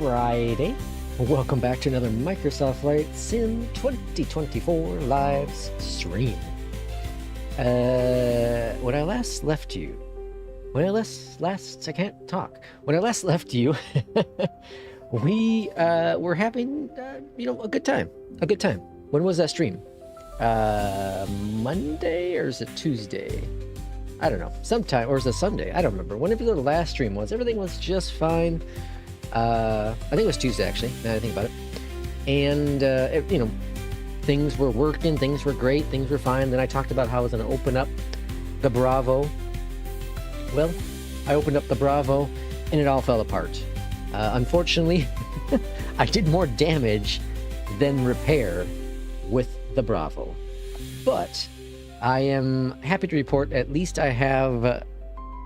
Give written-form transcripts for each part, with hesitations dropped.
Friday. Welcome back to another Microsoft Flight Sim 2024 live stream. When I last left you, I can't talk. When I last left you, we were having, a good time. When was that stream? Monday or is it Tuesday? I don't know. Sometime, or is it Sunday? I don't remember. Whenever the last stream was, everything was just fine. I think it was Tuesday, actually, now that I think about it. And, things were working, things were great, things were fine. Then I talked about how I was going to open up the Bravo. Well, I opened up the Bravo, and it all fell apart. Unfortunately, I did more damage than repair with the Bravo. But I am happy to report at least I have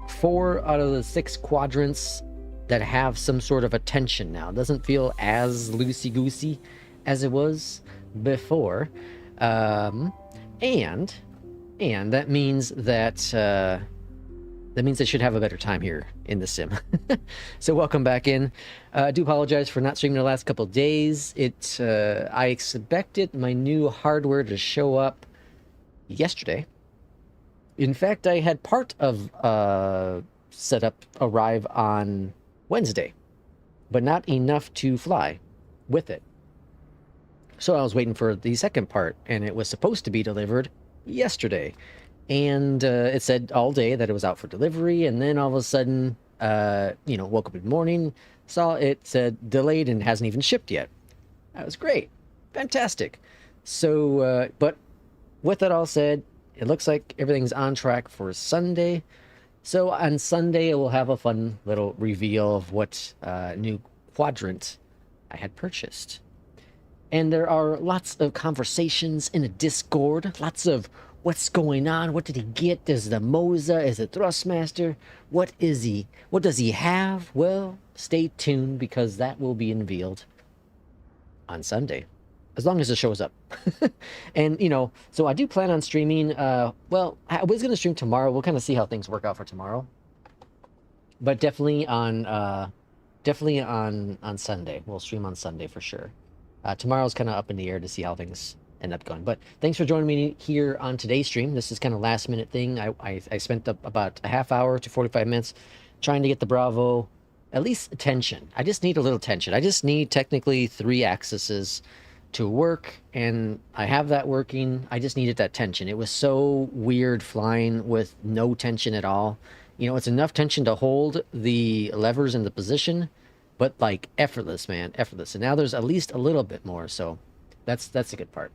4 out of the 6 quadrants that have some sort of attention now. It doesn't feel as loosey-goosey as it was before. And that means that I should have a better time here in the sim. So welcome back in. I do apologize for not streaming the last couple of days. I expected my new hardware to show up yesterday. In fact, I had part of setup arrive on Wednesday, but not enough to fly with it. So I was waiting for the second part, and it was supposed to be delivered yesterday. And it said all day that it was out for delivery, and then all of a sudden, woke up in the morning, saw it said delayed and hasn't even shipped yet. That was great. Fantastic. So, but with that all said, it looks like everything's on track for Sunday. So on Sunday, we'll have a fun little reveal of what new quadrant I had purchased. And there are lots of conversations in the Discord, lots of what's going on, what did he get, is it a Moza, is it Thrustmaster, what does he have? Well, stay tuned because that will be unveiled on Sunday. As long as it shows up. And, so I do plan on streaming. Well, I was going to stream tomorrow. We'll kind of see how things work out for tomorrow. But definitely on Sunday. We'll stream on Sunday for sure. Tomorrow's kind of up in the air to see how things end up going. But thanks for joining me here on today's stream. This is kind of last minute thing. I spent about a half hour to 45 minutes trying to get the Bravo at least attention. I just need a little tension. I just need technically 3 axes to work, and I have that working. I just needed that tension. It was so weird flying with no tension at all. It's enough tension to hold the levers in the position, but like effortless, man, effortless. And now there's at least a little bit more, so that's a good part.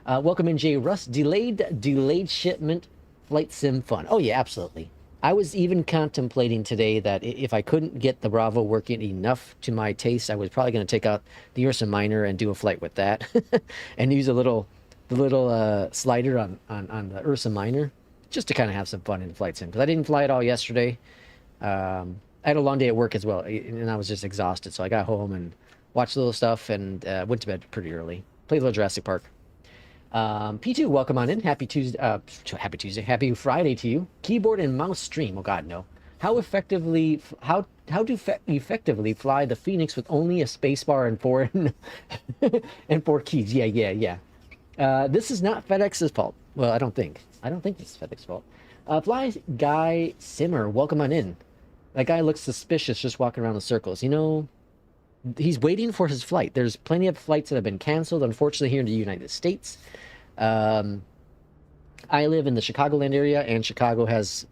Welcome in, Jay Russ. Delayed shipment flight sim fun. Oh yeah, absolutely. I was even contemplating today that if I couldn't get the Bravo working enough to my taste, I was probably going to take out the Ursa Minor and do a flight with that, and use the little slider on the Ursa Minor, just to kind of have some fun in the flight sim. Because I didn't fly at all yesterday. I had a long day at work as well, and I was just exhausted. So I got home and watched a little stuff and went to bed pretty early. Played a little Jurassic Park. P2, welcome on in. Happy Tuesday. Happy Friday to you. Keyboard and mouse stream. Oh God, no. How to effectively fly the FENIX with only a spacebar and 4 and 4 keys? Yeah. This is not FedEx's fault. Well, I don't think this is FedEx's fault. Fly Guy Simmer, welcome on in. That guy looks suspicious just walking around in circles. He's waiting for his flight. There's plenty of flights that have been canceled, unfortunately, here in the United States. I live in the Chicagoland area, and Chicago has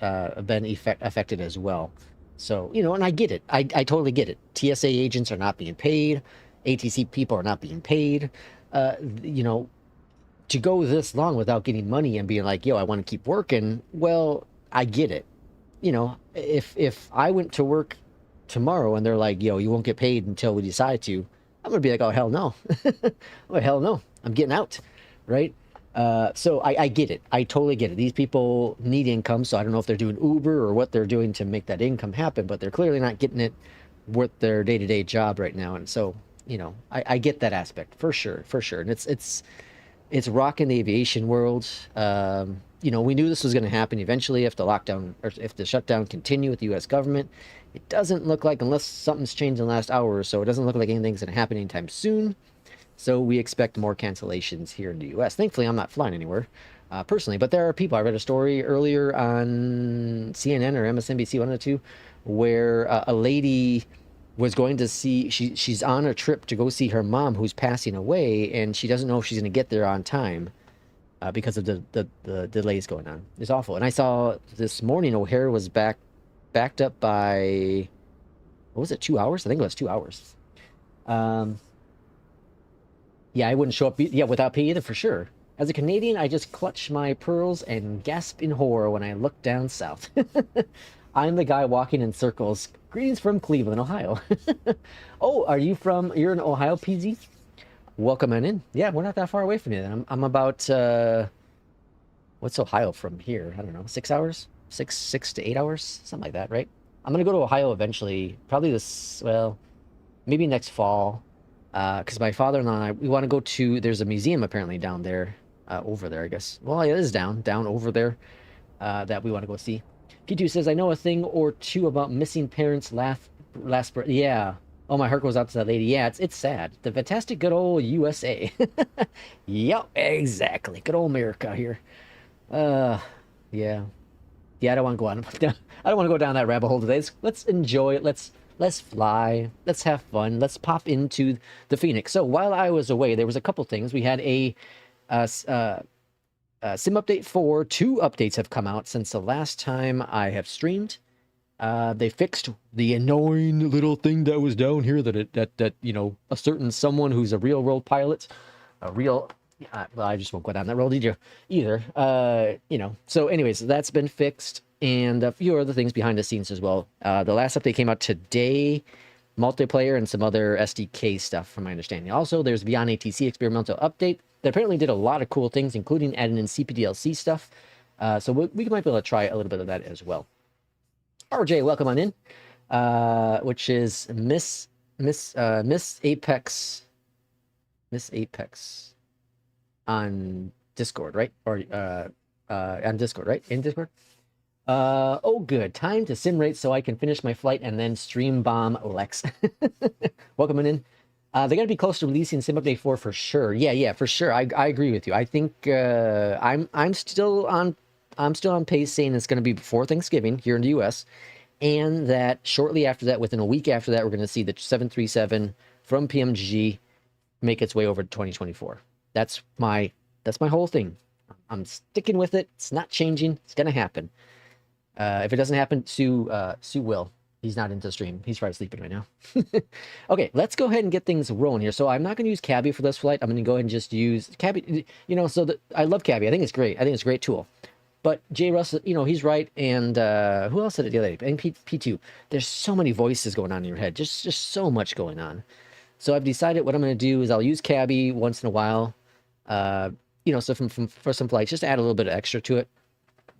been affected as well. So, and I get it. I totally get it. TSA agents are not being paid. ATC people are not being paid. To go this long without getting money and being like, yo, I want to keep working, well, I get it. If I went to work tomorrow and they're like, yo, you won't get paid until we decide to, I'm gonna be like, oh hell no. Oh hell no, I'm getting out, right? So I get it. I totally get it. These people need income, so I don't know if they're doing Uber or what they're doing to make that income happen, but they're clearly not getting it with their day-to-day job right now. And so I get that aspect for sure. And it's it's rocking the aviation world. You know, we knew this was going to happen eventually if the lockdown or if the shutdown continued with the U.S. government. It doesn't look like, unless something's changed in the last hour or so, it doesn't look like anything's going to happen anytime soon. So we expect more cancellations here in the U.S. Thankfully, I'm not flying anywhere personally, but there are people. I read a story earlier on CNN or MSNBC, one of the two, where a lady was going to see, she's on a trip to go see her mom who's passing away, and she doesn't know if she's going to get there on time because of the delays going on. It's awful. And I saw this morning O'Hare was backed up by, what was it, 2 hours? I think it was 2 hours. Yeah, I wouldn't show up without pay either, for sure. As a Canadian, I just clutch my pearls and gasp in horror when I look down south. I'm the guy walking in circles. Greetings from Cleveland, Ohio. Oh, you're in Ohio, PZ? Welcome on in. Yeah, we're not that far away from you. I'm about, what's Ohio from here? I don't know, 6 hours? 6 to 8 hours? Something like that, right? I'm going to go to Ohio eventually, probably maybe next fall. Because my father-in-law and I, we want to go to, there's a museum apparently down there, over there, I guess. Well, it is down over there, that we want to go see. P2 says, I know a thing or two about missing parents yeah. Oh, my heart goes out to that lady. Yeah, it's sad. The fantastic good old USA. Yep, exactly. Good old America here. Yeah. Yeah, I don't want to go on. I don't want to go down that rabbit hole today. Let's enjoy it. Let's fly. Let's have fun. Let's pop into the FENIX. So while I was away, there was a couple things. We had a Sim Update 4. 2 updates have come out since the last time I have streamed. They fixed the annoying little thing that was down here that you know, a certain someone who's a real world pilot, well, I just won't go down that road either. You know, so anyways, that's been fixed. And a few other things behind the scenes as well. The last update came out today, multiplayer and some other SDK stuff from my understanding. Also, there's Beyond ATC experimental update that apparently did a lot of cool things, including adding in CPDLC stuff. So we might be able to try a little bit of that as well. RJ, welcome on in, which is Miss Apex on Discord, right? Or on Discord, right? In Discord? Oh, good. Time to sim rate so I can finish my flight and then stream bomb Lex. Welcome in. They're going to be close to releasing Sim Update 4 for sure. Yeah, for sure. I agree with you. I think I'm still on pace saying it's going to be before Thanksgiving here in the US, and that shortly after that, within a week after that, we're going to see the 737 from PMDG make its way over to 2024. That's my whole thing. I'm sticking with it. It's not changing. It's going to happen. If it doesn't happen, Sue will. He's not into the stream. He's probably sleeping right now. Okay, let's go ahead and get things rolling here. So I'm not going to use Cabby for this flight. I'm going to go ahead and just use Cabby. You know, I love Cabby. I think it's great. I think it's a great tool. But Jay Russ, you know, he's right. And who else said it the other day? I think P2. There's so many voices going on in your head. Just so much going on. So I've decided what I'm going to do is I'll use Cabby once in a while. You know, so for some flights, just add a little bit of extra to it.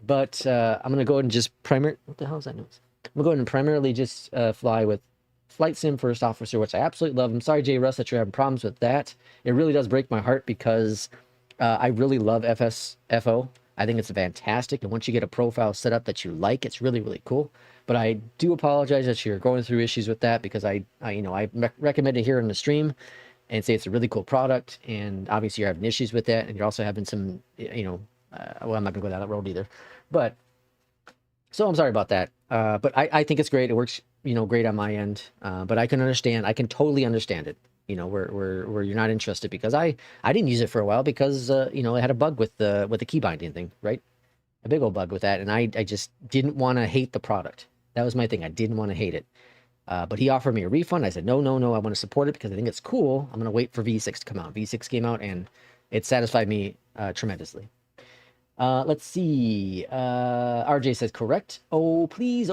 But I'm going to go ahead and just what the hell is that noise? I'm going to go ahead and primarily just fly with Flight Sim First Officer, which I absolutely love. I'm sorry, Jay Russ, that you're having problems with that. It really does break my heart because I really love FSFO. I think it's fantastic. And once you get a profile set up that you like, it's really, really cool. But I do apologize that you're going through issues with that because I recommend it here on the stream and say it's a really cool product. And obviously you're having issues with that. And you're also having some, well, I'm not going to go down that road either. But so I'm sorry about that. But I think it's great. It works, great on my end. But I can understand. I can totally understand it. Where you're not interested because I didn't use it for a while because it had a bug with the key binding thing, right? A big old bug with that, and I just didn't want to hate the product. That was my thing. I didn't want to hate it. But he offered me a refund. I said no. I want to support it because I think it's cool. I'm gonna wait for V6 to come out. V6 came out and it satisfied me tremendously. Let's see. RJ says correct. Oh please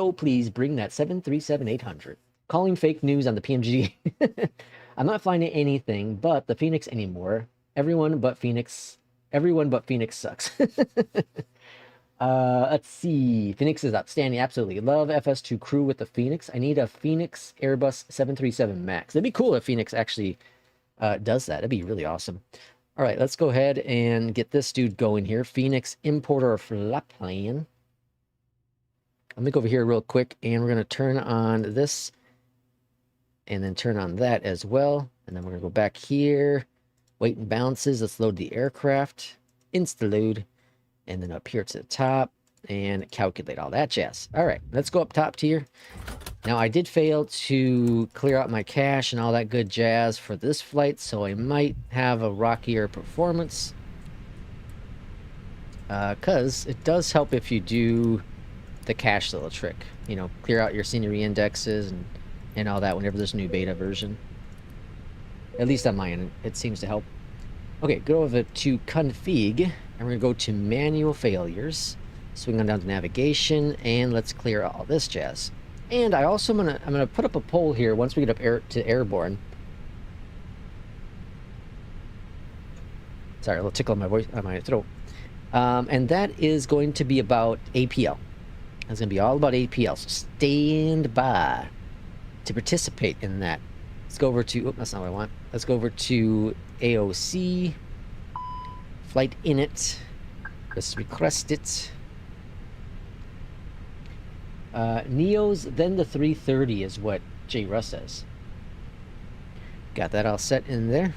bring that 737-800. Calling fake news on the PMG. I'm not finding anything but the FENIX anymore. Everyone but FENIX sucks. Let's see. FENIX is outstanding. Absolutely. Love FS2 crew with the FENIX. I need a FENIX Airbus 737 MAX. It'd be cool if FENIX actually does that. That'd be really awesome. All right, let's go ahead and get this dude going here. FENIX importer flight plan. Let me go over here real quick, and we're going to turn on this and then turn on that as well. And then we're going to go back here, wait and balances. Let's load the aircraft, insta-load, and then up here to the top and calculate all that jazz. All right, let's go up top tier. Now, I did fail to clear out my cache and all that good jazz for this flight, so I might have a rockier performance. Because it does help if you do the cache little trick. You know, clear out your scenery indexes and all that whenever there's a new beta version. At least on my end, it seems to help. Okay, go over to config, and we're going to go to manual failures. Swing on down to navigation, and let's clear all this jazz. And I also I'm gonna put up a poll here once we get up to airborne. Sorry, a little tickle on my voice, on my throat. And that is going to be about APL. It's gonna be all about APL. So stand by to participate in that. Let's go over to. Oh, that's not what I want. Let's go over to AOC. Flight init. Let's request it. Neos, then the 330 is what J. Russ says. Got that all set in there.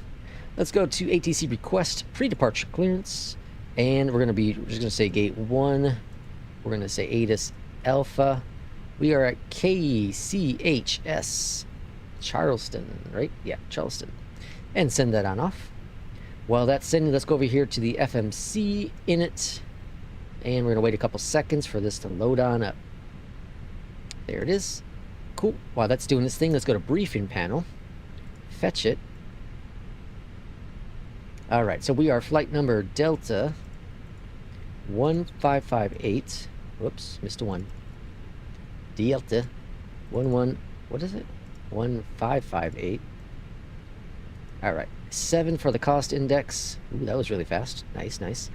Let's go to ATC request pre-departure clearance, and we're just gonna say gate 1. We're gonna say ATIS Alpha. We are at KCHS Charleston, right? Yeah, Charleston, and send that on off. While that's sending, let's go over here to the FMC init, and we're gonna wait a couple seconds for this to load on up. There it is. Cool. While that's doing this thing, let's go to briefing panel. Fetch it. All right, so we are flight number Delta 1558. Whoops, missed a 1. Delta 11, what is it? 1558. All right, 7 for the cost index. Ooh, that was really fast. Nice, nice.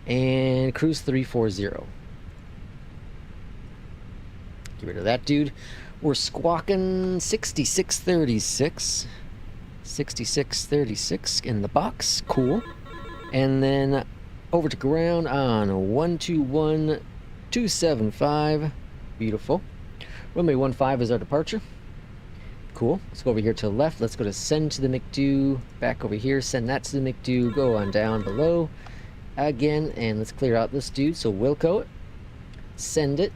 And cruise 340. Get rid of that dude. We're squawking 6636. 6636 in the box. Cool. And then over to ground on 121275. Beautiful. Runway 15 is our departure. Cool. Let's go over here to the left. Let's go to send to the McDo. Back over here. Send that to the McDo. Go on down below again. And let's clear out this dude. So Wilco it. Send it.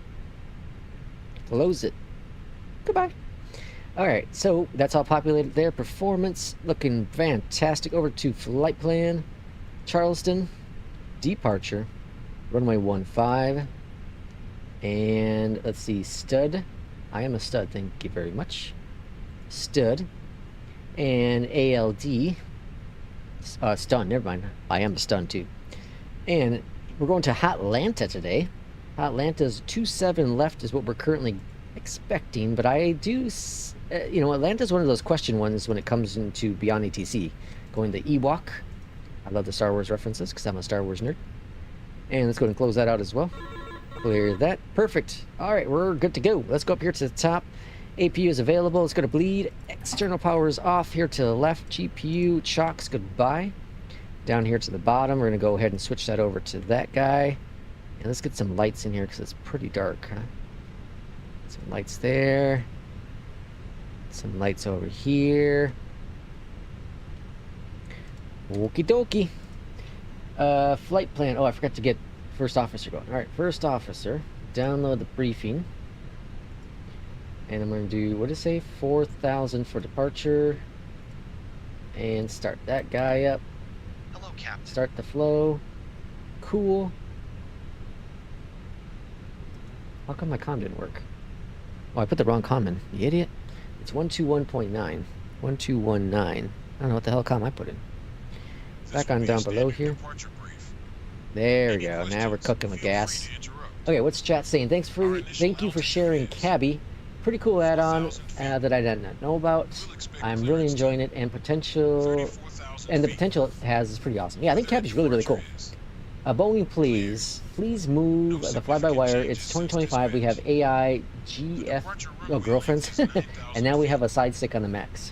Close it. Goodbye. All right, so that's all populated there. Performance looking fantastic. Over to flight plan, Charleston, departure, runway 15, and let's see, stud. I am a stud. Thank you very much. Stud, and ALD. Stun. Never mind. I am a stun too. And we're going to Hotlanta today. Atlanta's 27 left is what we're currently expecting, but I do, you know, Atlanta's one of those question ones when it comes into Beyond ATC. Going to Ewok. I love the Star Wars references because I'm a Star Wars nerd. And let's go and close that out as well. Clear that. Perfect. All right, we're good to go. Let's go up here to the top. APU is available. Let's go to bleed. External power is off here to the left. GPU chocks goodbye. Down here to the bottom, we're going to go ahead and switch that over to that guy. And let's get some lights in here because it's pretty dark, huh? Some lights there. Some lights over here. Okie dokie. Flight plan. Oh, I forgot to get first officer going. All right, first officer. Download the briefing. And I'm going to do, what did it say? 4,000 for departure. And start that guy up. Hello, Captain. Start the flow. Cool. How come my comm didn't work? Oh, I put the wrong comm in. You idiot. It's 121.9. 1219. I don't know what the hell comm I put in. Back on down below here. There we go. Now we're cooking with gas. Okay, what's chat saying? Thank you for sharing Cabby. Pretty cool add-on that I did not know about. I'm really enjoying it, and the potential it has is pretty awesome. Yeah, I think Cabby's really, really cool. Boeing, please move the fly-by-wire. It's 2025. We have AI, GF, girlfriends, and now we have a side stick on the Max.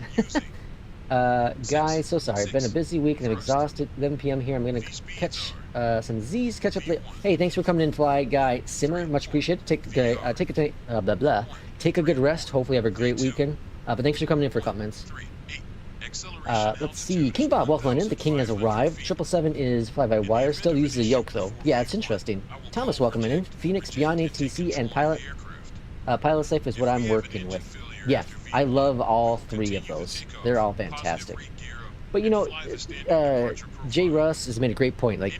Guys, so sorry. It's been a busy week and I'm exhausted. 11 p.m. here. I'm gonna catch some Z's. Catch up late. Hey, thanks for coming in, Fly Guy Simmer. Much appreciated. Take a good rest. Hopefully, have a great weekend. But thanks for coming in for comments. Let's see. King Bob, welcome on in. The King has arrived. 777 is fly-by-wire. Still uses a yoke though. Yeah, it's interesting. Thomas, welcome in. FENIX, Beyond ATC, and Pilot Safe is what I'm working with. Yeah, I love all three of those. They're all fantastic. But you know, Jay Russ has made a great point. Like,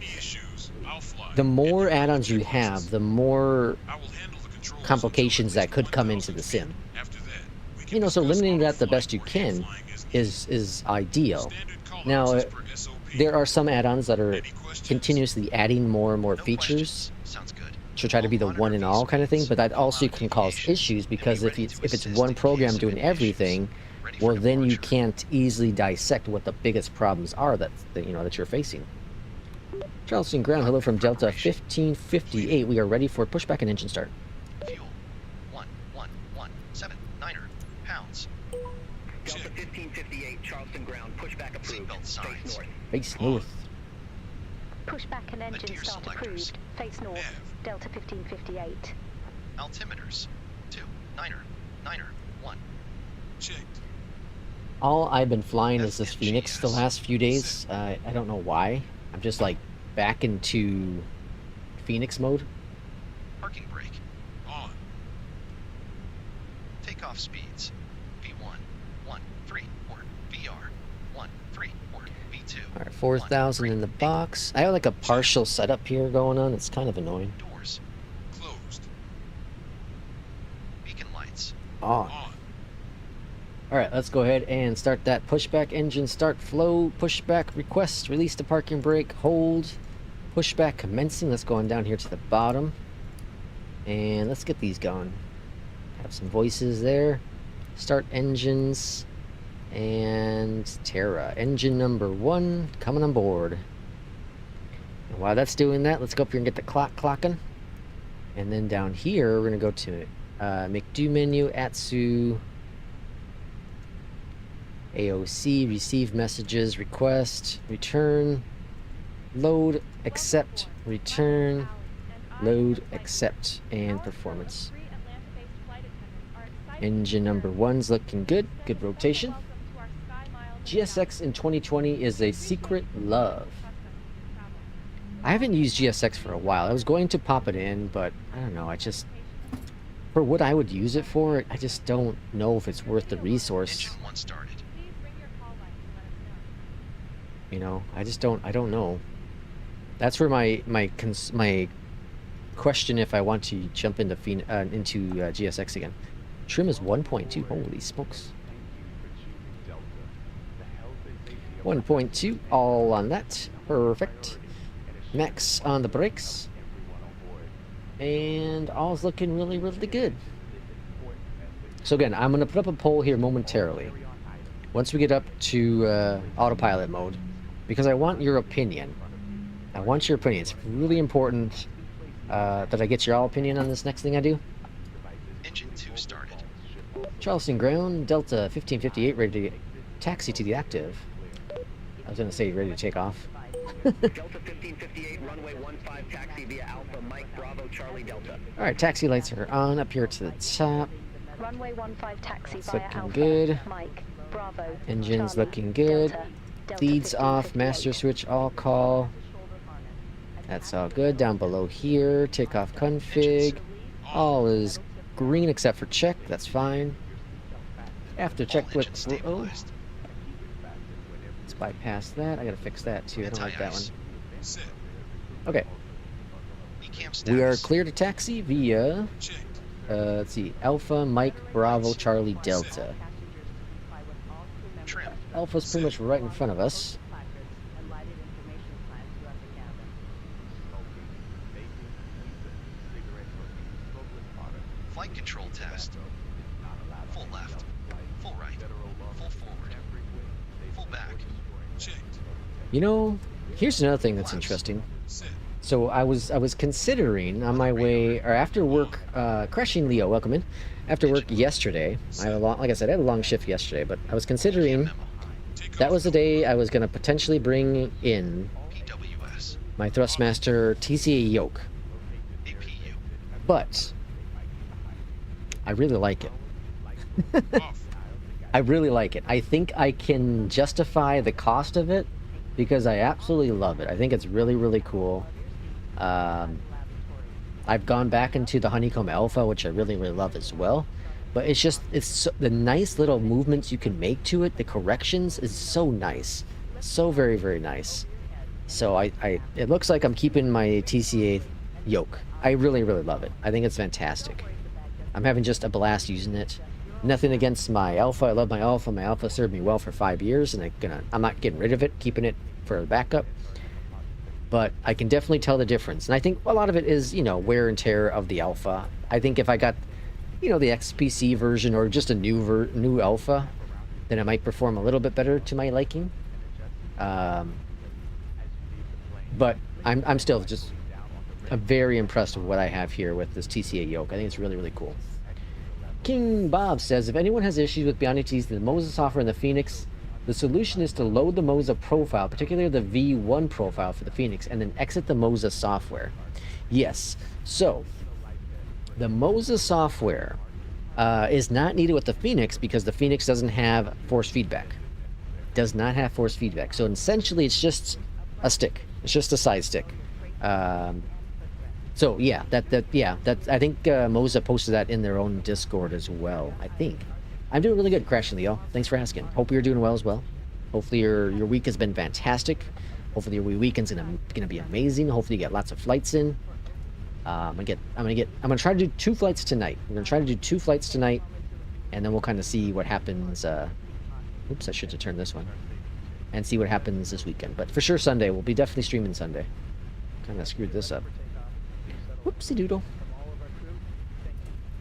the more add-ons you have, the more complications that could come into the sim. You know, so limiting that the best you can is ideal. Now, there are some add-ons that are continuously adding more and more features to try to be the one and all kind of thing, but that also can cause issues, because if it's one program doing everything, well, then you can't easily dissect what the biggest problems are that you're facing. Charleston Ground, hello from Delta 1558. We are ready for pushback and engine start. Fuel 1117 pounds. Delta 1558, Charleston Ground, pushback approved. Face north. Face north. Pushback and engine start approved. Face north. Delta 1558. Altimeters 299.1. Checked. All I've been flying is this FENIX the last few days. I don't know why. I'm just like back into FENIX mode. Parking brake on. Takeoff speeds V1 134 VR 134 V2. All right, 4,000 in the box. I have like a partial setup here going on. It's kind of annoying. Doors closed. Beacon lights on. All right, let's go ahead and start that pushback. Engine start, flow, pushback, request, release the parking brake, hold, pushback commencing. Let's go on down here to the bottom, and let's get these going. Have some voices there. Start engines, and Terra. Engine number 1 coming on board. And while that's doing that, let's go up here and get the clock clocking. And then down here, we're gonna go to make do menu, Atsu, AOC, receive messages, request, return, load, accept, return, load, accept, and performance. Engine number 1's looking good. Good rotation. GSX in 2020 is a secret love. I haven't used GSX for a while. I was going to pop it in, but I don't know. I just, for what I would use it for, I just don't know if it's worth the resource. You know, I don't know. That's where my question, if I want to jump into GSX again. Trim is 1.2. Holy smokes. 1.2, all on that. Perfect. Max on the brakes. And all's looking really, really good. So again, I'm going to put up a poll here momentarily. Once we get up to autopilot mode. Because I want your opinion. I want your opinion. It's really important that I get your all opinion on this next thing I do. Engine 2 started. Charleston Ground, Delta 1558, ready to taxi to the active. I was going to say ready to take off. Delta 1558, runway 15, taxi via Alpha, Mike, Bravo, Charlie, Delta. Alright, taxi lights are on up here to the top. Runway 15, taxi it's via looking Alpha, good. Mike, Bravo, Engine's Charlie, looking good. Delta Leads off, master switch all call. That's all good. Down below here, takeoff config. All is green except for check. That's fine. After check with let's bypass that. I gotta fix that too. I don't like that one. Okay. We are clear to taxi via let's see, Alpha, Mike, Bravo, Charlie, Delta. Alpha's pretty much right in front of us. Flight control test. Full left. Full right. Full forward. Full back. You know, here's another thing that's interesting. So I was considering on my way, or after work, crashing Leo, welcome in. After work yesterday, I had like I said, I had a long shift yesterday, but I was considering that was the day I was going to potentially bring in PWS. my Thrustmaster TCA Yoke. APU. But I really like it. Off. I really like it. I think I can justify the cost of it because I absolutely love it. I think it's really, really cool. I've gone back into the Honeycomb Alpha, which I really, really love as well. But it's just, the nice little movements you can make to it, the corrections is so nice. So very, very nice. So it looks like I'm keeping my TCA Yoke. I really, really love it. I think it's fantastic. I'm having just a blast using it. Nothing against my Alpha. I love my Alpha. My Alpha served me well for 5 years, and I'm not getting rid of it, keeping it for a backup. But I can definitely tell the difference. And I think a lot of it is, you know, wear and tear of the Alpha. I think if I got, you know, the XPC version or just a new Alpha, then it might perform a little bit better to my liking. But I'm still just very impressed with what I have here with this TCA Yoke. I think it's really, really cool. King Bob says, if anyone has issues with Beyondatc, the Msfs software and the FENIX, the solution is to load the Msfs profile, particularly the V1 profile for the FENIX, and then exit the Msfs software. Yes, so the Msfs software is not needed with the FENIX because the FENIX doesn't have force feedback. Does not have force feedback. So essentially it's just a stick. It's just a side stick. So yeah, I think Msfs posted that in their own Discord as well. I think I'm doing really good, Crash and Leo. Thanks for asking. Hope you're doing well as well. Hopefully your week has been fantastic. Hopefully your weekend's gonna be amazing. Hopefully you get lots of flights in. I'm gonna try to do 2 flights tonight. I'm gonna try to do 2 flights tonight, and then we'll kind of see what happens. Oops, I should have turned this one. And see what happens this weekend. But for sure Sunday, we'll be definitely streaming Sunday. Kind of screwed this up. Whoopsie doodle.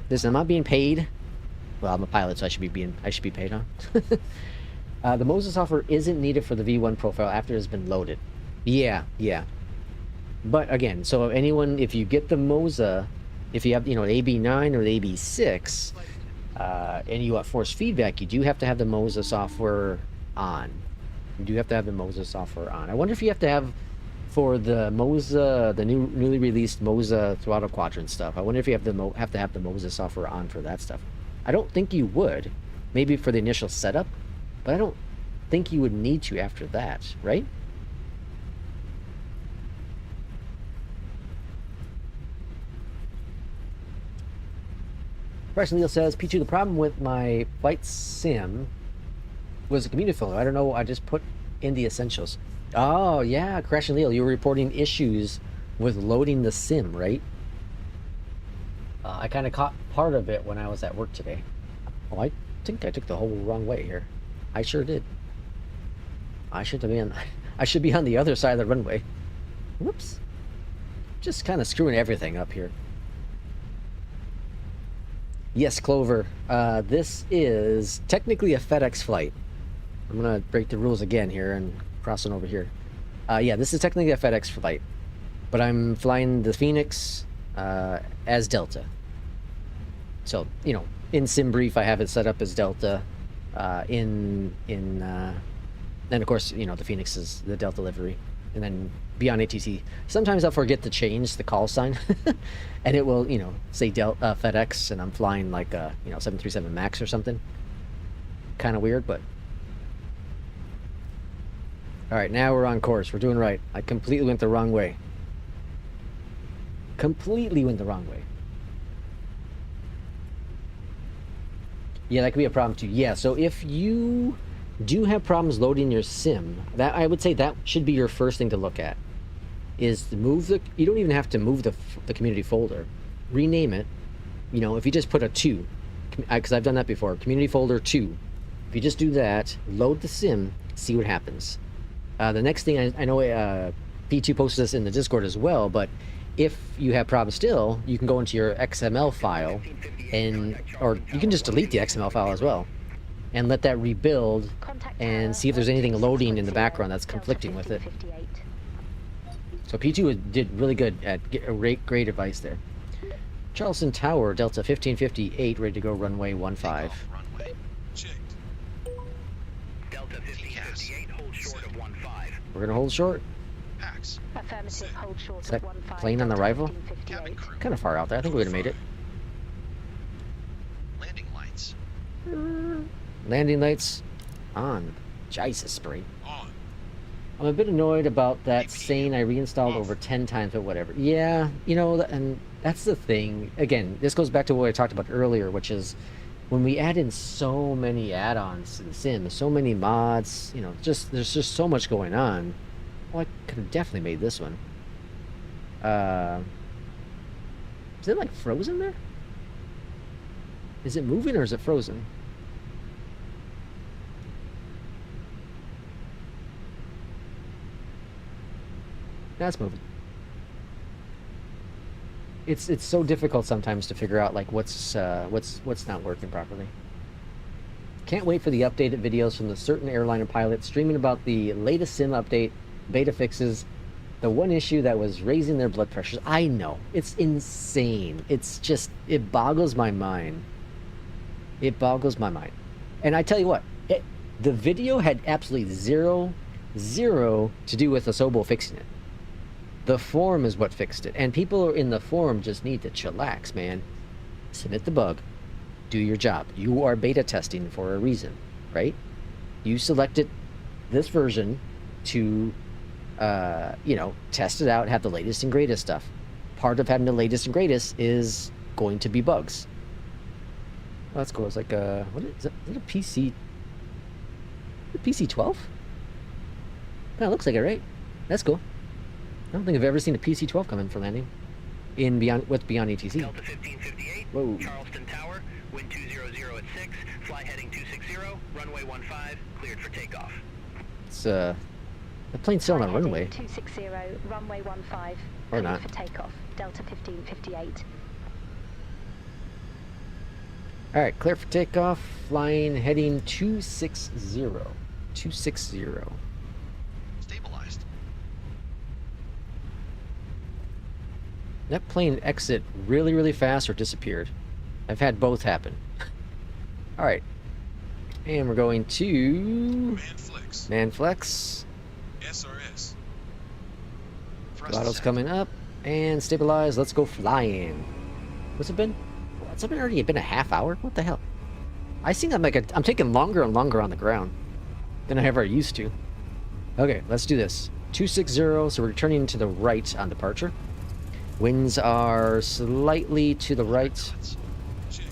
Listen, I'm not being paid. Well, I'm a pilot, so I should be paid, huh? The Msfs software isn't needed for the V1 profile after it has been loaded. Yeah. But again, so if you get the Msfs, if you have, you know, an AB9 or the AB6, and you want force feedback, you do have to have the Msfs software on. You do have to have the Msfs software on. I wonder if you have to have, for the Msfs, the newly released Msfs throttle quadrant stuff, I wonder if you have to have the Msfs software on for that stuff. I don't think you would. Maybe for the initial setup, but I don't think you would need to after that, right? Fresh Leo says, P2, the problem with my flight sim was a community filter. I don't know, I just put in the essentials. Oh, yeah, Crash and Leo, you were reporting issues with loading the sim, right? I kind of caught part of it when I was at work today. Oh, I think I took the whole wrong way here. I sure did. I should be on the other side of the runway. Whoops. Just kind of screwing everything up here. Yes, Clover. This is technically a FedEx flight. I'm going to break the rules again here and cross on over here. Yeah, this is technically a FedEx flight. But I'm flying the FENIX as Delta. So, you know, in SimBrief I have it set up as Delta. And of course, you know, the FENIX is the Delta livery. And then Beyondatc, sometimes I'll forget to change the call sign. And it will, you know, say FedEx, and I'm flying like a, you know, 737 MAX or something. Kind of weird, but... Alright, now we're on course. We're doing right. I completely went the wrong way. Completely went the wrong way. Yeah, that could be a problem too. Yeah, so if you do have problems loading your sim, that I would say that should be your first thing to look at. Is to move the... You don't even have to move the community folder. Rename it. You know, if you just put a 2, because I've done that before. Community folder 2. If you just do that, load the sim, see what happens. The next thing, I know P2 posted this in the Discord as well, but if you have problems still, you can go into your XML file, or you can just delete the XML file as well, and let that rebuild and see if there's anything loading in the background that's conflicting with it. So P2 did really good at great advice there. Charleston Tower, Delta 1558, ready to go runway 15. Runway checked. Delta 1558. We're gonna hold short. Pax. Affirmative, hold short Is that at 15 plane on the rival? 1558. Cabin crew. Kind of far out there. I think we would have made it. Landing lights. Landing lights on. Jesus, Spring. On. I'm a bit annoyed about that APU saying I reinstalled over 10 times, but whatever. Yeah, you know, and that's the thing. Again, this goes back to what I talked about earlier, which is when we add in so many add-ons to the sim, so many mods, you know, there's just so much going on. Well, I could have definitely made this one. Is it like frozen there? Is it moving or is it frozen? That's moving. It's so difficult sometimes to figure out like what's not working properly. Can't wait for the updated videos from the certain airliner pilots streaming about the latest sim update, beta fixes, the one issue that was raising their blood pressures. I know, it's insane. It's just, it boggles my mind. It boggles my mind. And I tell you what, the video had absolutely zero to do with Asobo fixing it. The forum is what fixed it. And people in the forum just need to chillax, man. Submit the bug. Do your job. You are beta testing for a reason, right? You selected this version to, you know, test it out, have the latest and greatest stuff. Part of having the latest and greatest is going to be bugs. Well, that's cool. It's like a, what is it? Is it a PC? A PC 12? That looks like it, right? That's cool. I don't think I've ever seen a PC 12 come in for landing in beyond ATC. Delta 1558, Whoa. Charleston Tower, wind 200 at 6, fly heading 260, runway 15, cleared for takeoff. It's the plane's still on the runway. 260, runway 15. Or cleared not. for takeoff. Delta 1558. All right, clear for takeoff. Flying, heading 260. 260. Stabilized. That plane exit really fast or disappeared. I've had both happen. All right, and we're going to Manflex. Manflex. SRS. Throttle's set. coming up and stabilize. Let's go flying. What's it been? What's it been already? Been a half hour? What the hell? I think I'm taking longer and longer on the ground than I ever used to. Okay, let's do this. 260. So we're turning to the right on departure. Winds are slightly to the right. Let's check.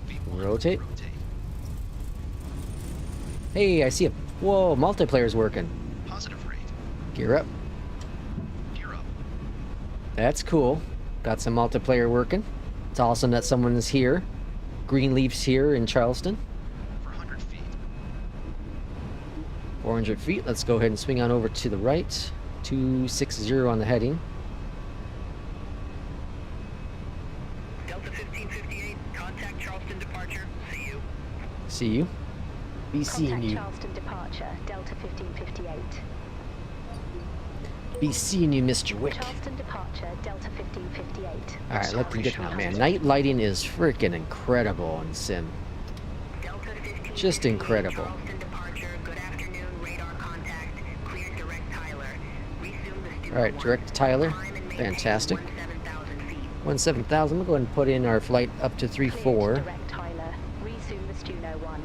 V1, Rotate. Hey, I see a... Whoa, multiplayer's working. Positive rate. Gear up. Gear up. That's cool. Got some multiplayer working. It's awesome that someone is here. Greenleaf's here in Charleston. For 100 feet. 400 feet. Let's go ahead and swing on over to the right. 260 on the heading. Delta 1558, contact Charleston departure, see you. See you. Be seeing Contact you. Charleston departure. Delta 1558. Be seeing you, Mr. Wick. Charleston departure. Delta 1558. Alright, let's get now, man. Night lighting is freaking incredible in Sim. Delta 1558, Just incredible. Charleston departure, good afternoon, radar contact, clear direct Tyler. Resume the Studio Alright, 1. direct to Tyler. Climb and maintain Fantastic. 17,000 feet. 17,000. We'll go ahead and put in our flight up to Cleared 3-4. direct Tyler. Resume the Stuno 1.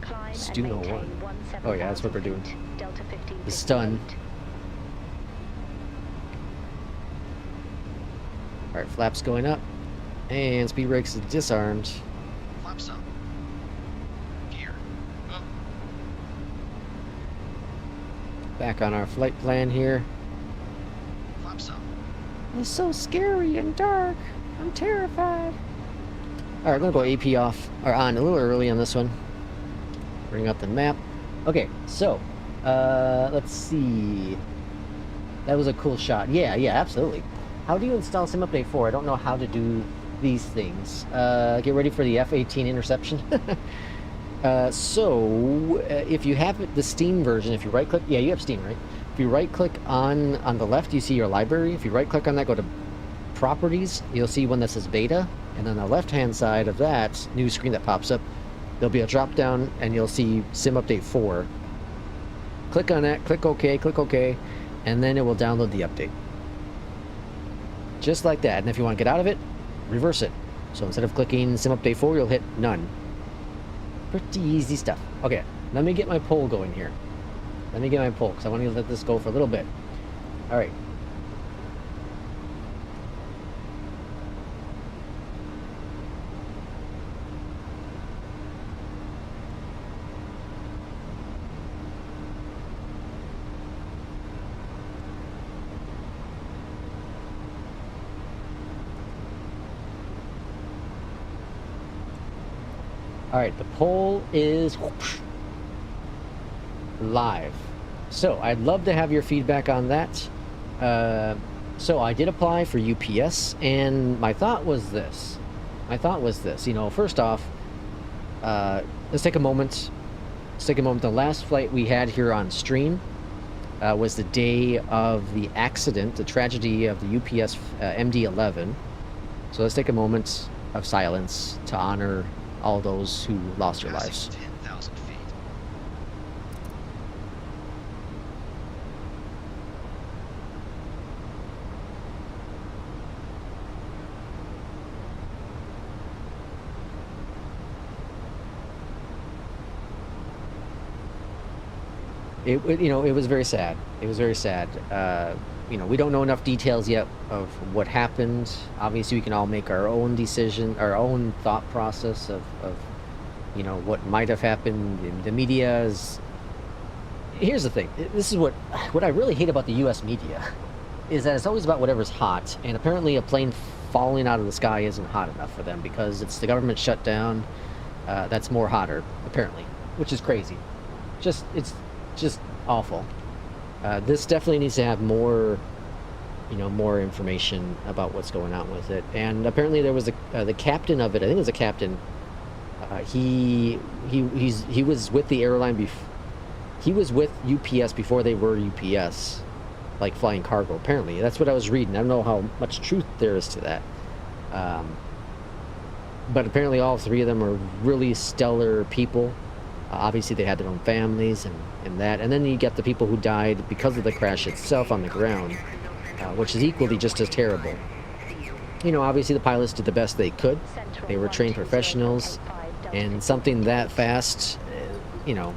Climb Stuno and 1. maintain Oh, yeah, that's what we're doing. Delta 1558. The stun. Alright, flaps going up. And speed brakes is disarmed. Flaps up. Gear. Up. Back on our flight plan here. Flaps up. It's so scary and dark. I'm terrified. Alright, we're gonna go AP off, or on a little early on this one. Bring up the map. Okay, so, let's see. That was a cool shot. Yeah, absolutely. How do you install Sim Update 4? I don't know how to do these things. Get ready for the F-18 interception. If you have the Steam version, if you right-click... Yeah, you have Steam, right? If you right-click on the left, you see your library. If you right-click on that, go to Properties. You'll see one that says Beta. And on the left-hand side of that new screen that pops up, there'll be a drop down and you'll see Sim Update 4. Click on that, click OK, and then it will download the update. Just like that. And if you want to get out of it, reverse it. So instead of clicking Sim Update 4, you'll hit none. Pretty easy stuff. Okay, let me get my poll going here. Let me get my poll, because I want to let this go for a little bit. All right. All right, the poll is live. So I'd love to have your feedback on that. So I did apply for UPS, and my thought was this. You know, first off, let's take a moment. The last flight we had here on stream was the day of the accident, the tragedy of the UPS MD-11. So let's take a moment of silence to honor all those who lost their lives. 10,000 feet. You know, it was very sad. It was very sad. You know, we don't know enough details yet of what happened. Obviously, we can all make our own decision, our own thought process of you know, what might have happened. In the media is... Here's the thing. This is what I really hate about the U.S. media, is that it's always about whatever's hot. And apparently a plane falling out of the sky isn't hot enough for them because it's the government shutdown. That's more hotter, apparently, which is crazy. It's just awful. This definitely needs to have more, you know, more information about what's going on with it. And apparently there was the captain of it. I think it was a captain. He was with the airline he was with UPS before they were UPS, like flying cargo. Apparently, that's what I was reading. I don't know how much truth there is to that. But apparently, all three of them are really stellar people. Obviously, they had their own families and that. And then you get the people who died because of the crash itself on the ground, which is equally just as terrible. You know, obviously the pilots did the best they could. They were trained professionals, and something that fast, you know,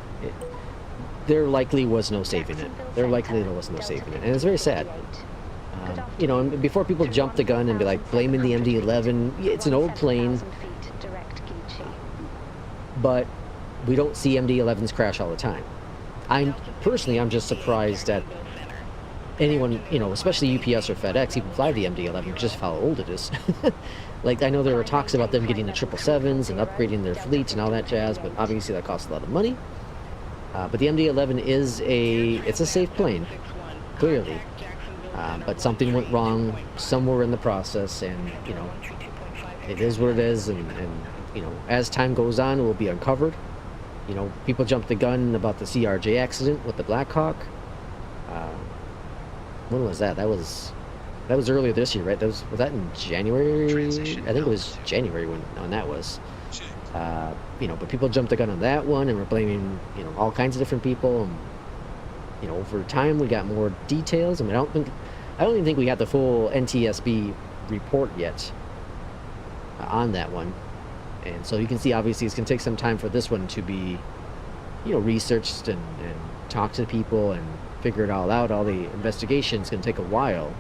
there likely was no saving it. There was no saving it, and it's very sad. You know, and before people jump the gun and be like blaming the MD-11, it's an old plane, but we don't see MD-11s crash all the time. I'm just surprised that anyone, you know, especially UPS or FedEx, even fly the MD-11 just how old it is. Like, I know there were talks about them getting the 777s and upgrading their fleets and all that jazz, but obviously that costs a lot of money. But the MD-11 is it's a safe plane, clearly. But something went wrong somewhere in the process, and, you know, it is what it is, and you know, as time goes on, it will be uncovered. You know, people jumped the gun about the CRJ accident with the Black Hawk. When was that? That was earlier this year, right? Was that in January? I think it was January when that was. You know, but people jumped the gun on that one, and we're blaming, you know, all kinds of different people. And, you know, over time we got more details. I mean, I don't even think we got the full NTSB report yet on that one. And so you can see, obviously, it's going to take some time for this one to be, you know, researched and talk to people and figure it all out. All the investigation's going to take a while.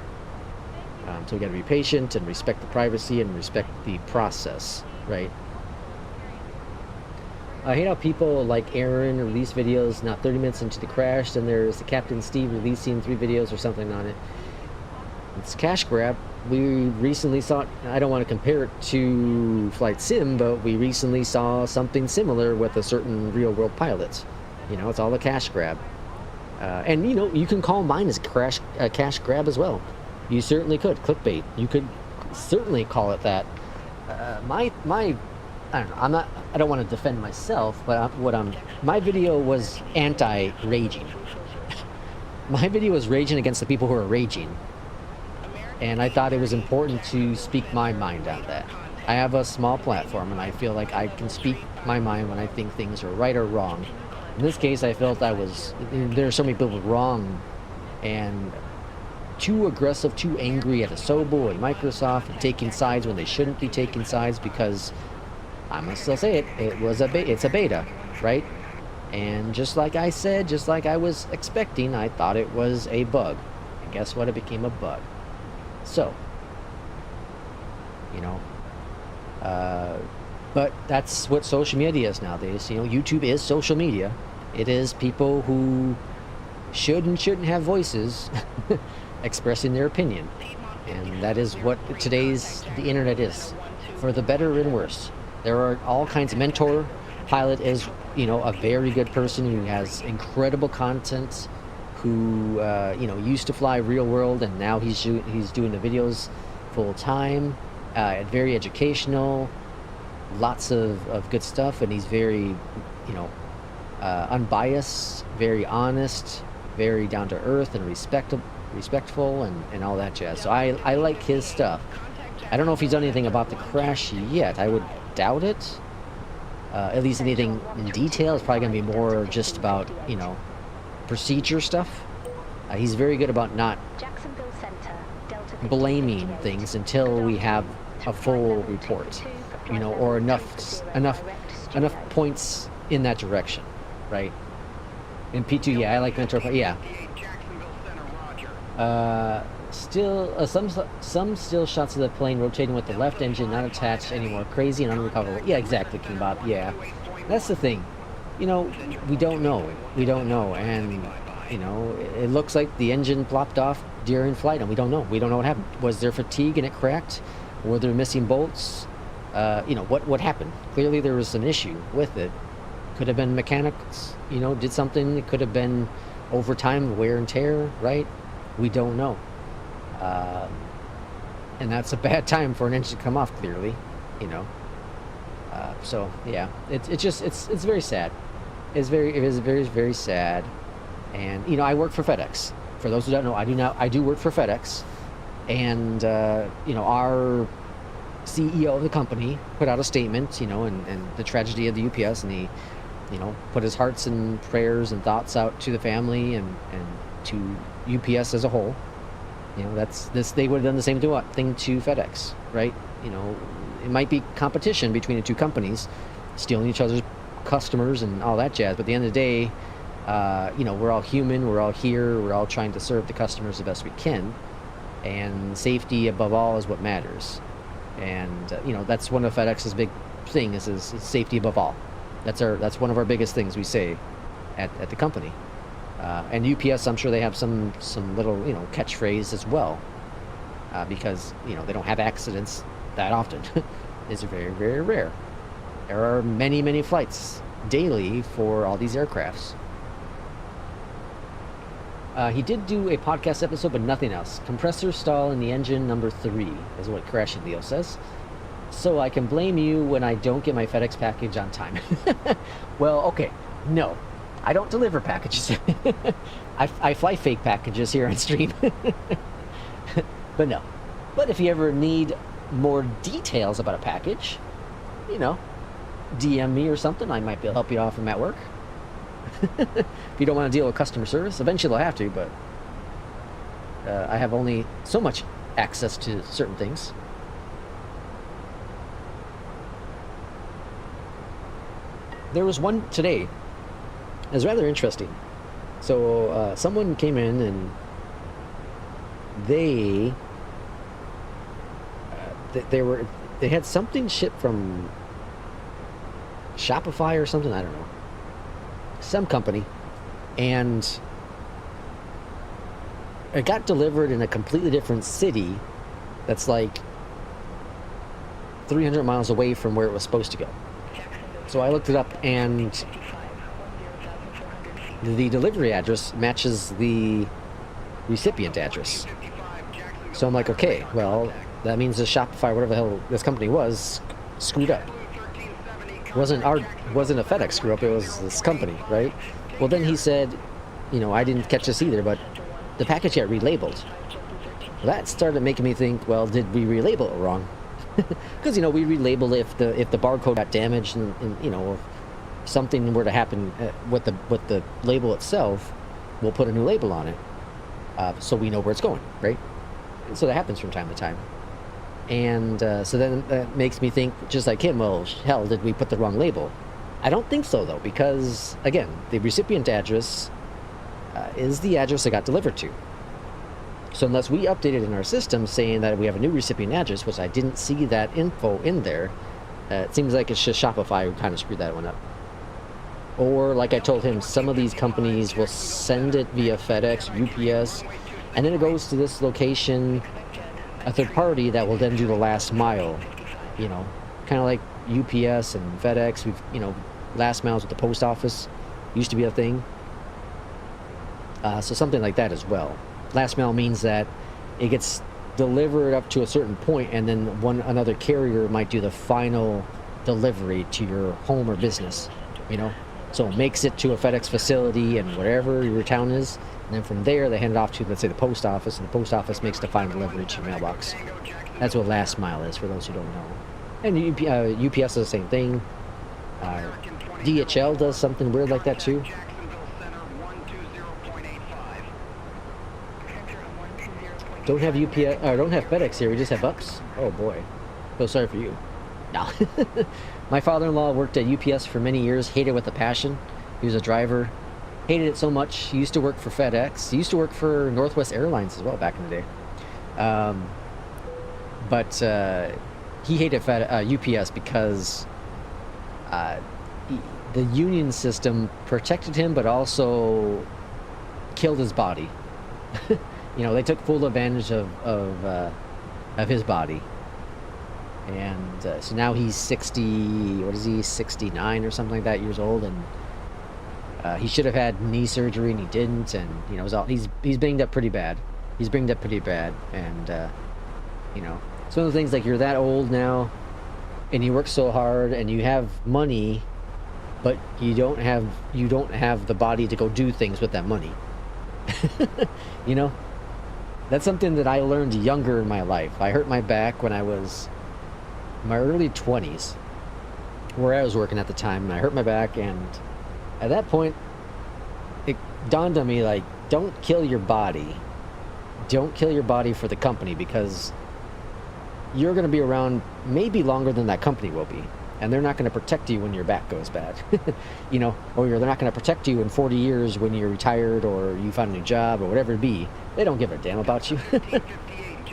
So we got to be patient and respect the privacy and respect the process, right? I hate how people like Aaron release videos not 30 minutes into the crash, then there's the Captain Steve releasing 3 videos or something on it. It's a cash grab. We recently saw, I don't want to compare it to Flight Sim, but we recently saw something similar with a certain real-world pilot. You know, it's all a cash grab. And, you know, you can call mine as a cash grab as well. You certainly could. Clickbait. You could certainly call it that. I don't know. I don't want to defend myself, but my video was anti-raging. My video was raging against the people who are raging. And I thought it was important to speak my mind on that. I have a small platform, and I feel like I can speak my mind when I think things are right or wrong. In this case, I felt there are so many people wrong and too aggressive, too angry at Asobo and Microsoft and taking sides when they shouldn't be taking sides, because I'm gonna still say it, it's a beta, right? And just like I said, just like I was expecting, I thought it was a bug. And guess what? It became a bug. So, you know, but that's what social media is nowadays. You know, YouTube is social media. It is people who should and shouldn't have voices expressing their opinion. And that is what the internet is, for the better and worse. There are all kinds of mentor. Pilot is, you know, a very good person who has incredible content, who, you know, used to fly real world, and now he's doing the videos full time, very educational, lots of good stuff, and he's very, you know, unbiased, very honest, very down to earth and respectful and all that jazz. So I like his stuff. I don't know if he's done anything about the crash yet. I would doubt it. At least anything in detail is probably going to be more just about, you know, procedure stuff. He's very good about not blaming things until we have a full report, you know, or enough points in that direction, right? In P2, yeah, I like mentor. Yeah. Still, some still shots of the plane rotating with the left engine not attached anymore. Crazy and unrecoverable. Yeah, exactly, King Bob. Yeah, that's the thing. You know, we don't know. We don't know, and you know, it looks like the engine plopped off during flight, and we don't know. We don't know what happened. Was there fatigue and it cracked? Were there missing bolts? You know, what happened? Clearly, there was an issue with it. Could have been mechanics. You know, did something. It could have been over time, wear and tear. Right? We don't know. And that's a bad time for an engine to come off, clearly, you know. So yeah, it's very sad. It is very sad. And you know, I work for FedEx. For those who don't know, I do work for FedEx. And you know, our CEO of the company put out a statement, you know, and the tragedy of the UPS, and he, you know, put his hearts and prayers and thoughts out to the family and to UPS as a whole. You know, they would have done the same thing to FedEx, right? You know, it might be competition between the two companies, stealing each other's customers and all that jazz. But at the end of the day, you know, we're all human. We're all here. We're all trying to serve the customers the best we can. And safety above all is what matters. And, you know, that's one of FedEx's big things is safety above all. That's one of our biggest things we say at the company. And UPS, I'm sure they have some little, you know, catchphrase as well, because, you know, they don't have accidents that often. It's very, very rare. There are many, many flights daily for all these aircrafts. He did do a podcast episode, but nothing else. Compressor stall in the engine number 3 is what Crashing Leo says. So I can blame you when I don't get my FedEx package on time. Well, okay, no. I don't deliver packages. I fly fake packages here on stream. But no. But if you ever need more details about a package, you know, DM me or something. I might be able to help you off from at work. If you don't want to deal with customer service, eventually I'll have to, but I have only so much access to certain things. There was one today. It was rather interesting. So someone came in and they had something shipped from Shopify or something, I don't know, some company, and it got delivered in a completely different city that's like 300 miles away from where it was supposed to go. So I looked it up, and the delivery address matches the recipient address. So I'm like, okay, well, that means the Shopify, whatever the hell this company was, screwed up. It wasn't a FedEx screw up, it was this company, right? Well, then he said, you know, I didn't catch this either, but the package got relabeled. That started making me think, well, did we relabel it wrong? because we relabel if the barcode got damaged and if something were to happen with the label itself, we'll put a new label on it, so we know where it's going, right? And so that happens from time to time. And so then that makes me think, just like him, well, hell, did we put the wrong label? I don't think so, though, because, again, the recipient address is the address that got delivered to. So unless we updated in our system saying that we have a new recipient address, which I didn't see that info in there, it seems like it's just Shopify who kind of screwed that one up. Or, like I told him, some of these companies will send it via FedEx, UPS, and then it goes to this location, a third party that will then do the last mile, kind of like UPS and FedEx. Last miles with the post office used to be a thing. So something like that as well. Last mile means that it gets delivered up to a certain point, and then another carrier might do the final delivery to your home or business, So it makes it to a FedEx facility and wherever your town is, and then from there they hand it off to, let's say, the post office, and the post office makes the final delivery to your mailbox. That's what last mile is, for those who don't know. And UPS does the same thing. DHL does something weird like that too. Don't have UPS, or don't have FedEx here. We just have Bucks. Oh boy, so sorry for you. No. My father-in-law worked at UPS for many years. Hated it with a passion. He was a driver. Hated it so much. He used to work for FedEx. He used to work for Northwest Airlines as well back in the day. But he hated UPS because the union system protected him, but also killed his body. They took full advantage of his body. And so now he's 69 or something like that years old, and he should have had knee surgery and he didn't, and he's banged up pretty bad. And it's one of the things, like, you're that old now and you work so hard and you have money, but you don't have the body to go do things with that money. That's something that I learned younger in my life. I hurt my back when I was in my early 20s, where I was working at the time, and I hurt my back, and at that point it dawned on me, like, don't kill your body. Don't kill your body for the company, because you're going to be around maybe longer than that company will be, and they're not going to protect you when your back goes bad. Or they're not going to protect you in 40 years when you're retired or you find a new job or whatever it be. They don't give a damn about you.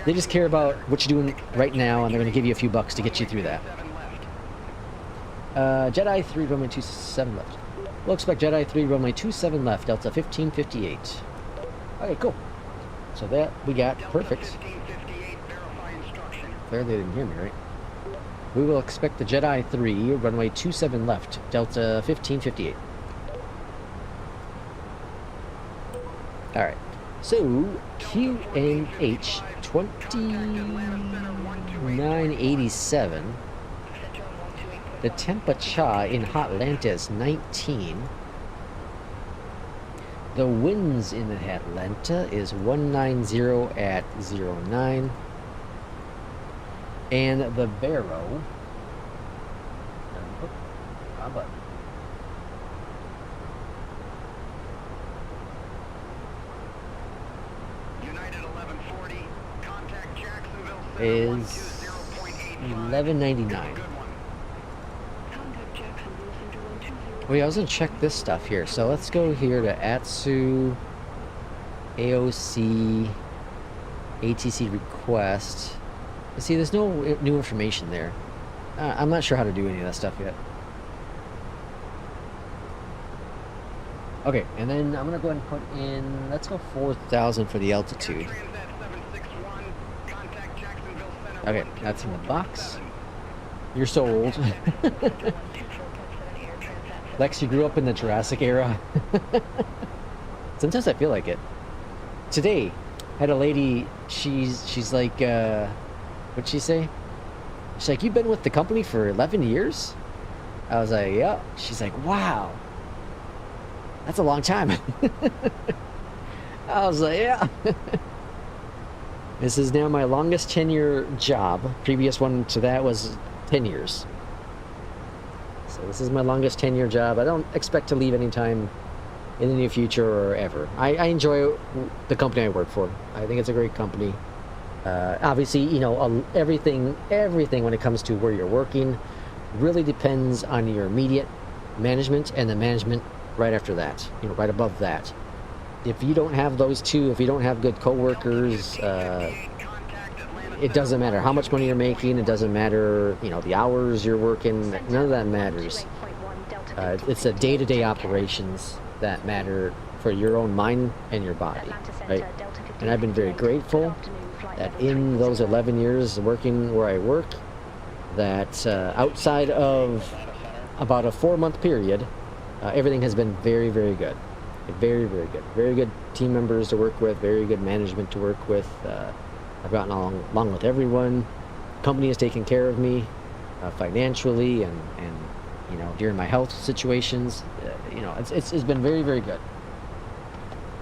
They just care about what you're doing right now, and they're going to give you a few bucks to get you through that. Jedi 3, runway 27 left. We'll expect Jedi 3, runway 27 left, Delta 1558. Okay, cool. So that we got perfect. Clearly they didn't hear me, right? We will expect the Jedi 3, runway 27 left, Delta 1558. Alright, so QNH 2987. The temperature in Atlanta is 19. The winds in Atlanta is 190 at 09. And the barrow is 1199. Wait, I was gonna check this stuff here. So let's go here to ATSU AOC ATC request. See, there's no new information there. I'm not sure how to do any of that stuff yet. Okay, and then I'm gonna go ahead and put in, let's go 4,000 for the altitude. Okay, that's in the box. You're so old. Lex, you grew up in the Jurassic era. Sometimes I feel like it. Today, I had a lady, she's like, what'd she say? She's like, you've been with the company for 11 years? I was like, yeah. She's like, wow. That's a long time. I was like, yeah. This is now my longest tenure job. Previous one to that was 10 years. So this is my longest tenure job. I don't expect to leave anytime in the near future or ever. I enjoy the company I work for. I think it's a great company. Obviously, you know, everything when it comes to where you're working really depends on your immediate management and the management right after that, you know, right above that. If you don't have those two, if you don't have good coworkers, it doesn't matter how much money you're making. It doesn't matter, you know, the hours you're working. None of that matters. It's the day-to-day operations that matter for your own mind and your body, right? And I've been very grateful that in those 11 years working where I work, that outside of about a 4-month period, everything has been very, very good. Very, very good. Very good team members to work with, very good management to work with. I've gotten along with everyone. Company has taken care of me financially and you know, during my health situations. You know, it's been very, very good.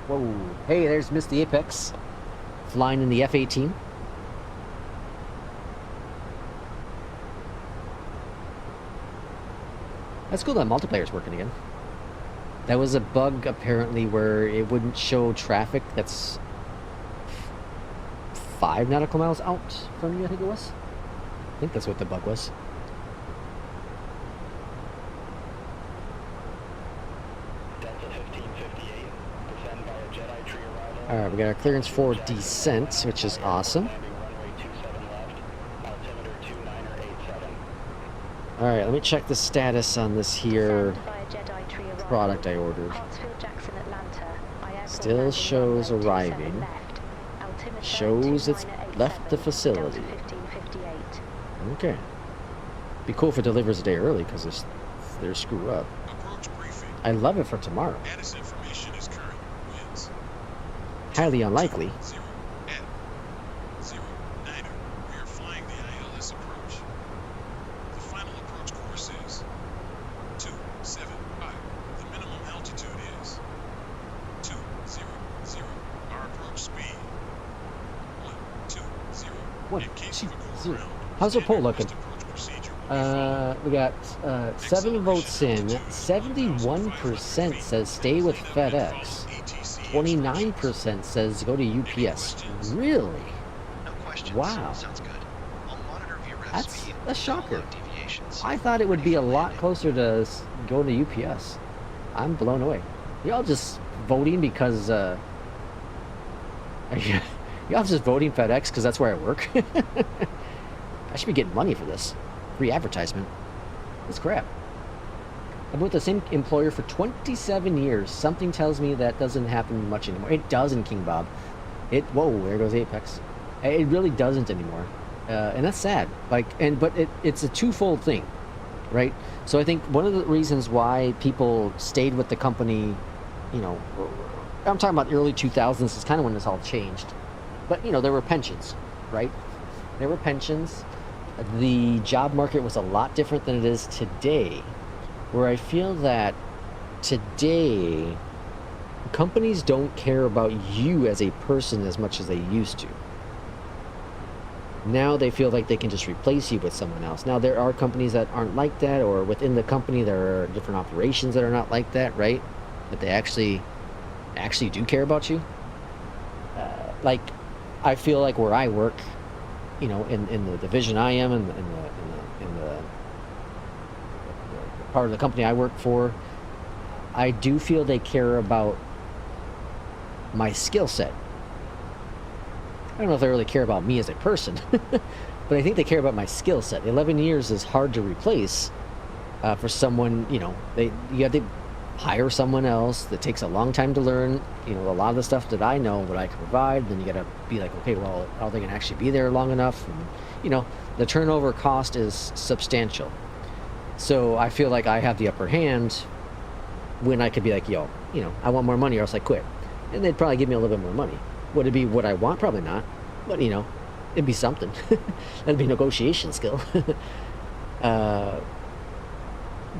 Whoa. Hey, there's Misty Apex flying in the F-18. That's cool that multiplayer's working again. That was a bug apparently where it wouldn't show traffic that's 5 nautical miles out from you, I think it was. I think that's what the bug was. Alright, we got our clearance for descent, which is awesome. Alright, let me check the status on this here product I ordered. Still shows arriving. Shows it's left the facility. Okay. Be cool if it delivers a day early because they're screw up. I love it for tomorrow. Highly unlikely. How's the poll looking? We got 7 votes in. 71% says stay with FedEx. 29% says go to UPS. Really? Wow. That's a shocker. I thought it would be a lot closer to going to UPS. I'm blown away. Y'all just voting because y'all just voting FedEx because that's where I work. I should be getting money for this. Free advertisement. That's crap. I've been with the same employer for 27 years. Something tells me that doesn't happen much anymore. It doesn't, King Bob. Whoa, there goes Apex. It really doesn't anymore. And that's sad. But it's a twofold thing, right? So I think one of the reasons why people stayed with the company, you know, I'm talking about the early 2000s, is kind of when this all changed. But, you know, there were pensions, right? There were pensions. The job market was a lot different than it is today, where I feel that today companies don't care about you as a person as much as they used to. Now they feel like they can just replace you with someone else. Now there are companies that aren't like that, or within the company there are different operations that are not like that, right? That they actually do care about you. Like, I feel like where I work, you know, in the division I am, in the part of the company I work for, I do feel they care about my skill set. I don't know if they really care about me as a person, but I think they care about my skill set. 11 years is hard to replace for someone, you know, you have to hire someone else that takes a long time to learn, you know, a lot of the stuff that I know, what I can provide. Then you got to be like, okay, well, are they going to actually be there long enough? And, you know, the turnover cost is substantial. So I feel like I have the upper hand when I could be like, yo, you know, I want more money or else I quit. And they'd probably give me a little bit more money. Would it be what I want? Probably not. But, you know, it'd be something. That'd be negotiation skill.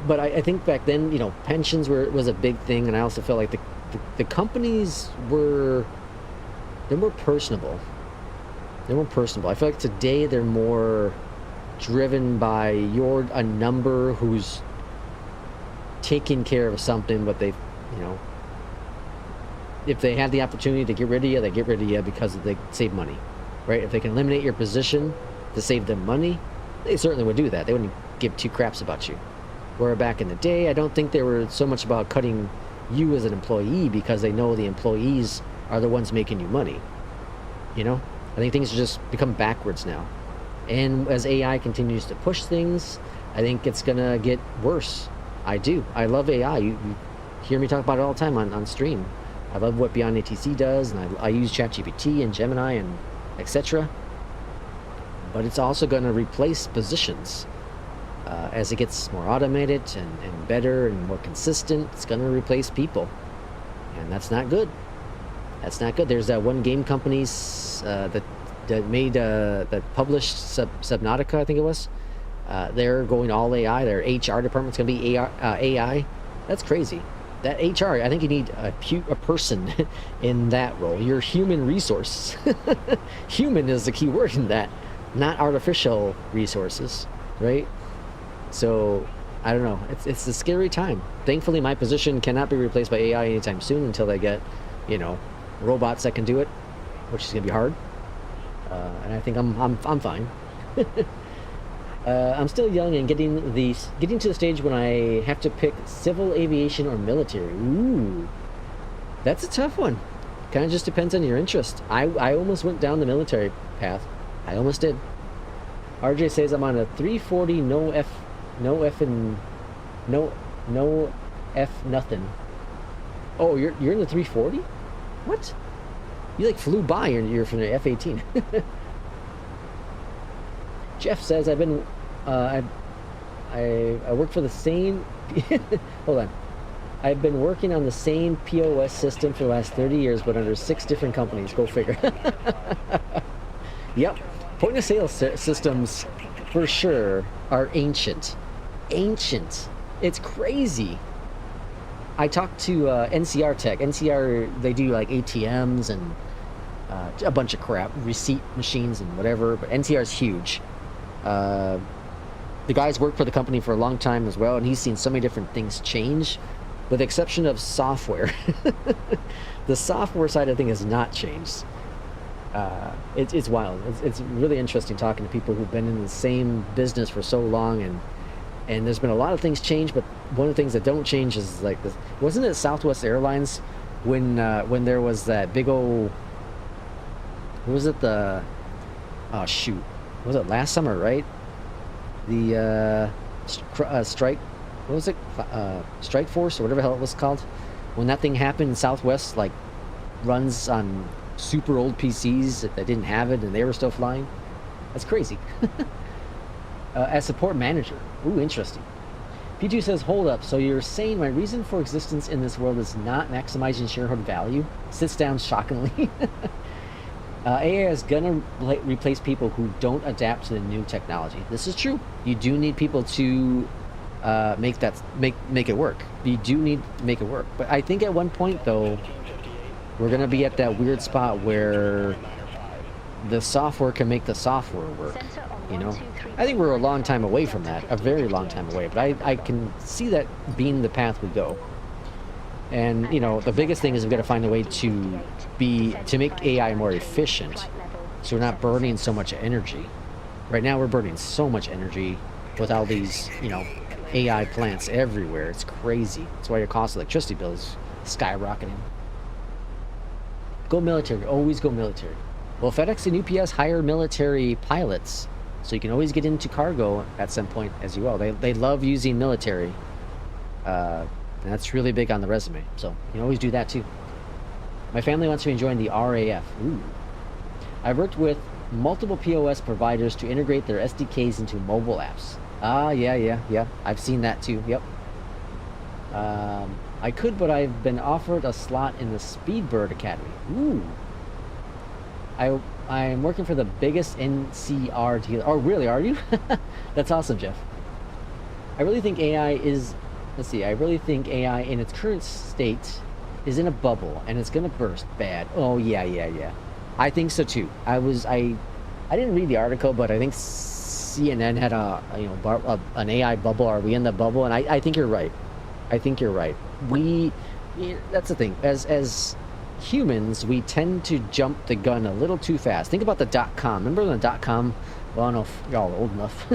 But I think back then, you know, pensions was a big thing, and I also felt like the companies were more personable. They're more personable. I feel like today they're more driven by a number who's taking care of something, but they've, you know, if they had the opportunity to get rid of you, they get rid of you because they save money, right? If they can eliminate your position to save them money, they certainly would do that. They wouldn't give two craps about you. Where back in the day, I don't think they were so much about cutting you as an employee because they know the employees are the ones making you money. You know? I think things have just become backwards now. And as AI continues to push things, I think it's gonna get worse. I do. I love AI. You hear me talk about it all the time on stream. I love what Beyondatc does, and I use ChatGPT and Gemini and etc. But it's also going to replace positions. As it gets more automated and better and more consistent, it's going to replace people. And that's not good. That's not good. There's that one game company that published Subnautica, I think it was. They're going all AI. Their HR department's going to be AI. That's crazy. That HR, I think you need a person in that role. Your human resource. Human is the key word in that, not artificial resources, right? So, I don't know. It's a scary time. Thankfully, my position cannot be replaced by AI anytime soon until they get, you know, robots that can do it, which is gonna be hard. And I think I'm fine. I'm still young and getting to the stage when I have to pick civil aviation or military. Ooh, that's a tough one. Kind of just depends on your interest. I almost went down the military path. I almost did. RJ says I'm on a 340 no F nothing. Oh, you're in the 340? What? You like flew by. You're from the F-18. Jeff says I've been I work for the same hold on. I've been working on the same POS system for the last 30 years, but under 6 different companies. Go figure. Yep. Point of sale systems for sure are ancient. Ancient. It's crazy. I talked to NCR Tech. NCR, they do like ATMs and a bunch of crap, receipt machines and whatever, but NCR is huge. The guy's worked for the company for a long time as well, and he's seen so many different things change, with the exception of software. The software side of thing has not changed. It's wild. It's really interesting talking to people who've been in the same business for so long, and there's been a lot of things change, but one of the things that don't change is like this. Wasn't it Southwest Airlines when there was that big old, what was it, oh shoot, was it last summer, right? The strike, what was it, strike force or whatever the hell it was called, when that thing happened. Southwest like runs on super old PCs that didn't have it and they were still flying. That's crazy. As support manager. Ooh, interesting. P2 says, hold up, so you're saying my reason for existence in this world is not maximizing shareholder value? Sits down shockingly. AI is gonna replace people who don't adapt to the new technology. This is true. You do need people to make it work. You do need to make it work. But I think at one point though, we're gonna be at that weird spot where the software can make the software work. You know, I think we're a long time away from that, a very long time away. But I can see that being the path we go. And you know, the biggest thing is we've got to find a way to make AI more efficient, so we're not burning so much energy. Right now, we're burning so much energy with all these, you know, AI plants everywhere. It's crazy. That's why your cost of electricity bill is skyrocketing. Go military. Always go military. Well, FedEx and UPS hire military pilots, so you can always get into cargo at some point as well. They love using military. And that's really big on the resume, so you can always do that too. My family wants me to join the RAF. Ooh. I've worked with multiple POS providers to integrate their SDKs into mobile apps. Ah, yeah. I've seen that too. Yep. I could, but I've been offered a slot in the Speedbird Academy. Ooh. I'm working for the biggest NCR dealer. Oh, really? Are you? That's awesome, Jeff. I really think AI is. Let's see. I really think AI in its current state is in a bubble and it's gonna burst bad. Oh yeah. I think so too. I I didn't read the article, but I think CNN had an AI bubble. Are we in the bubble? And I think you're right. I think you're right. That's the thing. As humans, we tend to jump the gun a little too fast. Think about the .com. Remember when the .com? Well, I don't know if y'all are old enough,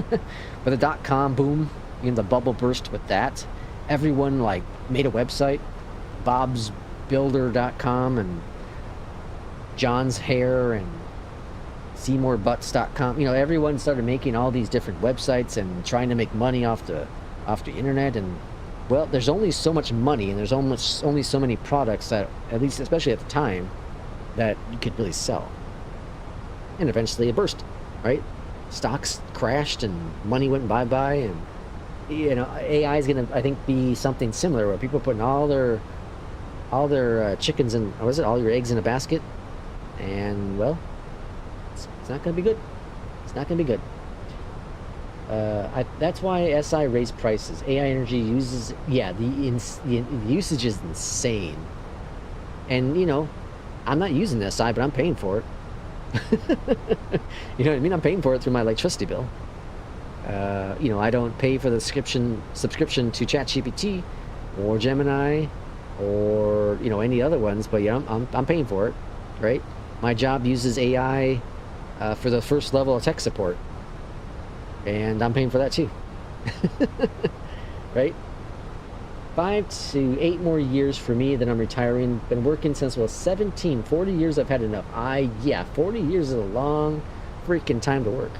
but the .com boom, the bubble burst with that. Everyone like made a website, bobsbuilder.com and John's Hair and SeymourButts.com. Everyone started making all these different websites and trying to make money off the internet. And well, there's only so much money, and there's only so many products that, at least especially at the time, that you could really sell. And eventually it burst, right? Stocks crashed and money went bye-bye, and AI is gonna, I think, be something similar where people are putting all their chickens in, or was it all your eggs in a basket, and well, it's not gonna be good. It's not gonna be good. That's why SI raised prices. AI energy uses, the usage is insane, and I'm not using SI, but I'm paying for it. You know what I mean? I'm paying for it through my electricity bill. I don't pay for the subscription to ChatGPT or Gemini or any other ones, but yeah, I'm paying for it, right? My job uses AI for the first level of tech support, and I'm paying for that too. Right? 5 to 8 more years for me, then I'm retiring. Been working since I was 17. 40 years I've had enough. 40 years is a long freaking time to work.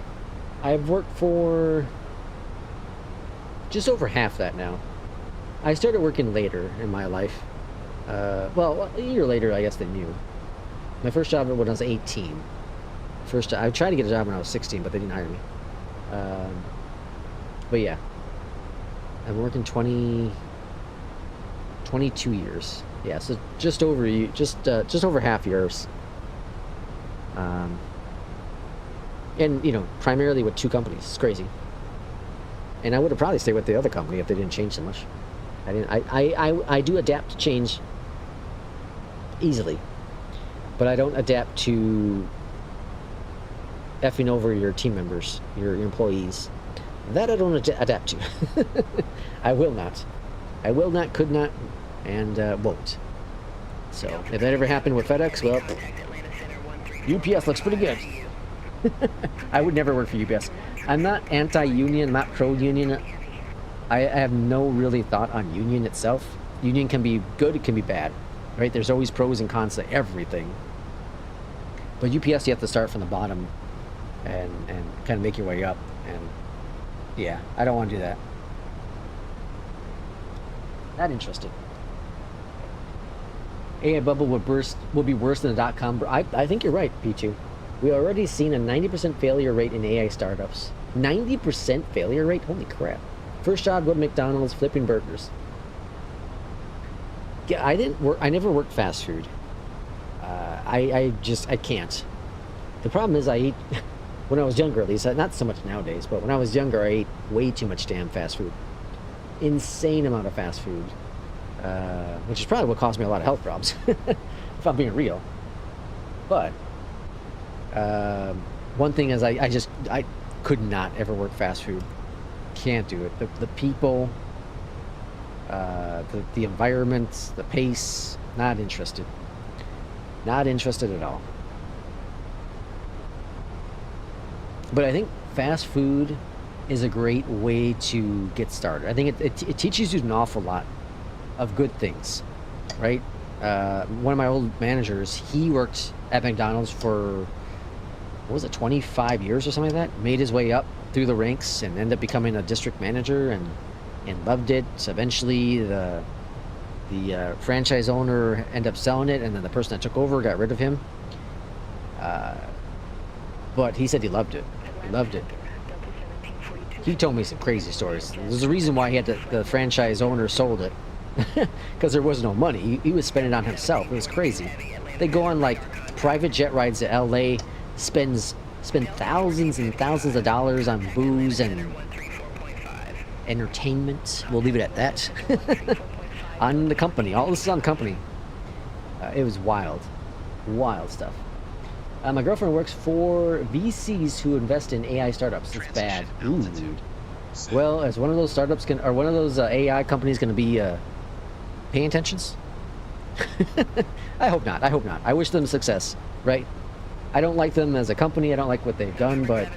I've worked for just over half that now. I started working later in my life. Well, a year later, I guess, than you. My first job when I was 18. I tried to get a job when I was 16, but they didn't hire me. But yeah, I'm working 22 years. Yeah, so just over half years. And primarily with 2 companies. It's crazy. And I would have probably stayed with the other company if they didn't change so much. I do adapt to change easily, but I don't adapt to effing over your team members, your employees. That I don't adapt to. I will not, could not, and won't. So if that ever happened with FedEx, well, UPS looks pretty good. I would never work for UPS. I'm not anti-union, not pro-union. I have no really thought on union itself. Union can be good, it can be bad, right? There's always pros and cons to everything. But UPS, you have to start from the bottom and kind of make your way up. And yeah, I don't want to do that. Not interested. AI bubble will be worse than the .com. I think you're right, P2. We already seen a 90% failure rate in AI startups. 90% failure rate? Holy crap. First job, go to McDonald's, flipping burgers. Yeah, I never worked fast food. I can't. The problem is I eat, when I was younger at least, not so much nowadays, but when I was younger, I ate way too much damn fast food. Insane amount of fast food. Which is probably what caused me a lot of health problems, if I'm being real. But one thing is I could not ever work fast food. Can't do it. The people, the environment, the pace, not interested. Not interested at all. But I think fast food is a great way to get started. I think it teaches you an awful lot of good things, right? One of my old managers, he worked at McDonald's for, what was it, 25 years or something like that? Made his way up through the ranks and ended up becoming a district manager and loved it. So eventually the franchise owner ended up selling it, and then the person that took over got rid of him. But he said he loved it. He loved it. He told me some crazy stories. There's a reason why he had the franchise owner sold it. Because there was no money. He was spending it on himself. It was crazy. They go on like private jet rides to LA, spend thousands and thousands of dollars on booze and entertainment. We'll leave it at that. On the company. All this is on company. It was wild. Wild stuff. My girlfriend works for VCs who invest in AI startups. It's bad. Ooh. Well, is one of those startups or one of those AI companies going to be paying attentions? I hope not. I hope not. I wish them success, right? I don't like them as a company. I don't like what they've done, but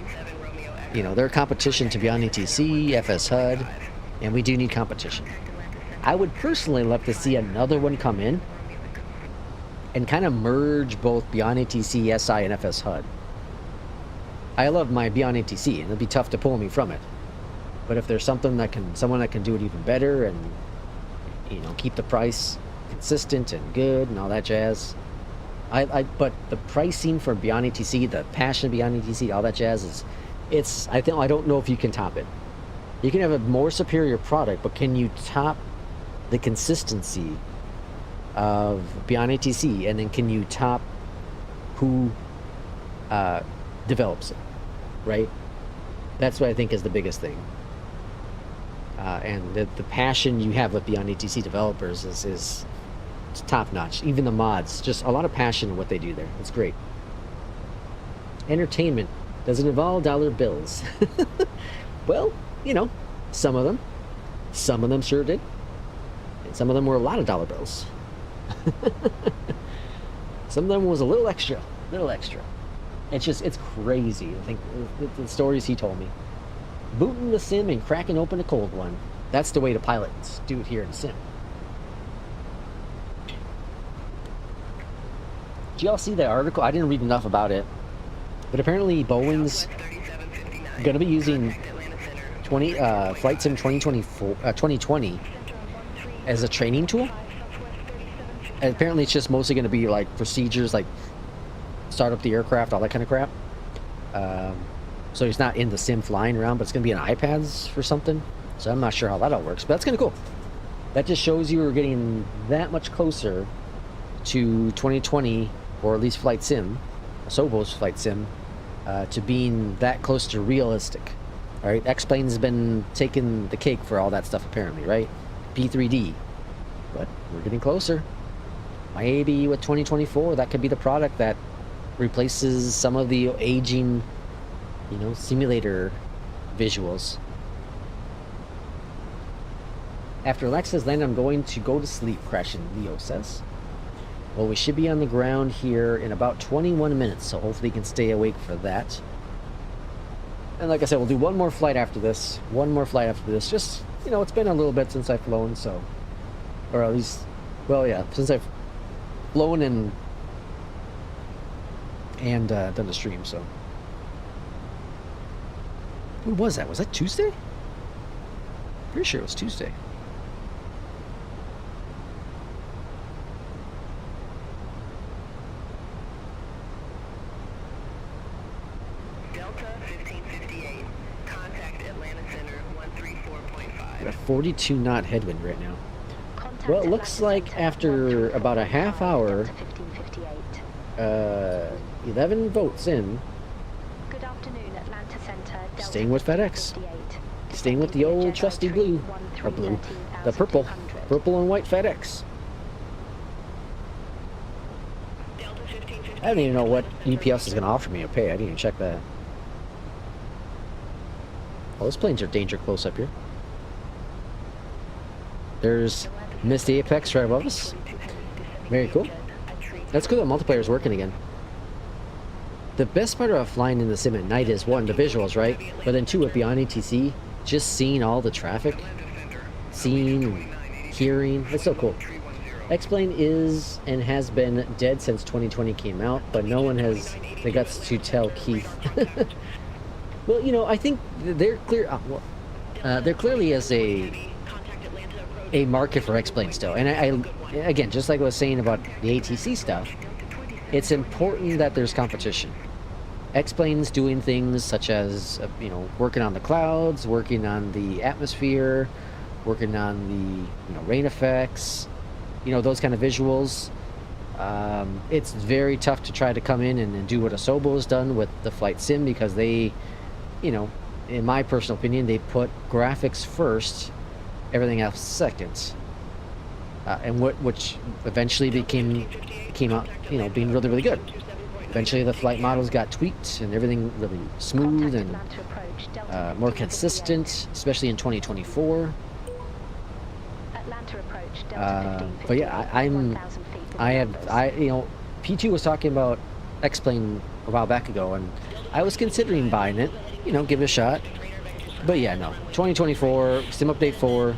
you know, they're competition to Beyondatc, FSHUD, and we do need competition. I would personally love to see another one come in and kind of merge both Beyondatc, SI, and FSHUD. I love my Beyondatc, and it'd be tough to pull me from it. But if there's someone that can do it even better and, you know, keep the price consistent and good and all that jazz. But the pricing for Beyondatc, the passion of Beyondatc, all that jazz I don't know if you can top it. You can have a more superior product, but can you top the consistency of Beyondatc, and then can you top who develops it, right? That's what I think is the biggest thing. And the passion you have with Beyondatc developers is top notch. Even the mods, just a lot of passion in what they do there. It's great. Entertainment. Does it involve dollar bills? Well, you know, some of them. Some of them sure did. And some of them were a lot of dollar bills. Some of them was a little extra. It's crazy. I think the stories he told me. Booting the sim and cracking open a cold one. That's the way to pilot and do it here in sim. Did y'all see the article? I didn't read enough about it. But apparently Boeing's going to be using Flight Sim 2020 as a training tool. And apparently it's just mostly going to be like procedures, like start up the aircraft, all that kind of crap. So he's not in the sim flying around, but it's going to be on iPads or something. So I'm not sure how that all works, but that's kind of cool. That just shows you we're getting that much closer to 2020, or at least Flight Sim, Sobo's Flight Sim, to being that close to realistic. All right, X-Plane's been taking the cake for all that stuff apparently, right? P3D, but we're getting closer. Maybe with 2024, that could be the product that replaces some of the aging, you know, simulator visuals. After Alexa's land, I'm going to go to sleep, Crashing Leo says. Well, we should be on the ground here in about 21 minutes, so hopefully you can stay awake for that. And like I said, we'll do one more flight after this. Just, you know, it's been a little bit since I've flown, so... Or at least... Well, yeah, since I've flown and done a stream, so... When was that? Was that Tuesday? Pretty sure it was Tuesday. Delta 1558, contact Atlanta Center 134.5. Got a 42 knot headwind right now. Contact Well, it looks Atlanta like Center, after about a half hour, Delta 1558. 11 votes in, Good afternoon, Atlanta Center. Delta Staying with FedEx. 1558. Staying with the old trusty blue, or blue, the purple and white FedEx. Delta 1558. I don't even know what UPS is going to offer me to pay. I didn't even check that. Well, those planes are danger close up here. There's Missed Apex right above us. Very cool. That's cool that multiplayer is working again. The best part about flying in the sim at night is, one, the visuals, right? But then two, with Beyondatc, just seeing all the traffic, seeing and hearing, it's so cool. X-Plane is and has been dead since 2020 came out, but no one has the guts to tell Keith. Well, you know, I think they're clear. There clearly is a market for X-Plane still, and I again, just like I was saying about the ATC stuff, it's important that there's competition. X-Plane's doing things such as, you know, working on the clouds, working on the atmosphere, working on the, you know, rain effects, you know, those kind of visuals. It's very tough to try to come in and do what Asobo's done with the flight sim, because they, you know, in my personal opinion, they put graphics first, everything else second. And which eventually came out, you know, being really, really good. eventually the flight models got tweaked and everything really smooth and more consistent, especially in 2024. But yeah, you know, P2 was talking about X-Plane a while back ago, and I was considering buying it, you know, give it a shot. But yeah, no, 2024, Sim Update 4,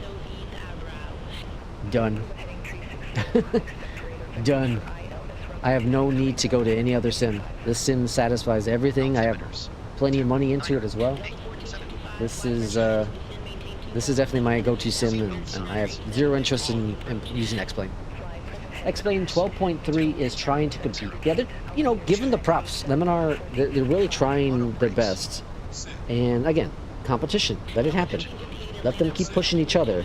done. Done. I have no need to go to any other sim. This sim satisfies everything. I have plenty of money into it as well. This is definitely my go-to sim, and I have zero interest in using X-Plane. X-Plane 12.3 is trying to compete. Yeah, they're, you know, given the props, Leminar, they're really trying their best. And again, competition. Let it happen. Let them keep pushing each other.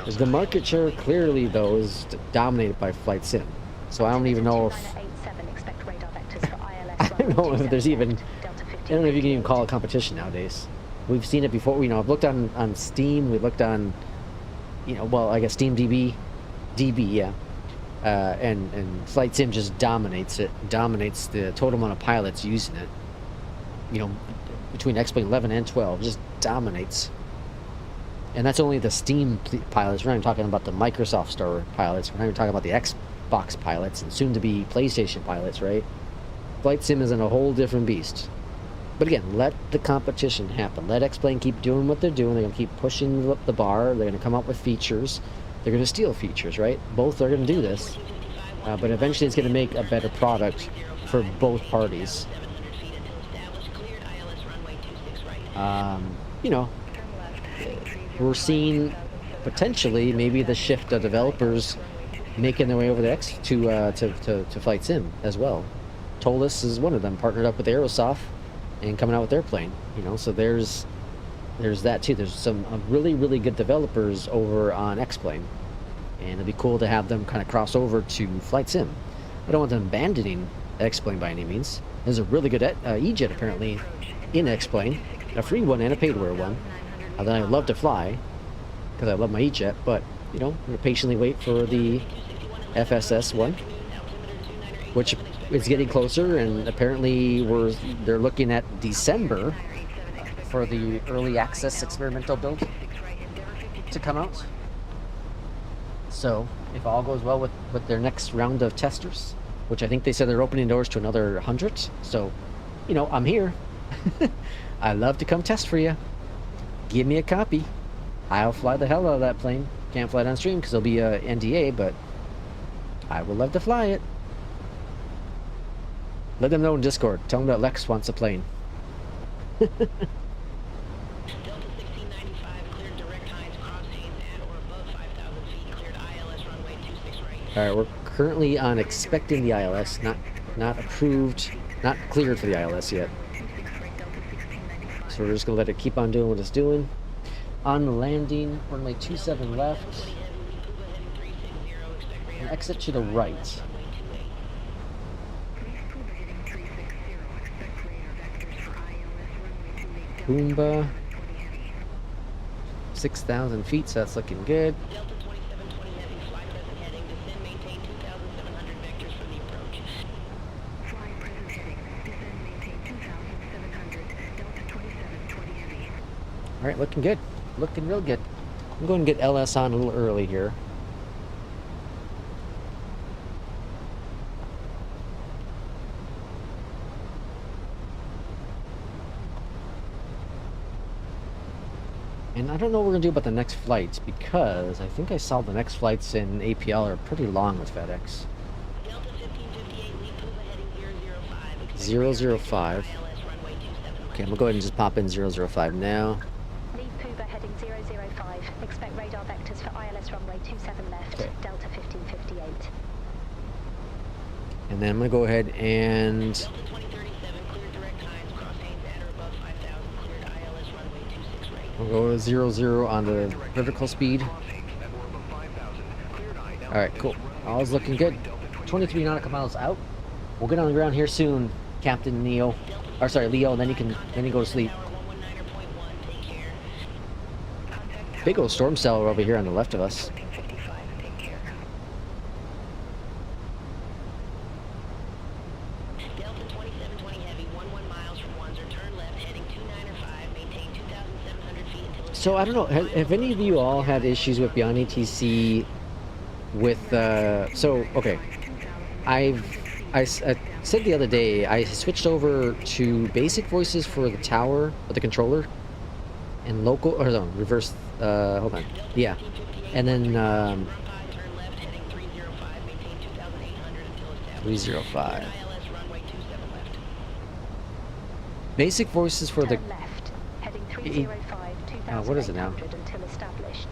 The market share clearly, though, is dominated by Flight Sim. So I don't even know if... I don't know if there's even... I don't know if you can even call it competition nowadays. We've seen it before. You know, I've looked on Steam. We've looked on, you know, well, I guess Steam DB, yeah. And Flight Sim just dominates it. Dominates the total amount of pilots using it. You know, between X-Plane 11 and 12, just dominates. And that's only the Steam pilots. We're not even talking about the Microsoft Store pilots. We're not even talking about the Xbox pilots and soon-to-be PlayStation pilots, right? Flight Sim is in a whole different beast. But again, let the competition happen. Let X-Plane keep doing what they're doing. They're going to keep pushing the bar. They're going to come up with features. They're going to steal features, right? Both are going to do this. But eventually it's going to make a better product for both parties. You know, we're seeing potentially maybe the shift of developers making their way over to Flight Sim as well. Tolus is one of them, partnered up with Aerosoft and coming out with their plane. You know, so there's that too. There's some really good developers over on X-Plane, and it'd be cool to have them kind of cross over to Flight Sim. I don't want them abandoning X-Plane by any means. There's a really good EJET apparently in X-Plane, a free one and a paid-wear one. That I love to fly because I love my EJET, but you know, I'm gonna patiently wait for the FSS one, which is getting closer, and apparently they're looking at December for the early access experimental build to come out. So if all goes well with their next round of testers, which I think they said they're opening doors to another 100, so you know, I'm here. I love to come test for you. Give me a copy. I'll fly the hell out of that plane. Can't fly it on stream because it'll be a NDA, but I would love to fly it. Let them know in Discord. Tell them that Lex wants a plane. Alright, we're currently on expecting the ILS. Not approved, not cleared for the ILS yet. So we're just going to let it keep on doing what it's doing. On the landing, runway 27 left. And exit to the right. Boomba. 6,000 feet, so that's looking good. Alright, looking good. Looking real good. I'm going to get LS on a little early here. And I don't know what we're going to do about the next flights, because I think I saw the next flights in APL are pretty long with FedEx. 005. Okay, I'm going to go ahead and just pop in 005 now. Heading 005. Expect radar vectors for ILS runway 27 left, okay. Delta 1558. And then I'm going to go ahead and... We'll go 00 on the vertical speed. Alright, cool. All's looking good. 23 nautical miles out. We'll get on the ground here soon, Captain Neo. Or sorry, Leo, and then you can go to sleep. Big old storm cell over here on the left of us. Delta 2720 Heavy, 11 miles from Windsor, turn left, heading 295, maintain 2,700 feet until... So I don't know, have any of you all had issues with Beyondatc with, so, okay, I said the other day, I switched over to basic voices for the tower, or the controller, and local, or no, reverse, hold on, yeah, and then, 305. Basic voices for the... Turn left, heading 305, what is it now? 2800 until established.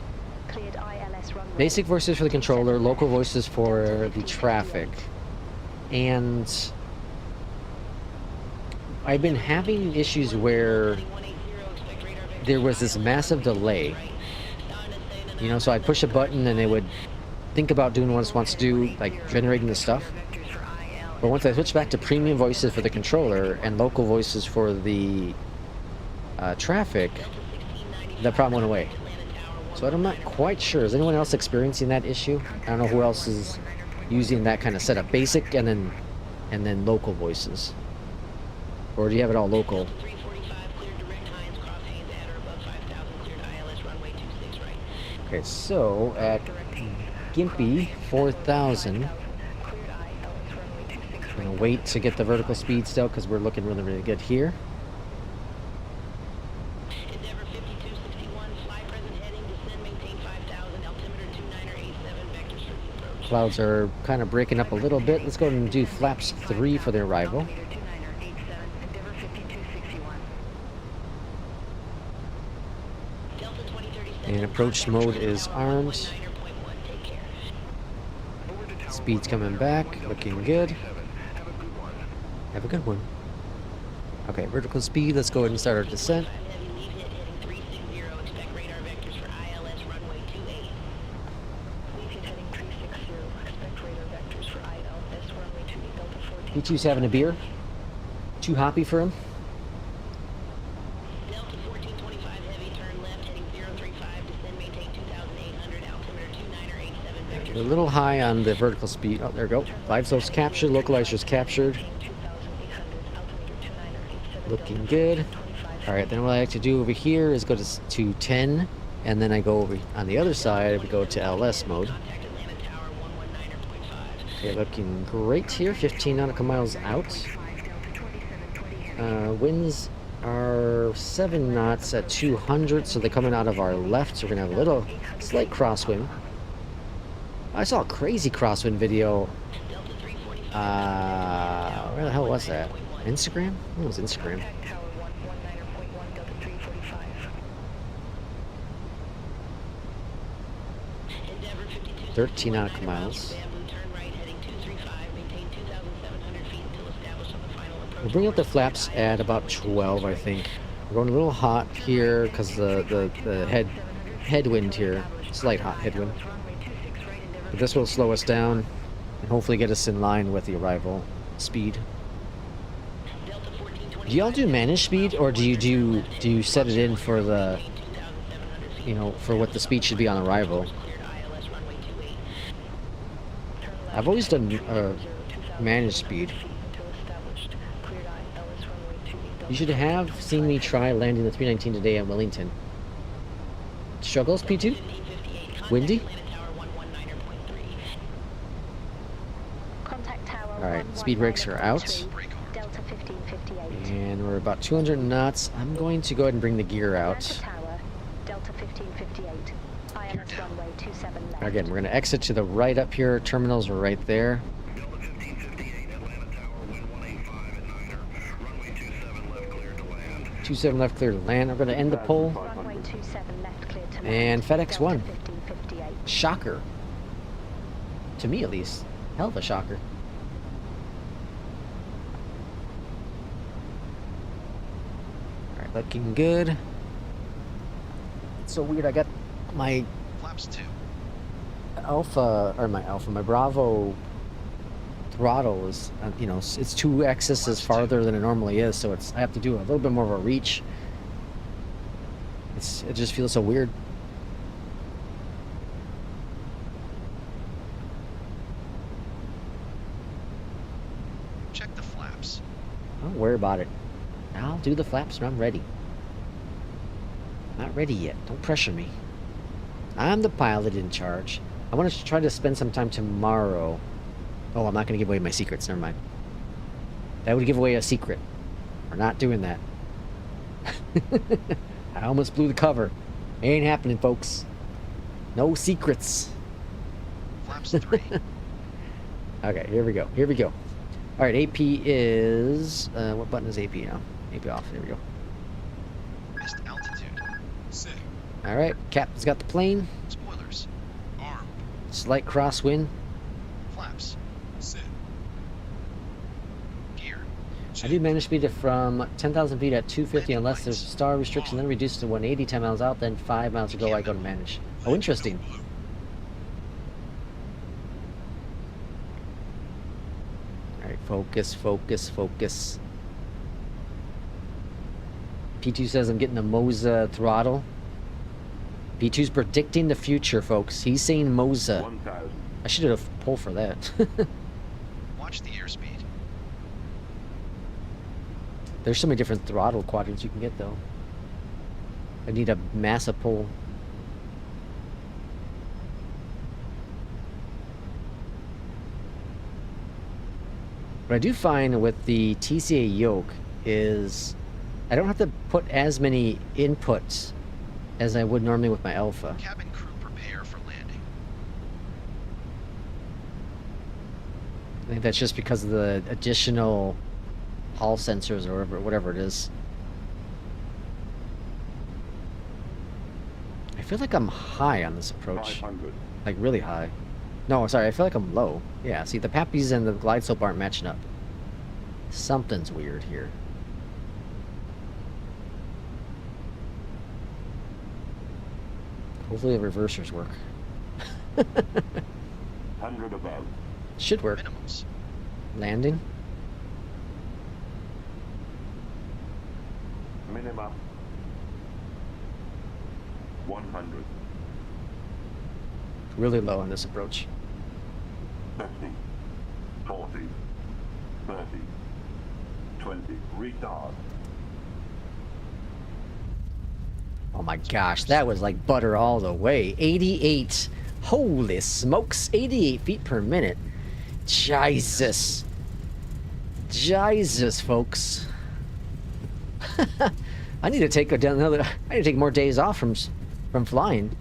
Cleared ILS runway. Basic voices for the controller, local voices for the traffic. And I've been having issues where there was this massive delay. You know, so I'd push a button and it would think about doing what it wants to do, like generating the stuff. But once I switched back to premium voices for the controller and local voices for the traffic, that problem went away. So I'm not quite sure. Is anyone else experiencing that issue? I don't know who else is using that kind of setup. Basic and then local voices. Or do you have it all local? Okay, so at Gimpy 4000, I'm gonna wait to get the vertical speed still because we're looking really, really good here. Clouds are kind of breaking up a little bit. Let's go ahead and do flaps 3 for the arrival. And approach mode is armed. Speed's coming back, looking good. Have a good one. Okay, vertical speed, let's go ahead and start our descent. P2's having a beer. Too hoppy for him. Delta 1425 Heavy, turn left, heading 035, descend, maintain 2,800, altimeter 2987 vectors. We're a little high on the vertical speed. Oh, there we go. 5 zones captured, localizers captured. Looking good. Alright, then what I like to do over here is go to 10, and then I go over on the other side, we go to LS mode. Okay, looking great here, 15 nautical miles out. Winds are 7 knots at 200, so they're coming out of our left, so we're gonna have a little slight crosswind. I saw a crazy crosswind video. Where the hell was that? Instagram? I think it was Instagram. 13 nautical miles. We'll bring up the flaps at about 12, I think. We're going a little hot here because the headwind here, slight hot headwind. But this will slow us down and hopefully get us in line with the arrival speed. Do y'all do managed speed, or do you set it in for the, you know, for what the speed should be on arrival? I've always done managed speed. You should have seen me try landing the 319 today at Wellington. Struggles, P2? Windy? Alright, speed brakes are out. Delta 1558. And we're about 200 knots. I'm going to go ahead and bring the gear out. Tower, Delta 1558. ILS runway 27 left. Again, we're going to exit to the right up here. Terminals are right there. 27 left, clear to land. I'm going to end the pull. Runway 27 left, clear to land. And FedEx Delta 1. 1558. Shocker. To me, at least. Hell of a shocker. Alright, looking good. It's so weird. I got my Flaps 2. my Bravo throttle is, you know, it's 2 axes farther than it normally is, so I have to do a little bit more of a reach. It just feels so weird. Check the flaps. Don't worry about it. I'll do the flaps when I'm ready. Not ready yet. Don't pressure me. I'm the pilot in charge. I want to try to spend some time tomorrow. Oh, I'm not going to give away my secrets. Never mind. That would give away a secret. We're not doing that. I almost blew the cover. Ain't happening, folks. No secrets. Flaps 3. Okay, here we go. Here we go. All right, AP is... what button is AP now? AP off. There we go. Missed altitude. Sig. All right, Captain's got the plane. Spoilers. Armed. Slight crosswind. Flaps. Sit. Gear. I do manage speed from 10,000 feet at 250 unless there's a star restriction, then reduced to 180, 10 miles out, then 5 miles to go, I go to manage. Oh, interesting. Alright, focus, focus, focus. P2 says I'm getting a Moza throttle. P2's predicting the future, folks. He's saying Moza. I should have pulled for that. Watch the airspeed. There's so many different throttle quadrants you can get, though. I need a massive pull. What I do find with the TCA Yoke is I don't have to put as many inputs as I would normally with my Alpha. Cabin crew prepare for landing. I think that's just because of the additional Hall sensors or whatever it is. I feel like I'm high on this approach. 500. Like really high. No, sorry, I feel like I'm low. Yeah, see, the Pappies and the glide slope aren't matching up. Something's weird here. Hopefully the reversers work. 100 above. Should work. Minimums. Landing. Minimum. 100. Really low on this approach. 50. 40. 30. 20. Retard. Oh my gosh, that was like butter all the way. 88. Holy smokes. 88 feet per minute. Jesus. Jesus, folks. I need to take more days off from flying.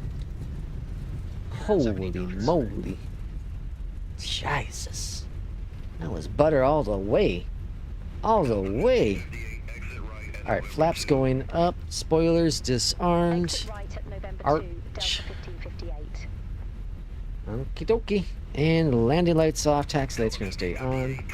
Holy moly. Jesus. That was butter all the way. All the way. Alright, flaps going up. Spoilers disarmed. Exit right at November 2, Arch. Delta 1558. Okie dokie. And landing lights off. Taxi lights gonna stay on.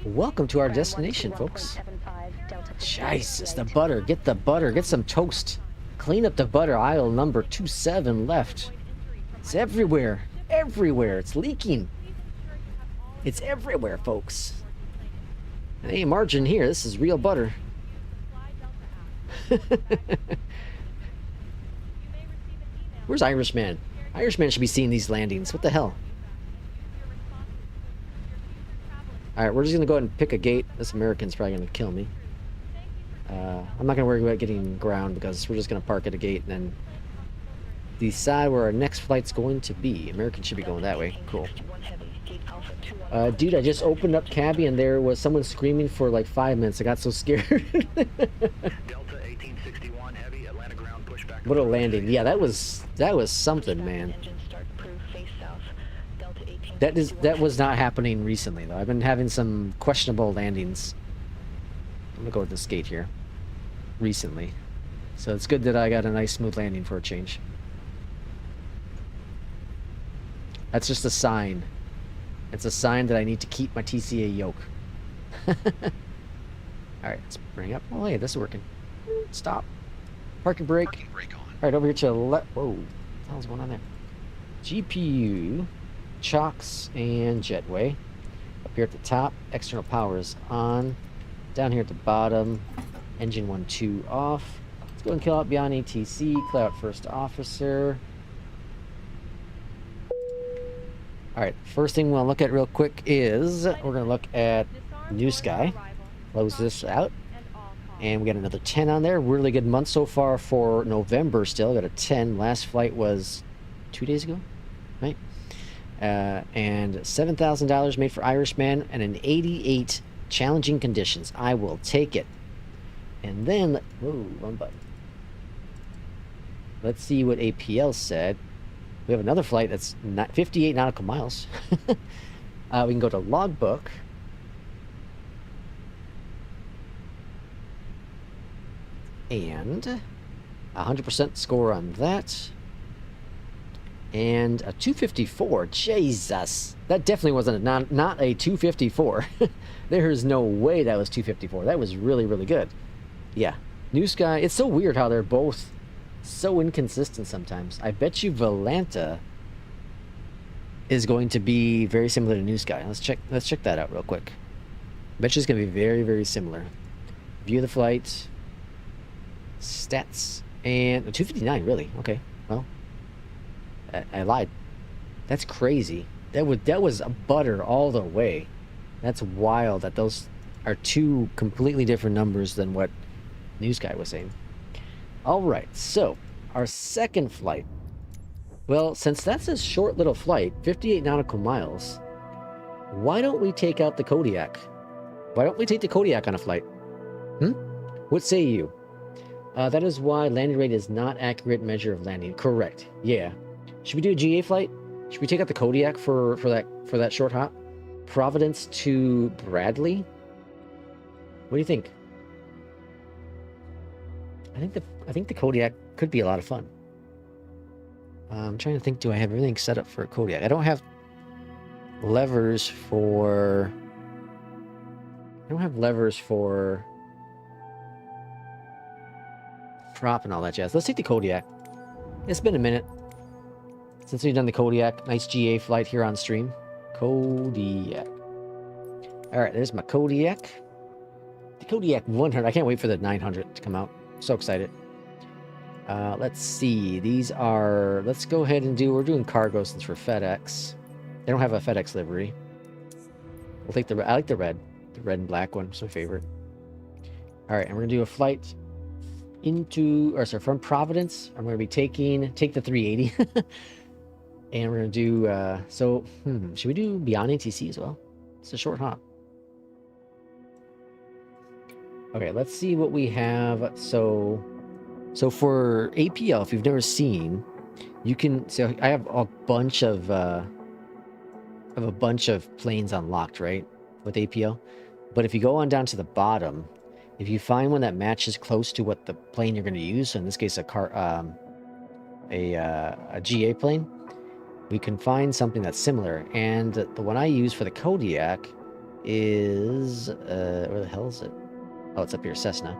Welcome to our destination, folks. 121.75, Delta Jesus, the 1558. butter. Get the butter. Get some toast. Clean up the butter. Aisle number 27 left. It's everywhere. Everywhere. It's leaking. It's everywhere, folks. It ain't margin here. This is real butter. Where's Irishman? Irishman should be seeing these landings. What the hell? Alright, we're just going to go ahead and pick a gate. This American's probably going to kill me. I'm not going to worry about getting ground because we're just going to park at a gate and then decide where our next flight's going to be. American should be going that way. Cool. Dude, I just opened up Cabby and there was someone screaming for like 5 minutes. I got so scared. What a landing. Yeah, that was something, man. That was not happening recently though. I've been having some questionable landings. I'm gonna go with this gate here. Recently. So it's good that I got a nice smooth landing for a change. That's just a sign. It's a sign that I need to keep my TCA yoke. Alright, let's bring up. Oh hey, this is working. Stop. Parking brake. Parking brake on. Alright, over here to the left. Whoa. What the hell's going on there? GPU, chocks, and jetway. Up here at the top, external power is on. Down here at the bottom, engine 1, 2 off. Let's go and kill out beyond ATC, clear out first officer. All right, first thing we'll look at real quick is we're going to look at New Sky. Close this out. And we got another 10 on there. Really good month so far for November still. Got a 10. Last flight was 2 days ago, right? And $7,000 made for Irishman and an 88 challenging conditions. I will take it. And then, whoa, wrong button. Let's see what APL said. We have another flight that's 58 nautical miles. We can go to logbook. And 100% score on that. And a 254. Jesus. That definitely wasn't not a 254. There's no way that was 254. That was really, really good. Yeah. New Sky. It's so weird how they're both so inconsistent sometimes. I bet you Volanta is going to be very similar to New Sky. Let's check that out real quick. I bet you it's going to be very, very similar. View the flight. Stats. And 259, really? Okay. Well, I lied. That's crazy. That was a butter all the way. That's wild that those are two completely different numbers than what New Sky was saying. All right, so our second flight. Well, since that's a short little flight, 58 nautical miles, why don't we take out the Kodiak? Why don't we take the Kodiak on a flight? What say you? That is why landing rate is not accurate measure of landing. Correct. Yeah. Should we do a GA flight? Should we take out the Kodiak for that short hop? Providence to Bradley? What do you think? I think the Kodiak could be a lot of fun. I'm trying to think, do I have everything set up for a Kodiak? I don't have levers for prop and all that jazz. Let's take the Kodiak. It's been a minute since we've done the Kodiak. Nice GA flight here on stream. Kodiak. All right, there's my Kodiak. The Kodiak 100. I can't wait for the 900 to come out. So excited. Let's see. These are... Let's go ahead and we're doing cargo since we're FedEx. They don't have a FedEx livery. We'll take the... I like the red. The red and black one. It's my favorite. All right, and we're going to do a flight from Providence. I'm going to be take the 380. And we're going to do... should we do beyond ATC as well? It's a short hop. Okay, let's see what we have. So for APL, if you've never seen, you can. So I have a bunch of planes unlocked, right, with APL. But if you go on down to the bottom, if you find one that matches close to what the plane you're going to use, so in this case a GA plane, we can find something that's similar. And the one I use for the Kodiak is where the hell is it? Oh, it's up here, Cessna.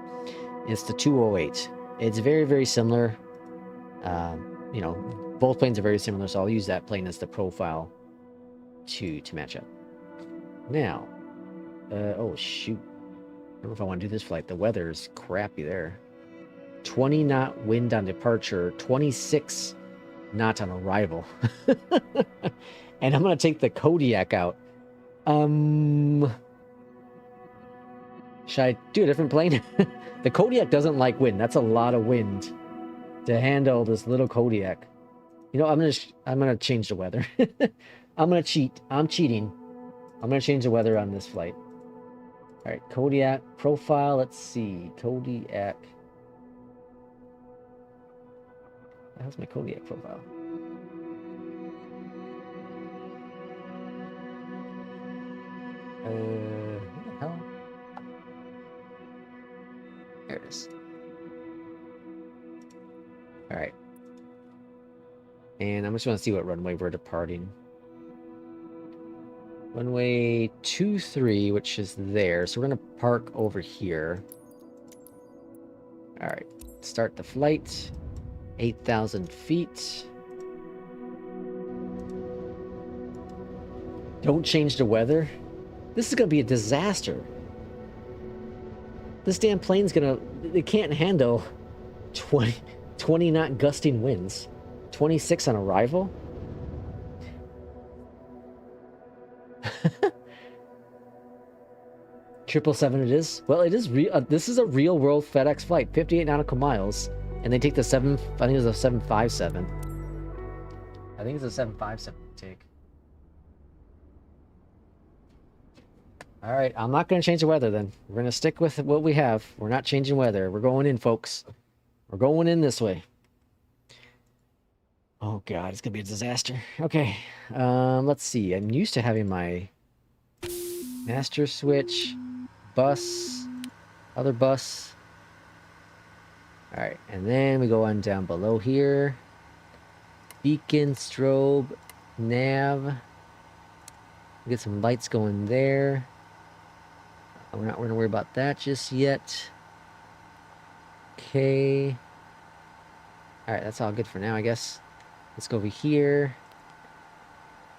It's the 208. It's very, very similar. You know, both planes are very similar, so I'll use that plane as the profile to match up. Now, oh shoot. I don't know if I want to do this flight. The weather is crappy there. 20 knot wind on departure, 26 knot on arrival. And I'm going to take the Kodiak out. Should I do a different plane? The Kodiak doesn't like wind. That's a lot of wind to handle this little Kodiak. You know, I'm gonna change the weather. I'm gonna cheat. I'm cheating. I'm gonna change the weather on this flight. All right, Kodiak profile. Let's see, Kodiak. How's my Kodiak profile? What the hell? There it is. All right. And I'm just going to see what runway we're departing. Runway 23, which is there. So we're going to park over here. All right. Start the flight. 8,000 feet. Don't change the weather. This is going to be a disaster. This damn plane's gonna... It can't handle 20 knot gusting winds. 26 on arrival. 777 it is. Well, it is real. This is a real world FedEx flight, 58 nautical miles, and they take the I think it was a 757. I think it's a 757 they take. All right, I'm not going to change the weather then. We're going to stick with what we have. We're not changing weather. We're going in, folks. We're going in this way. Oh God, it's going to be a disaster. Okay, let's see. I'm used to having my master switch, bus, other bus. All right, and then we go on down below here. Beacon, strobe, nav. We get some lights going there. We're not going to worry about that just yet. Okay. All right, that's all good for now, I guess. Let's go over here.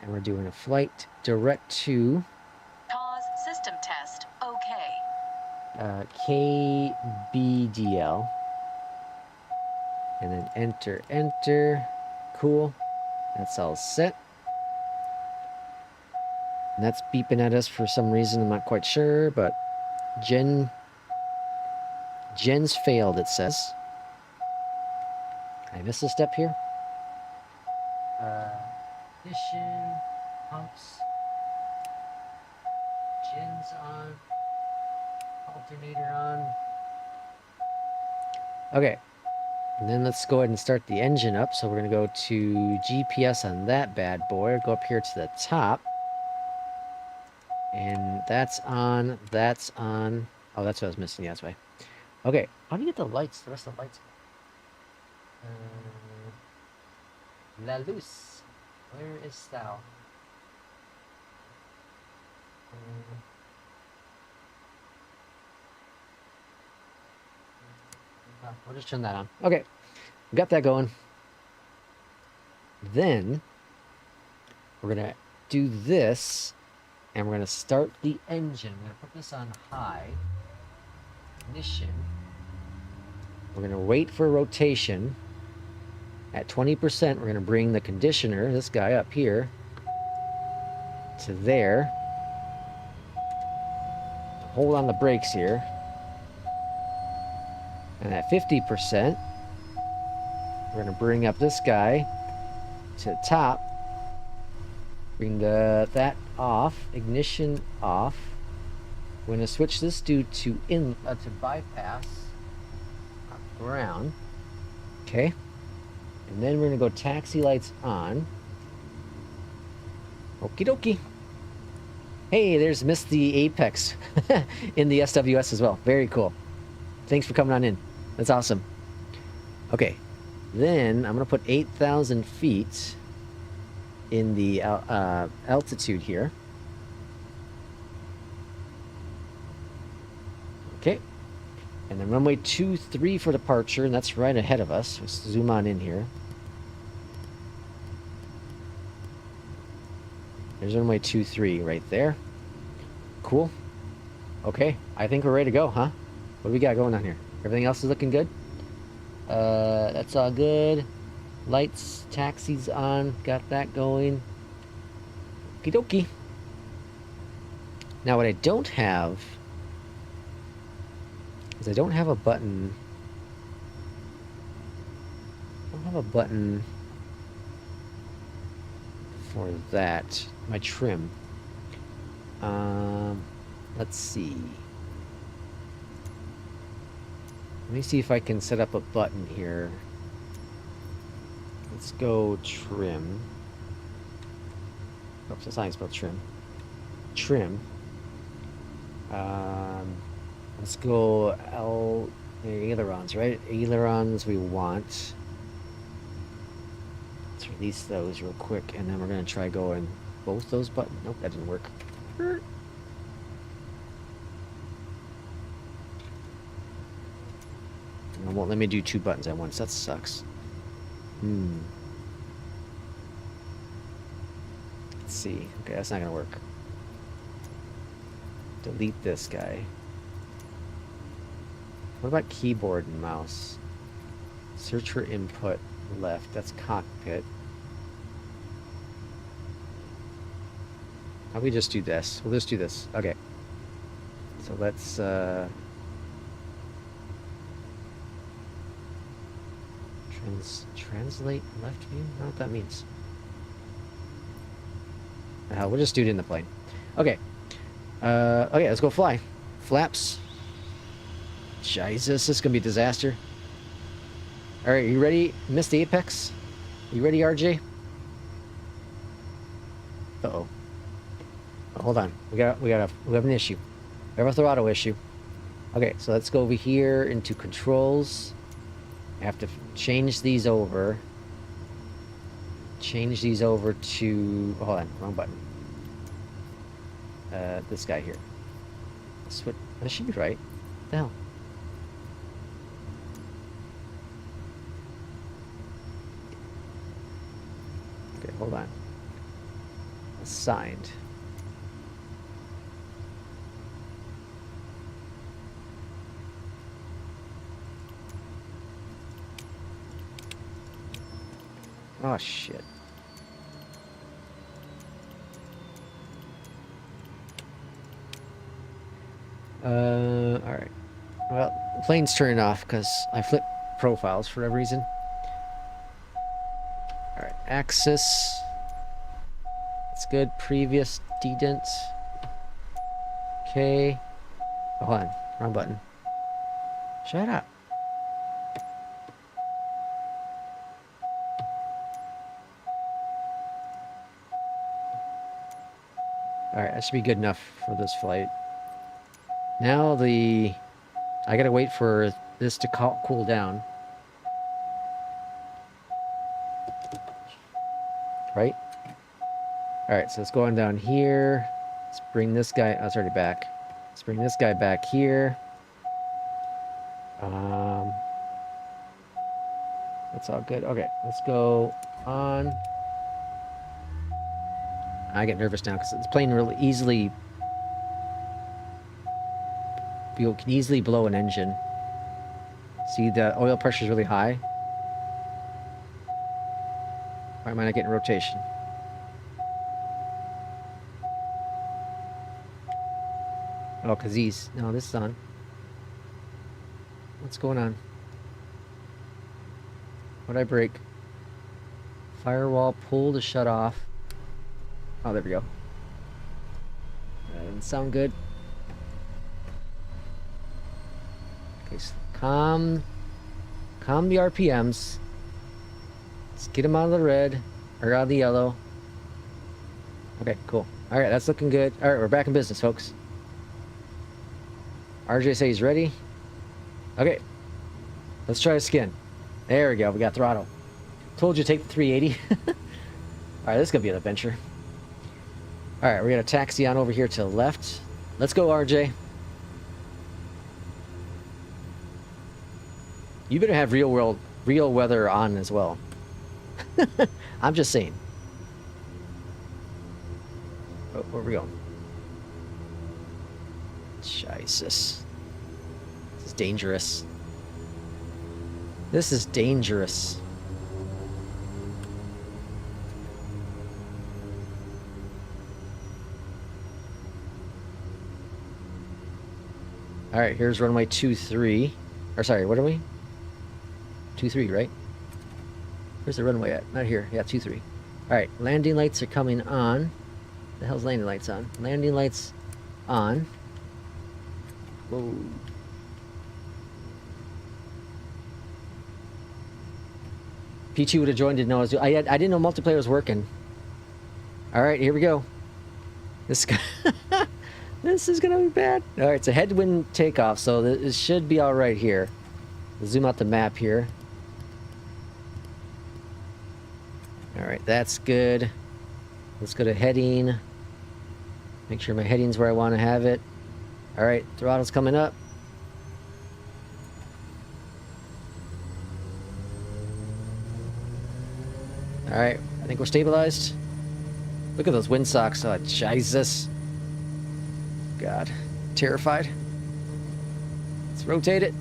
And we're doing a flight direct to... Pause system test. Okay. KBDL. And then enter, enter. Cool. That's all set. And that's beeping at us for some reason. I'm not quite sure, but Gen's failed, it says. I missed a step here. Ignition, pumps. Gen's on. Alternator on. Okay. And then let's go ahead and start the engine up. So we're going to go to GPS on that bad boy. Go up here to the top. And that's on. That's on. Oh, that's what I was missing. Yeah, that's why. Okay. How do you get the lights? The rest of the lights? La luz. Where is thou? We'll just turn that on. Okay, we got that going. Then we're gonna do this, and we're gonna start the engine. I'm gonna put this on high. Ignition. We're gonna wait for rotation. At 20%, we're gonna bring the conditioner, this guy up here, to there. Hold on the brakes here. And at 50%, we're going to bring up this guy to the top. Bring that off, ignition off. We're going to switch this dude to bypass ground. Okay. And then we're going to go taxi lights on. Okie dokie. Hey, there's missed the apex in the SWS as well. Very cool. Thanks for coming on in. That's awesome. Okay, then I'm gonna put 8,000 feet in the altitude here. Okay, and then runway 23 for departure, and that's right ahead of us. Let's zoom on in here. There's runway 23 right there. Cool. Okay, I think we're ready to go, huh? What do we got going on here? Everything else is looking good? That's all good. Lights, taxis on. Got that going. Okie dokie. Now what I don't have is I don't have a button. I don't have a button for that. My trim. Let's see. Let me see if I can set up a button here. Let's go trim. Oops, that's not how you spell trim. Trim. Let's go ailerons, right? Ailerons we want. Let's release those real quick, and then we're gonna try going both those buttons. Nope, that didn't work. It won't let me do two buttons at once. That sucks. Let's see. Okay, that's not gonna work. Delete this guy. What about keyboard and mouse? Search for input left. That's cockpit. How we just do this? We'll just do this. Okay. So let's translate left view? I don't know what that means. We'll just do it in the plane. Okay. Okay, let's go fly. Flaps. Jesus, this is gonna be a disaster. Alright, you ready? Missed the apex? You ready, RJ? Uh-oh. Oh, hold on. We have an issue. We have a throttle issue. Okay, so let's go over here into controls. I have to change these over. Change these over to... Hold on, wrong button. This guy here. Switch. That should be right. What the hell? Okay, hold on. Assigned. Oh, shit. Alright. Well, the plane's turning off because I flipped profiles for whatever reason. Alright, axis. That's good. Previous dedent. Okay. Oh, hold on. Wrong button. Shut up. Alright, that should be good enough for this flight. Now I gotta wait for this to cool down. Right? Alright, so let's go on down here. Let's bring this guy... Oh, it's already back. Let's bring this guy back here. That's all good. Okay, let's go on. I get nervous now because it's plane really easily... You can easily blow an engine. See, the oil pressure is really high. Why am I not getting rotation? Oh, because these... No, this is on. What's going on? What'd I break? Firewall pull to shut off. Oh, there we go. That didn't sound good. Okay, so calm the RPMs. Let's get them out of the red, or out of the yellow. Okay, cool. All right, that's looking good. All right, we're back in business, folks. RJ says he's ready. Okay, let's try a skin. There we go. We got throttle. Told you to take the 380. All right, this is gonna be an adventure. All right, we're gonna taxi on over here to the left. Let's go, RJ. You better have real weather on as well. I'm just saying. Oh, where are we going? Jesus. This is dangerous. This is dangerous. All right, here's runway 23. Or sorry, what are we? 23, right? Where's the runway at? Not here. Yeah, 23. All right, landing lights are coming on. The hell's landing lights on? Landing lights on. Whoa. P2 would have joined, didn't know I was doing. I didn't know multiplayer was working. All right, here we go. This this is gonna be bad. All right, it's a headwind takeoff, so this should be all right here. We'll zoom out the map here. All right, that's good. Let's go to heading. Make sure my heading's where I want to have it. All right, throttle's coming up. All right, I think we're stabilized. Look at those windsocks. Oh, Jesus. God, terrified. Let's rotate it.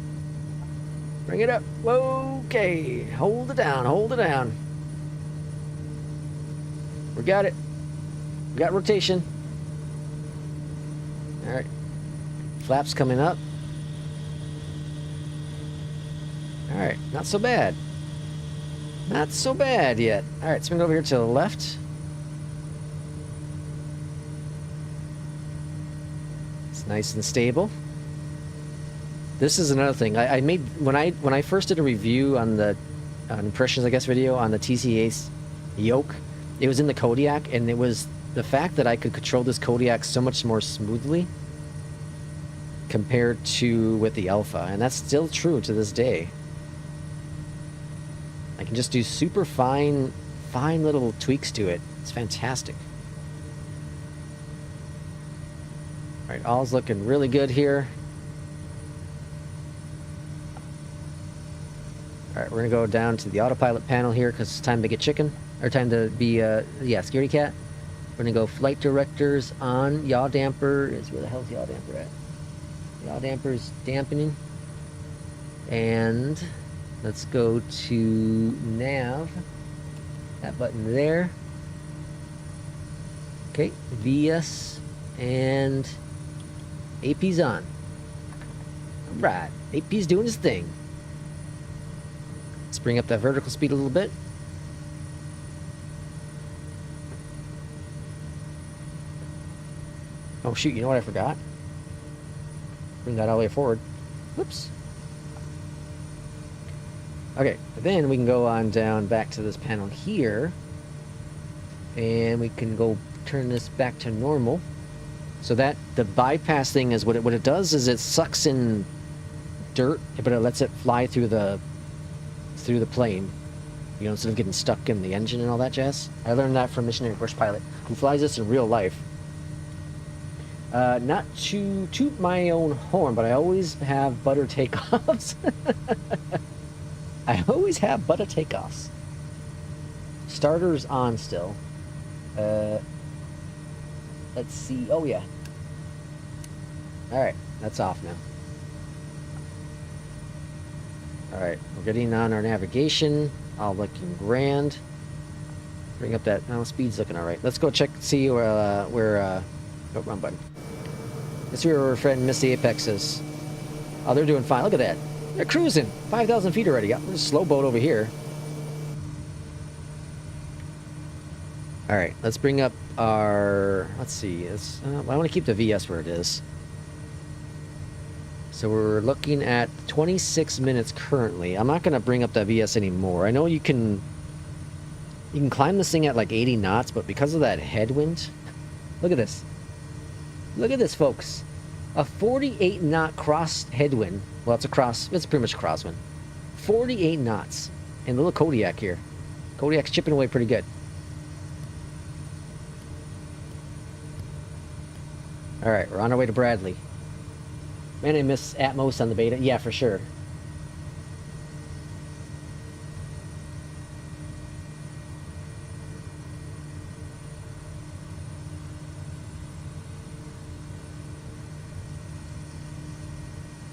Bring it up. Whoa, okay. Hold it down, hold it down. We got it. We got rotation. Alright. Flaps coming up. Alright, not so bad. Not so bad yet. Alright, swing over here to the left. It's nice and stable. This is another thing. I made when I first did a review on the impressions, I guess, video on the TCA's Yoke. It was in the Kodiak, and it was the fact that I could control this Kodiak so much more smoothly compared to with the Alpha, and that's still true to this day. I can just do super fine little tweaks to it. It's fantastic. All right, all's looking really good here. All right, we're gonna go down to the autopilot panel here because it's time to get chicken, or time to be, yeah, scaredy cat. We're gonna go flight directors on. Yaw damper is, where the hell's yaw damper at? Yaw damper is dampening. And let's go to nav. That button there. Okay, VS and AP's on. All right, AP's doing his thing. Let's bring up that vertical speed a little bit. Oh shoot, you know what I forgot? Bring that all the way forward. Whoops. Okay, then we can go on down back to this panel here. And we can go turn this back to normal. So that the bypass thing is what it does is it sucks in dirt, but it lets it fly through the plane. You know, instead of getting stuck in the engine and all that jazz. I learned that from Missionary Bush Pilot, who flies this in real life. Not to toot my own horn, but I always have butter takeoffs. I always have butter takeoffs. Starter's on still. Let's see. Oh, yeah. Alright, that's off now. Alright, we're getting on our navigation. All looking grand. Bring up that... Oh, speed's looking alright. Let's go check, see where oh, wrong button. Let's see where our friend Miss the Apex is. Oh, they're doing fine. Look at that. They're cruising. 5,000 feet already. Got a slow boat over here. Alright, let's bring up our... Let's see. I want to keep the VS where it is. So we're looking at 26 minutes currently. I'm not going to bring up the VS anymore. I know you can climb this thing at like 80 knots, but because of that headwind... Look at this. Look at this, folks. A 48 knot cross headwind. Well, it's pretty much a crosswind. 48 knots. And the little Kodiak here. Kodiak's chipping away pretty good. Alright, we're on our way to Bradley. Man, I miss Atmos on the beta. Yeah, for sure.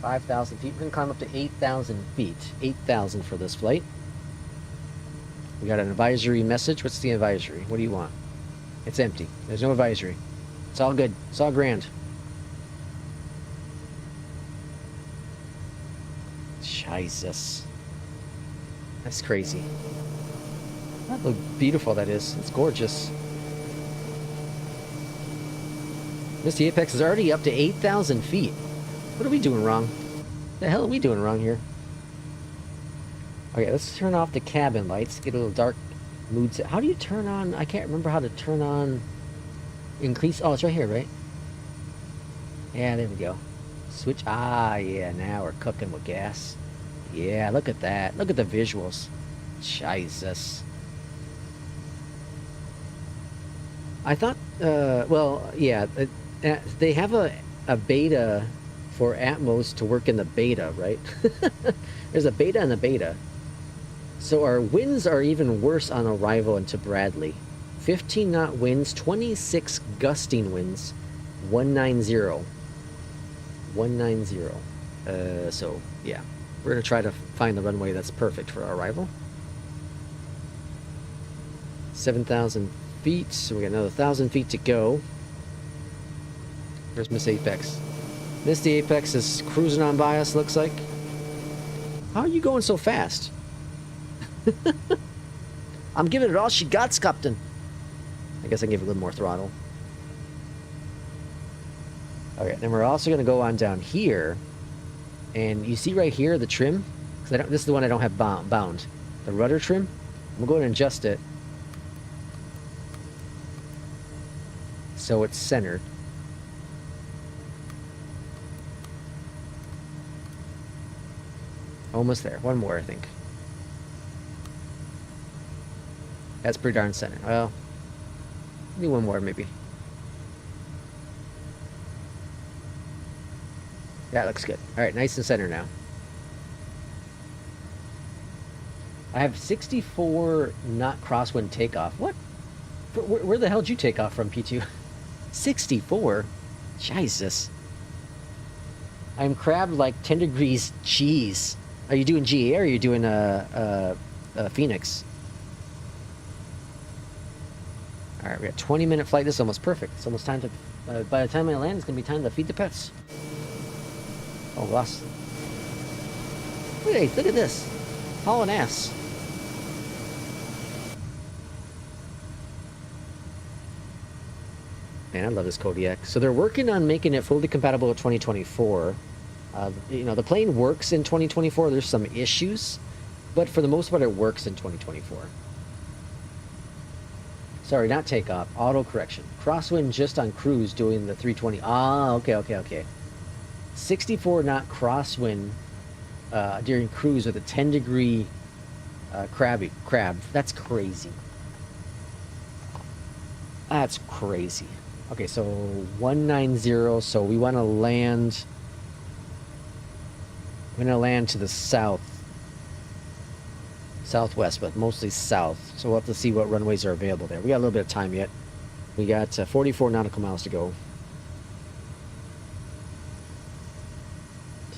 $5,000 feet. We're going to climb up to 8,000 feet. 8,000 for this flight. We got an advisory message. What's the advisory? What do you want? It's empty. There's no advisory. It's all good. It's all grand. Jesus. That's crazy. Look how beautiful that is. It's gorgeous. Misty Apex is already up to 8,000 feet. What are we doing wrong? The hell are we doing wrong here? Okay, let's turn off the cabin lights. Get a little dark mood set. How do you turn on... I can't remember how to turn on... Increase... Oh, it's right here, right? Yeah, there we go. Switch... Ah, yeah, now we're cooking with gas. Yeah, look at that. Look at the visuals. Jesus. I thought... well, yeah. They have a beta... for Atmos to work in the beta, right? There's a beta and a beta. So our winds are even worse on arrival into Bradley. 15 knot winds, 26 gusting winds, 190. 190. So, yeah. We're going to try to find the runway that's perfect for our arrival. 7,000 feet, so we got another 1,000 feet to go. There's Miss Apex. Miss the Apex is cruising on by us, looks like. How are you going so fast? I'm giving it all she got, Captain. I guess I can give it a little more throttle. Okay, then we're also going to go on down here. And you see right here the trim? This is the one I don't have bound. The rudder trim. I'm going to go ahead and adjust it. So it's centered. Almost there. One more, I think. That's pretty darn center. Well, maybe one more, maybe. That looks good. All right, nice and center now. I have 64 knot crosswind takeoff. What? Where the hell did you take off from, P2? 64? Jesus. I'm crabbed like 10 degrees cheese. Are you doing GA or are you doing FENIX? All right, we got 20-minute flight. This is almost perfect. It's almost time to... by the time I land, it's going to be time to feed the pets. Oh, lost. Wait, look at this. Hauling ass. Man, I love this Kodiak. So they're working on making it fully compatible with 2024. You know, the plane works in 2024. There's some issues, but for the most part, it works in 2024. Sorry, not takeoff. Auto correction. Crosswind just on cruise doing the 320. Ah, okay. 64 knot crosswind during cruise with a 10-degree crab. That's crazy. That's crazy. Okay, so 190. So we want to land. We're going to land to the southwest, but mostly south. So we'll have to see what runways are available there. We got a little bit of time yet. We got 44 nautical miles to go.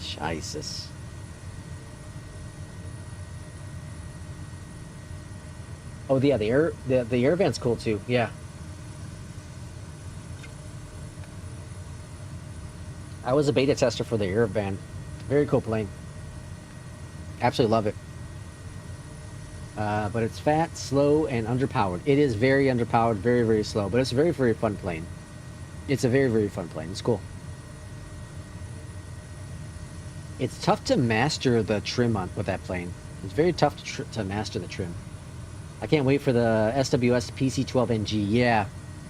Jesus. Oh yeah, the air van's cool too. Yeah. I was a beta tester for the air van. Very cool plane. Absolutely love it. But it's fat, slow, and underpowered. It is very underpowered, very, very slow. But it's a very, very fun plane. It's a very, very fun plane. It's cool. It's tough to master the trim with that plane. It's very tough to master the trim. I can't wait for the SWS PC-12NG. Yeah,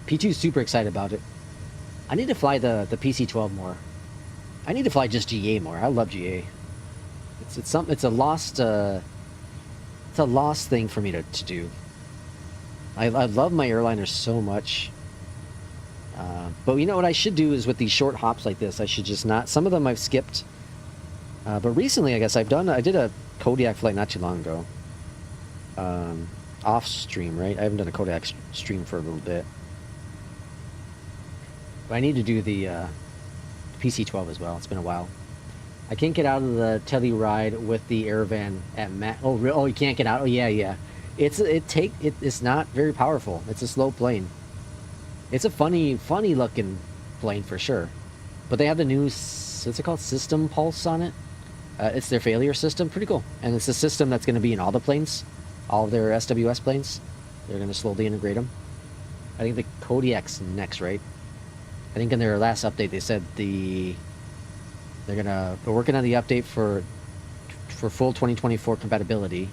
P2 is super excited about it. I need to fly the PC-12 more. I need to fly just GA more. I love GA. It's a lost thing for me to do. I love my airliners so much. But you know what I should do is with these short hops like this, I should just not. Some of them I've skipped. But recently, I guess I did a Kodiak flight not too long ago. Off stream, right? I haven't done a Kodiak stream for a little bit. But I need to do the PC-12 as well. It's been a while. I can't get out of the Telluride with the Airvan at Oh, you can't get out. Oh, yeah. It's not very powerful. It's a slow plane. It's a funny looking plane for sure. But they have the new, what's it called? System Pulse on it. It's their failure system. Pretty cool. And it's a system that's going to be in all the planes, all of their SWS planes. They're going to slowly integrate them. I think the Kodiak's next, right? I think in their last update they said they're working on the update for full 2024 compatibility,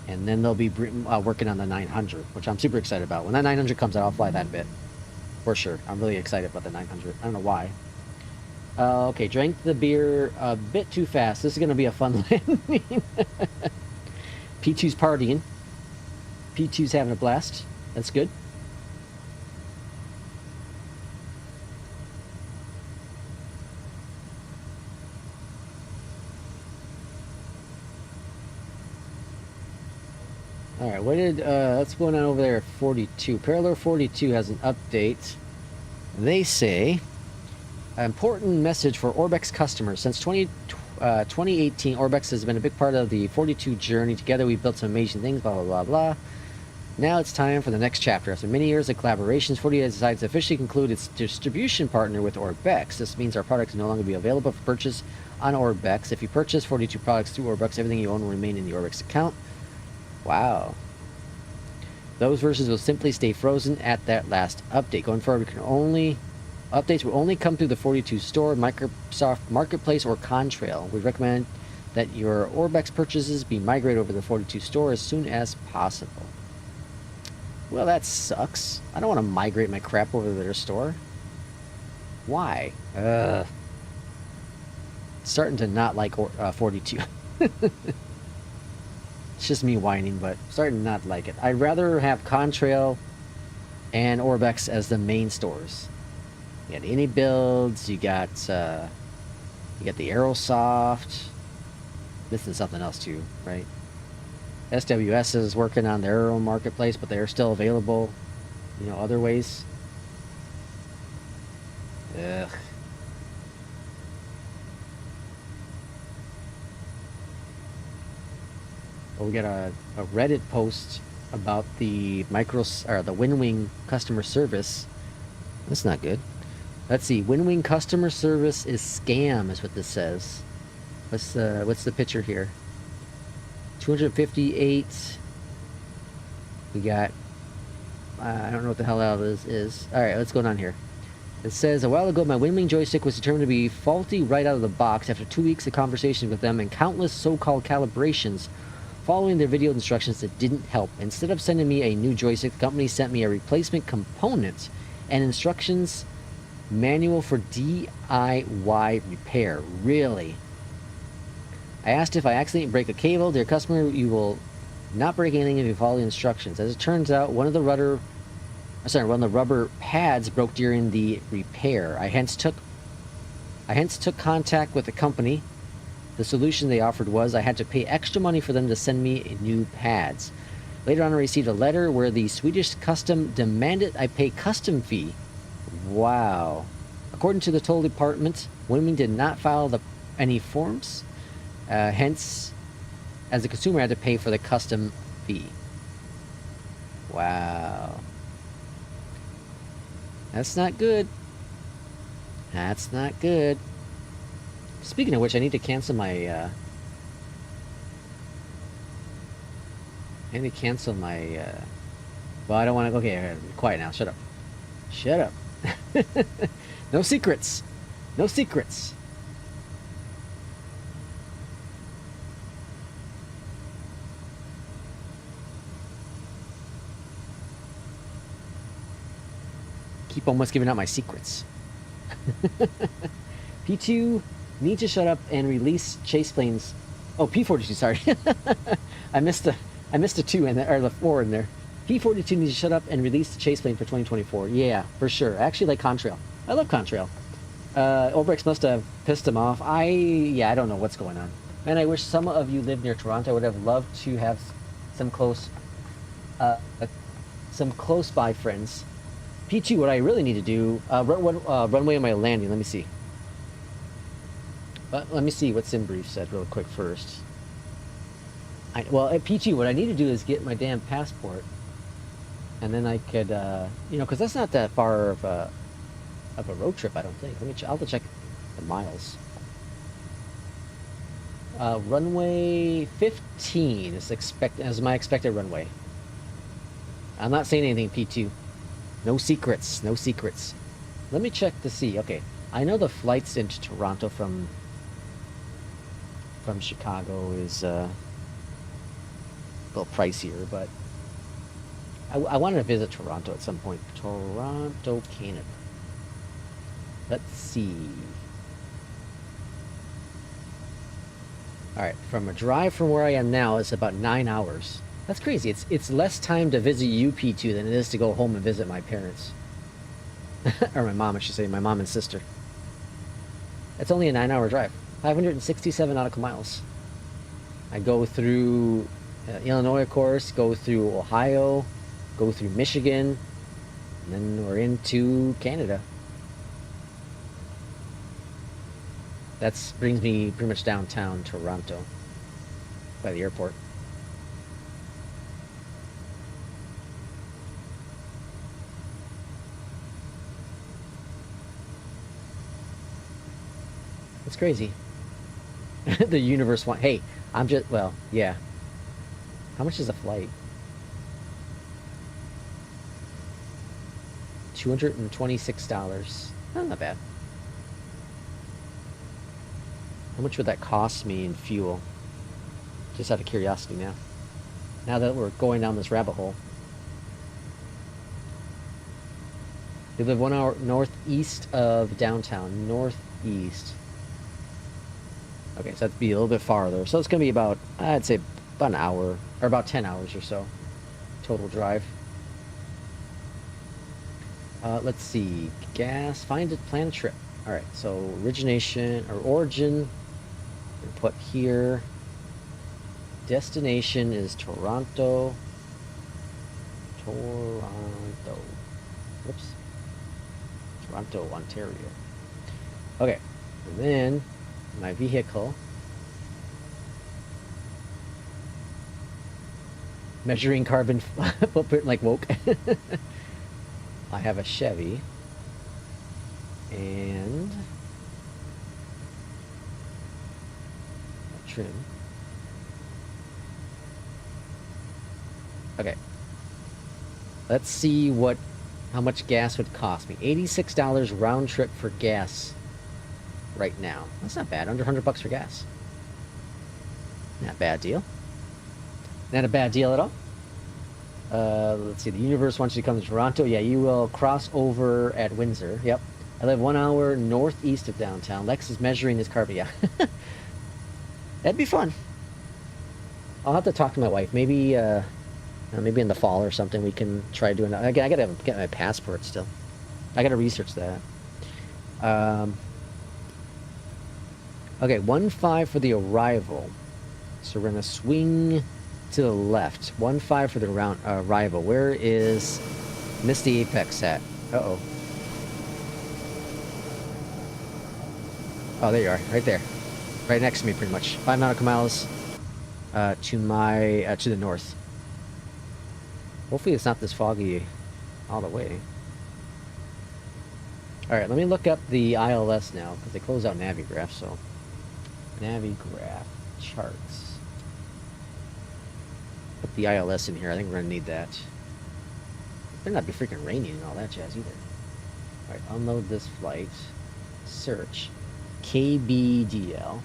and then they'll be working on the 900, which I'm super excited about. When that 900 comes out, I'll fly that a bit for sure. I'm really excited about the 900. I don't know why. Okay, drank the beer a bit too fast. This is going to be a fun landing. P2's partying. P2's having a blast. That's good. All right, what did what's going on over there at 42? Parallel 42 has an update. They say, an important message for Orbex customers. Since 2018, Orbex has been a big part of the 42 journey. Together, we've built some amazing things, blah, blah, blah, blah. Now it's time for the next chapter. After many years of collaborations, 40 has decided to officially conclude its distribution partner with Orbex. This means our products will no longer be available for purchase on Orbex. If you purchase 42 products through Orbex, everything you own will remain in the Orbex account. Wow. Those versions will simply stay frozen at that last update. Going forward, updates will only come through the 42 store, Microsoft Marketplace, or Contrail. We recommend that your Orbex purchases be migrated over to the 42 store as soon as possible. Well, that sucks. I don't want to migrate my crap over to their store. Why? Starting to not like 42. It's just me whining, but starting to not like it. I'd rather have Contrail and Orbex as the main stores. You got any builds, you got the Aerosoft. This is something else too, right? SWS is working on their own marketplace, but they're still available, you know, other ways. Ugh. Well, we got a Reddit post about the WinWing customer service. That's not good. Let's see. WinWing customer service is scam, is what this says. What's the picture here? 258. We got. I don't know what the hell all this is. All right, let's go down here. It says, a while ago, my WinWing joystick was determined to be faulty right out of the box. After 2 weeks of conversations with them and countless so-called calibrations, following their video instructions that didn't help. Instead of sending me a new joystick, the company sent me a replacement component and instructions manual for DIY repair. Really? I asked if I accidentally break a cable. Dear customer, you will not break anything if you follow the instructions. As it turns out, one of the rubber pads broke during the repair. I hence took contact with the company. The solution they offered was I had to pay extra money for them to send me new pads. Later on, I received a letter where the Swedish custom demanded I pay custom fee. Wow. According to the toll department, WinWing did not file any forms. Hence, as a consumer, I had to pay for the custom fee. Wow. That's not good. That's not good. Speaking of which, I need to cancel my, well, I don't want to, okay, quiet now, shut up. Shut up. No secrets. No secrets. Keep almost giving out my secrets. P2 need to shut up and release chase planes. Oh, P42, sorry. I missed the 2 in there, or the 4 in there. P42 needs to shut up and release the chase plane for 2024. Yeah, for sure. I actually like Contrail. I love Contrail. Orbex must have pissed him off. I don't know what's going on. Man, I wish some of you lived near Toronto. I would have loved to have some close by friends. P2, what I really need to do, runway on my landing. Let me see. Let me see what SimBrief said real quick first. Well, at P2, what I need to do is get my damn passport. And then I could, because that's not that far of a road trip, I don't think. I'll have to check the miles. Runway 15 is my expected runway. I'm not saying anything, P2. No secrets, no secrets. Let me check to see. Okay, I know the flights into Toronto from Chicago is a little pricier, but I wanted to visit Toronto at some point. Toronto, Canada. Let's see. All right, from a drive from where I am now, it's about 9 hours. That's crazy. It's less time to visit UP2 than it is to go home and visit my parents. Or my mom, I should say, my mom and sister. It's only a 9-hour drive. 567 nautical miles. I go through Illinois, of course, go through Ohio, go through Michigan, and then we're into Canada. That brings me pretty much downtown Toronto by the airport. It's crazy. The universe want. Hey, I'm just. Well, yeah. How much is a flight? $226. Oh, not bad. How much would that cost me in fuel? Just out of curiosity now. Now that we're going down this rabbit hole. We live 1 hour northeast of downtown. Northeast. Okay, so that'd be a little bit farther. So it's going to be about, I'd say, about an hour, or about 10 hours or so. Total drive. Let's see. Gas. Find it. Plan a trip. Alright, so origination, or origin. We'll put here. Destination is Toronto. Whoops. Toronto, Ontario. Okay, and then my vehicle. Measuring carbon footprint like Woke. I have a Chevy. And a trim. Okay. Let's see how much gas would cost me. $86 round trip for gas right now. That's not bad. Under $100 for gas. Not a bad deal. Not a bad deal at all. Let's see. The universe wants you to come to Toronto. Yeah, you will cross over at Windsor. Yep. I live 1 hour northeast of downtown. Lex is measuring his carbon. Yeah. That'd be fun. I'll have to talk to my wife. Maybe, maybe in the fall or something we can try doing that. I gotta get my passport still. I gotta research that. Okay, 1.5 for the arrival. So we're gonna swing to the left. 1.5 for the arrival. Where is Misty Apex at? Uh-oh. Oh, there you are. Right there. Right next to me, pretty much. 5 nautical miles to the north. Hopefully it's not this foggy all the way. Alright, let me look up the ILS now, because they close out Navigraph, so... Navigraph charts. Put the ILS in here, I think we're going to need that. It better not be freaking raining and all that jazz either. Alright, unload this flight. Search. KBDL.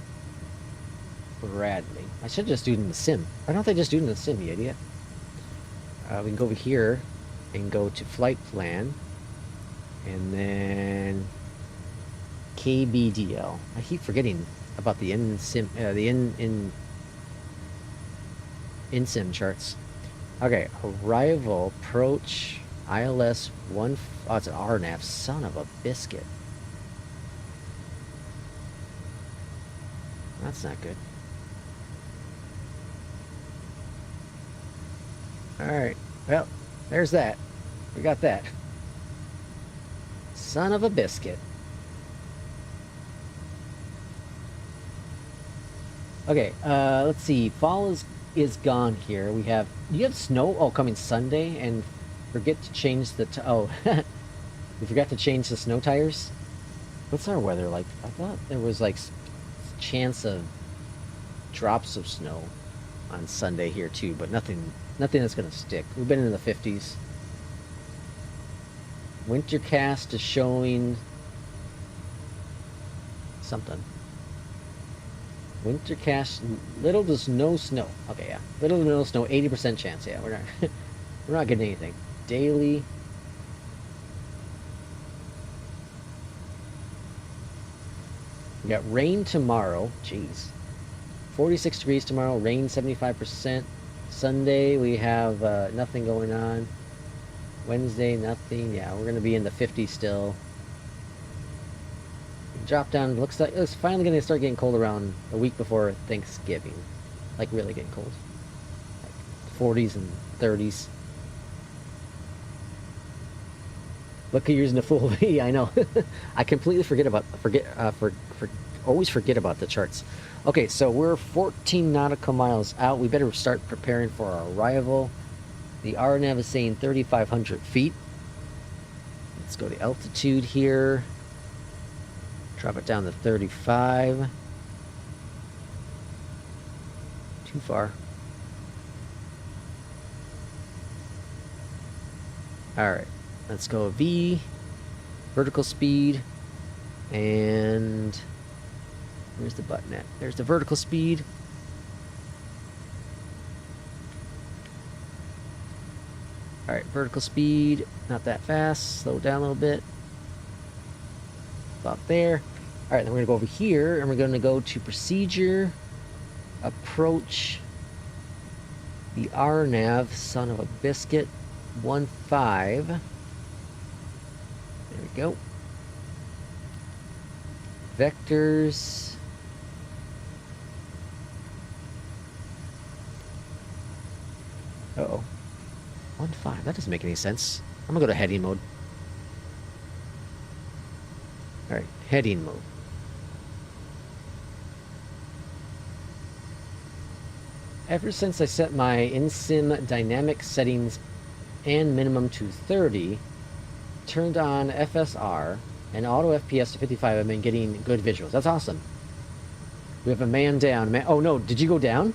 Bradley. I should just do it in the sim. Why don't they just do it in the sim, you idiot? We can go over here and go to flight plan, and then KBDL. I keep forgetting about the in-sim in-sim charts. Okay, arrival, approach, ILS 1. Oh, it's an RNAV. Son of a biscuit. That's not good. Alright, well, there's that. We got that. Son of a biscuit. Okay, let's see. Fall is gone here. We have... Do you have snow? Oh, coming Sunday, and forget to change the... Oh, we forgot to change the snow tires? What's our weather like? I thought there was, like, chance of drops of snow on Sunday here, too, but nothing that's gonna stick. We've been in the 50s. Wintercast is showing something. Wintercast, little to no snow. Okay, yeah, little to no snow, 80% chance. Yeah, we're not getting anything. Daily. We got rain tomorrow. Jeez. 46 degrees tomorrow. Rain 75%. Sunday we have nothing going on. Wednesday nothing. Yeah, we're gonna be in the 50s still. Drop down. Looks like it's finally gonna start getting cold around a week before Thanksgiving. Like really getting cold. Like 40s and 30s. Look at using the full V. I know. I completely always forget about the charts. Okay, so we're 14 nautical miles out. We better start preparing for our arrival. The RNAV is saying 3,500 feet. Let's go to altitude here. Drop it down to 35. Too far. Alright, let's go V, vertical speed, and where's the button at? There's the vertical speed. Alright, vertical speed, not that fast, slow down a little bit. About there. Alright, then we're going to go over here, and we're going to go to procedure, approach the RNAV, son of a biscuit, 1.5. There we go. Vectors. Uh-oh. 1.5. That doesn't make any sense. I'm gonna go to heading mode. Alright, heading mode. Ever since I set my in-sim dynamic settings and minimum to 30, turned on FSR and auto FPS to 55, I've been getting good visuals. That's awesome. We have a man down. Oh no, did you go down?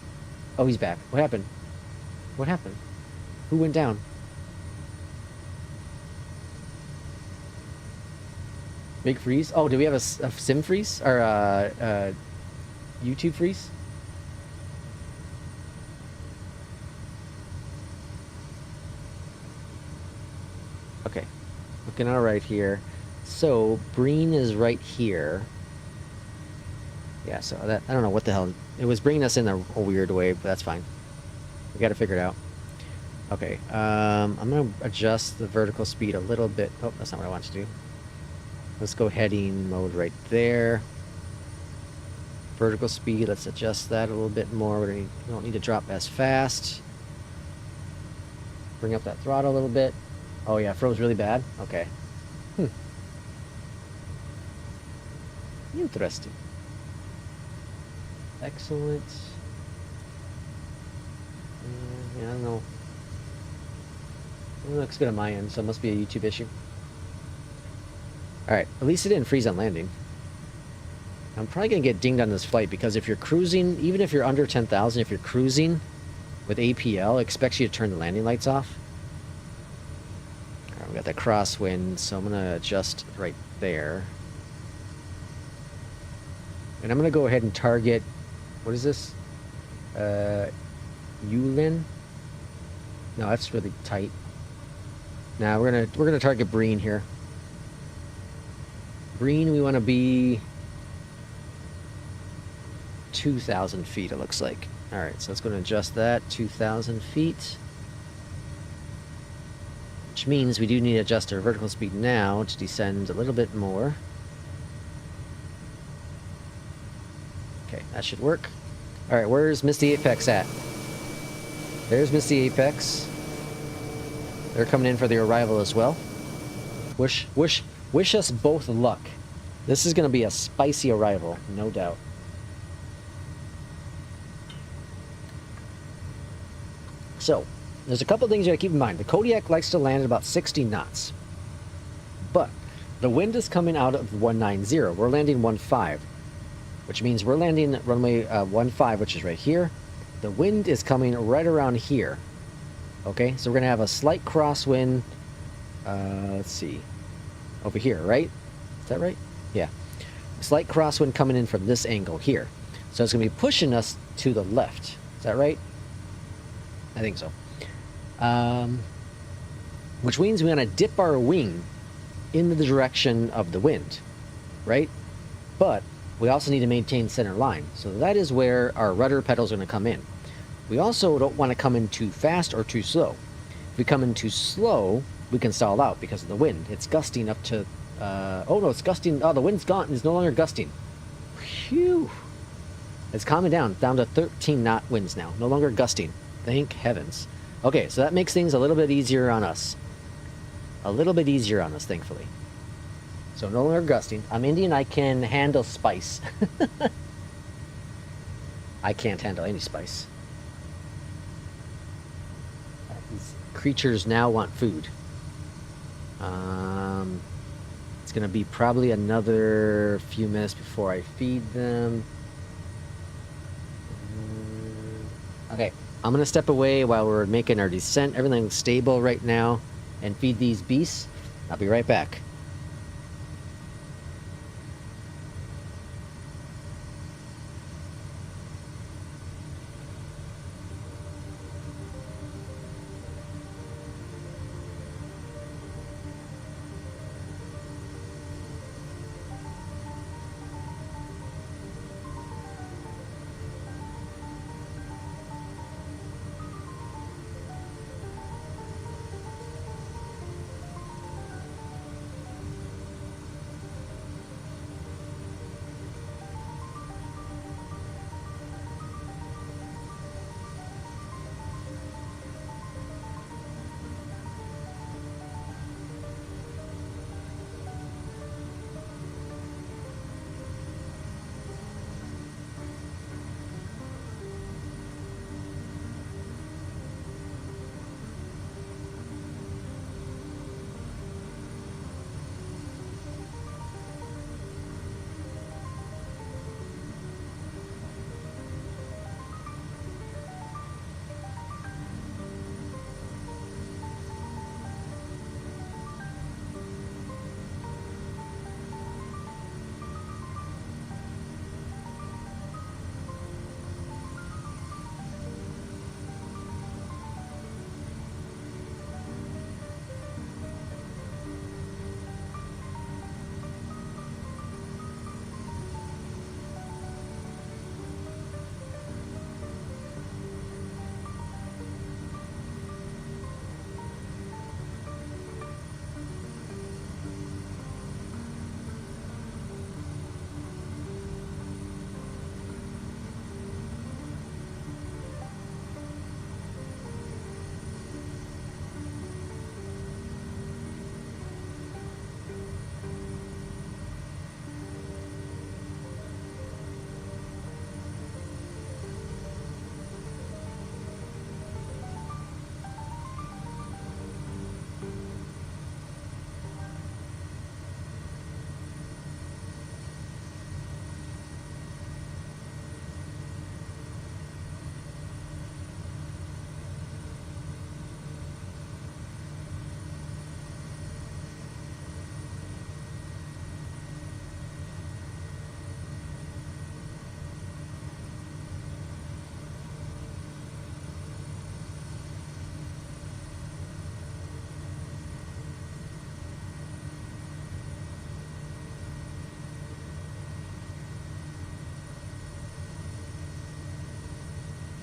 Oh, he's back. What happened? What happened? Who went down? Big freeze? Oh, do we have a sim freeze? Or YouTube freeze? Okay, looking all right here. So Breen is right here. Yeah, so that, I don't know what the hell. It was bringing us in a weird way, but that's fine. We got to figure it out. Okay, I'm going to adjust the vertical speed a little bit. Oh, that's not what I want to do. Let's go heading mode right there. Vertical speed, let's adjust that a little bit more. We don't need to drop as fast. Bring up that throttle a little bit. Oh yeah, froze really bad? Okay. Interesting. Excellent. Yeah, I don't know. It looks good on my end, so it must be a YouTube issue. Alright, at least it didn't freeze on landing. I'm probably going to get dinged on this flight because if you're cruising, even if you're under 10,000, if you're cruising with APL, it expects you to turn the landing lights off. Alright, we got that crosswind, so I'm going to adjust right there. And I'm going to go ahead and target, what is this? Yulin? No, that's really tight. Now we're gonna target Breen here. Breen, we want to be 2,000 feet, it looks like. All right, so let's go and adjust that 2,000 feet, which means we do need to adjust our vertical speed now to descend a little bit more. Okay, that should work. All right, where's Misty Apex at? There's Misty Apex. They're coming in for the arrival as well. Wish us both luck. This is going to be a spicy arrival, no doubt. So, there's a couple things you gotta keep in mind. The Kodiak likes to land at about 60 knots. But the wind is coming out of 190. We're landing 15, which means we're landing at runway 15, which is right here. The wind is coming right around here. Okay, so we're going to have a slight crosswind. Let's see. Over here, right? Is that right? Yeah. A slight crosswind coming in from this angle here. So it's going to be pushing us to the left. Is that right? I think so. Which means we're going to dip our wing into the direction of the wind, right? But we also need to maintain center line. So that is where our rudder pedals are going to come in. We also don't want to come in too fast or too slow. If we come in too slow, we can stall out because of the wind. It's gusting up to... oh no, it's gusting... Oh, the wind's gone. It's no longer gusting. Phew. It's calming down to 13 knot winds now. No longer gusting. Thank heavens. Okay, so that makes things a little bit easier on us. A little bit easier on us, thankfully. So no longer gusting. I'm Indian. I can handle spice. I can't handle any spice. These creatures now want food. It's gonna be probably another few minutes before I feed them. Okay, I'm gonna step away while we're making our descent. Everything's stable right now, and feed these beasts. I'll be right back.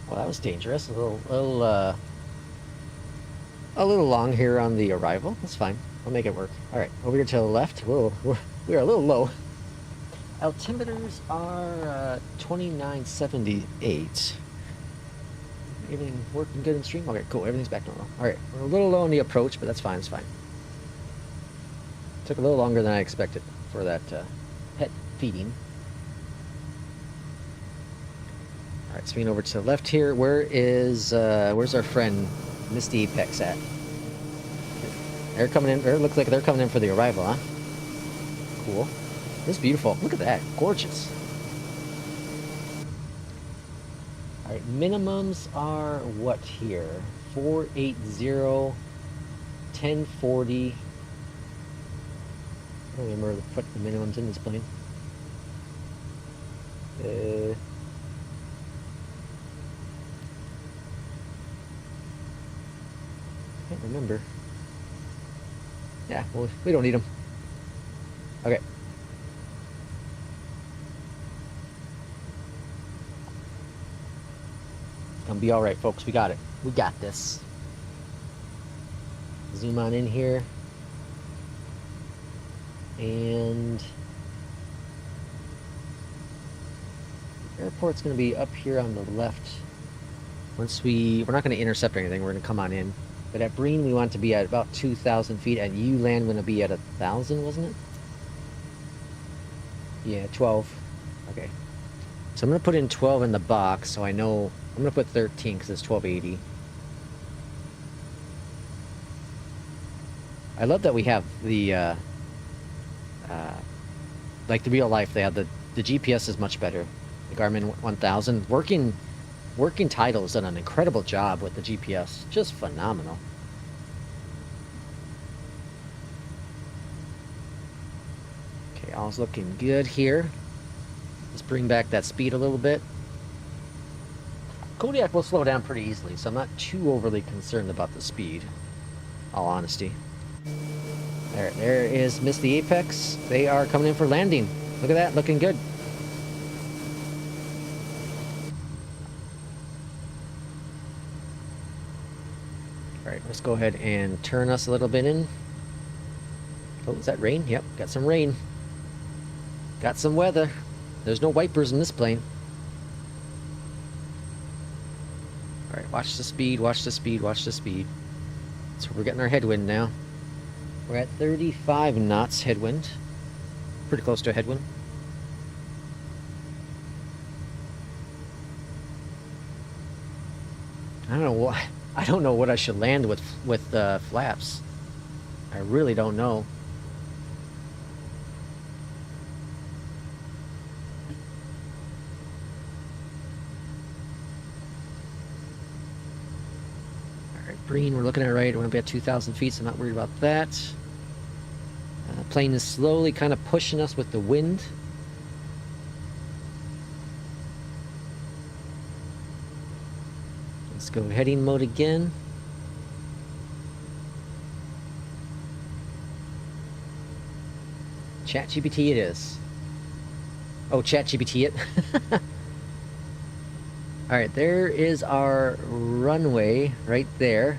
Well, that was dangerous. A little long here on the arrival. That's fine. I'll make it work. All right, over here to the left. Whoa, we're a little low. Altimeters are 2978. Everything working good in stream? Okay, cool. Everything's back to normal. All right, we're a little low on the approach, but that's fine. It's fine. Took a little longer than I expected for that pet feeding. All right, swinging over to the left here. Where's our friend Misty Apex at? They're coming in. It looks like they're coming in for the arrival, huh? Cool. This is beautiful. Look at that. Gorgeous. All right, minimums are what here? 480, 1040. I don't remember what the minimums in this plane. I can't remember. Yeah, well, we don't need them. Okay. It's gonna be all right, folks. We got it. We got this. Zoom on in here. And the airport's gonna be up here on the left. Once we're not gonna intercept or anything. We're gonna come on in. But at Breen, we want to be at about 2,000 feet. At ULand, going to be at 1,000, wasn't it? Yeah, 12. Okay. So I'm going to put in 12 in the box, so I know... I'm going to put 13 because it's 1280. I love that we have the like the real life, they have the GPS is much better. The Garmin 1000 working title has done an incredible job with the GPS, just phenomenal. Okay, all's looking good here. Let's bring back that speed a little bit. Kodiak will slow down pretty easily, so I'm not too overly concerned about the speed, in all honesty. There is Miss the Apex. They are coming in for landing. Look at that, looking good. Alright, let's go ahead and turn us a little bit in. Oh, is that rain? Yep, got some rain. Got some weather. There's no wipers in this plane. Alright, watch the speed, watch the speed, watch the speed. So we're getting our headwind now. We're at 35 knots headwind. Pretty close to a headwind. I don't know what I should land with flaps. I really don't know. Green, we're looking at right. We're going to be at 2,000 feet, so I'm not worried about that. Plane is slowly kind of pushing us with the wind. Let's go heading mode again. ChatGPT it is. Oh, ChatGPT it. Alright, there is our runway right there.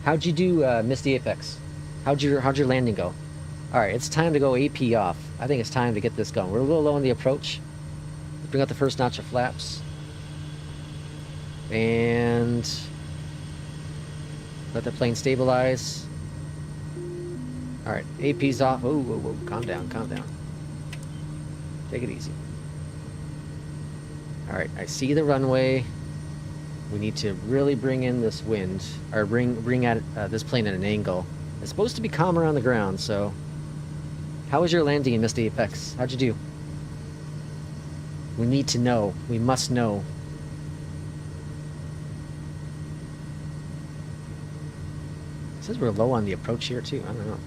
How'd you do, Miss the Apex? How'd your landing go? Alright, it's time to go AP off. I think it's time to get this going. We're a little low on the approach. Let's bring out the first notch of flaps. And let the plane stabilize. Alright, AP's off. Oh, whoa, whoa, calm down, calm down. Take it easy. Alright, I see the runway. We need to really bring in this wind, or bring at this plane at an angle. It's supposed to be calmer on the ground, so... How was your landing in Miss the Apex? How'd you do? We need to know. We must know. It says we're low on the approach here, too. I don't know.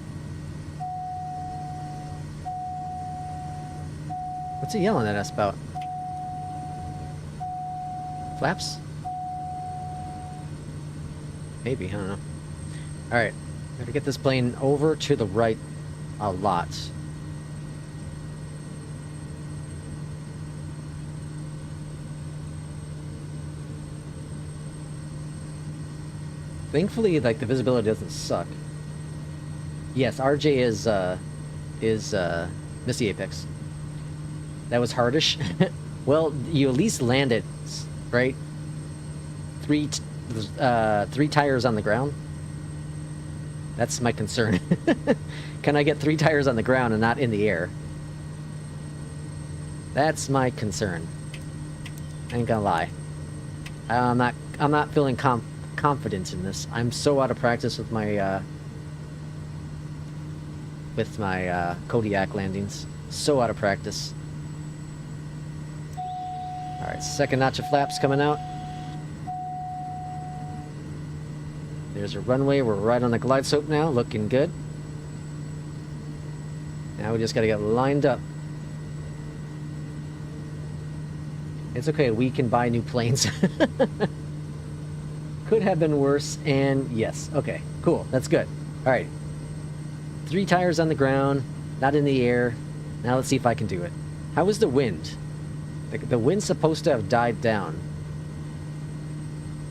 What's he yelling at us about? Flaps? Maybe, I don't know. Alright, gotta get this plane over to the right a lot. Thankfully, like, the visibility doesn't suck. Yes, RJ is Miss the Apex. That was hardish. Well, you at least landed, right? Three tires on the ground. That's my concern. Can I get 3 tires on the ground and not in the air? That's my concern. I ain't gonna lie. I'm not feeling confident in this. I'm so out of practice with my Kodiak landings. So out of practice. Alright, second notch of flaps coming out. There's a runway. We're right on the glide slope now. Looking good. Now we just gotta get lined up. It's okay. We can buy new planes. Could have been worse. And yes. Okay. Cool. That's good. Alright. 3 tires on the ground. Not in the air. Now let's see if I can do it. How was the wind? The wind's supposed to have died down.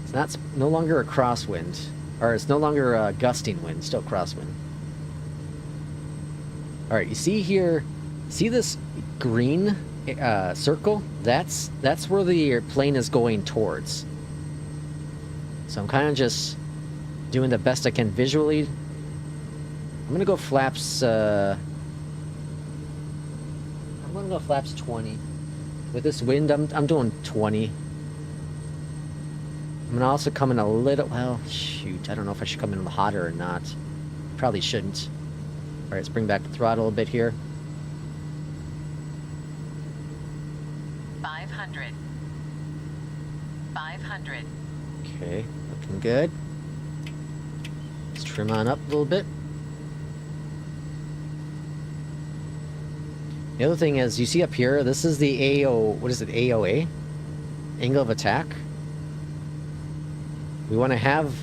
It's no longer a crosswind. Or it's no longer a gusting wind. Still crosswind. Alright, you see here... See this green circle? That's where the plane is going towards. So I'm kind of just doing the best I can visually. I'm gonna go flaps... I'm gonna go flaps 20. With this wind, I'm doing 20. I'm gonna also come in a little... Well, shoot. I don't know if I should come in hotter or not. Probably shouldn't. right, let's bring back the throttle a bit here. 500. 500. Okay, looking good. Let's trim on up a little bit. The other thing is, you see up here, this is the AO, what is it, AOA? Angle of attack. We want to have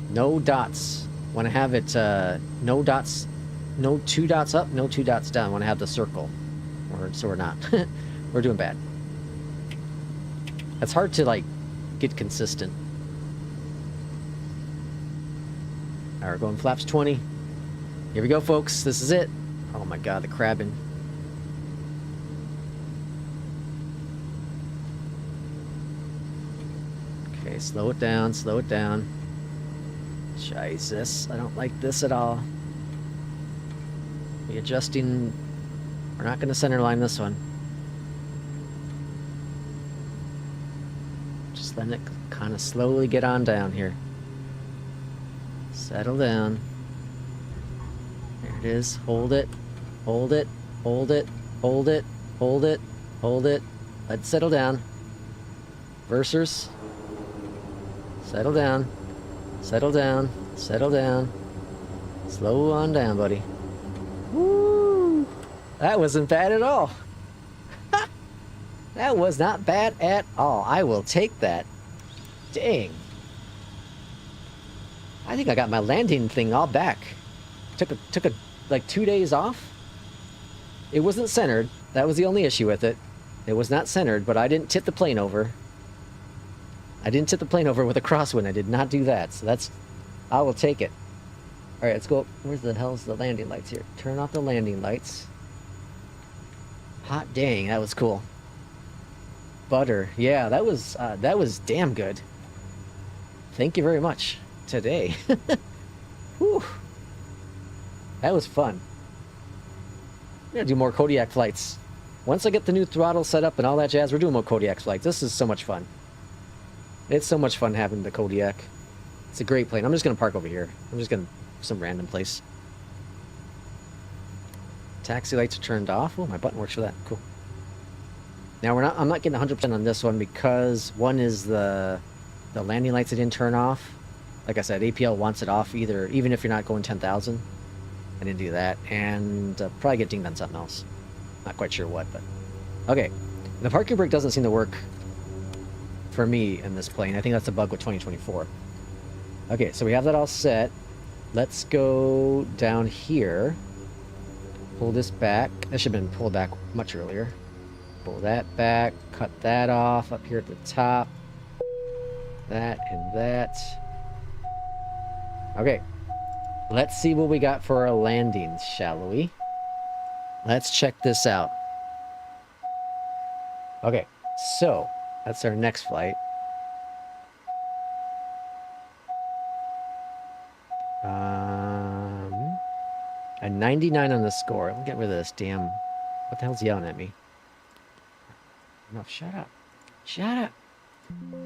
no dots. Want to have it, no dots, no 2 dots up, no 2 dots down. Want to have the circle. So we're not. We're doing bad. It's hard to, like, get consistent. Alright, we're going flaps 20. Here we go, folks. This is it. Oh my god, the crabbing. Okay, slow it down, slow it down. Jesus, I don't like this at all. Readjusting. We're not going to center line this one. Just letting it kind of slowly get on down here. Settle down. There it is. Hold it. Hold it. Hold it. Hold it. Hold it. Hold it. Let's settle down. Versers. Settle down. Settle down. Settle down. Slow on down, buddy. Woo! That wasn't bad at all. That was not bad at all. I will take that. Dang. I think I got my landing thing all back. Took like 2 days off. It wasn't centered. That was the only issue with it. It was not centered, but I didn't tip the plane over. I didn't tip the plane over with a crosswind. I did not do that. So that's... I will take it. Alright, let's go... Where's the hell's the landing lights here? Turn off the landing lights. Hot dang, that was cool. Butter. Yeah, that was damn good. Thank you very much. Today. Whew. That was fun. I'm gonna do more Kodiak flights. Once I get the new throttle set up and all that jazz, we're doing more Kodiak flights. This is so much fun. It's so much fun having the Kodiak. It's a great plane. I'm just gonna park over here. I'm just gonna some random place. Taxi lights are turned off. Oh, my button works for that. Cool. Now I'm not getting 100% on this one because one is the landing lights I didn't turn off. Like I said, APL wants it off even if you're not going 10,000. I didn't do that, and probably get dinged on something else. Not quite sure what, but okay. The parking brake doesn't seem to work for me in this plane. I think that's a bug with 2024. Okay, so we have that all set. Let's go down here. Pull this back. That should have been pulled back much earlier. Pull that back. Cut that off up here at the top. That and that. Okay. Let's see what we got for our landings, shall we? Let's check this out. Okay, so that's our next flight. A 99 on the score. Let me get rid of this damn... What the hell's yelling at me? No, shut up. Shut up.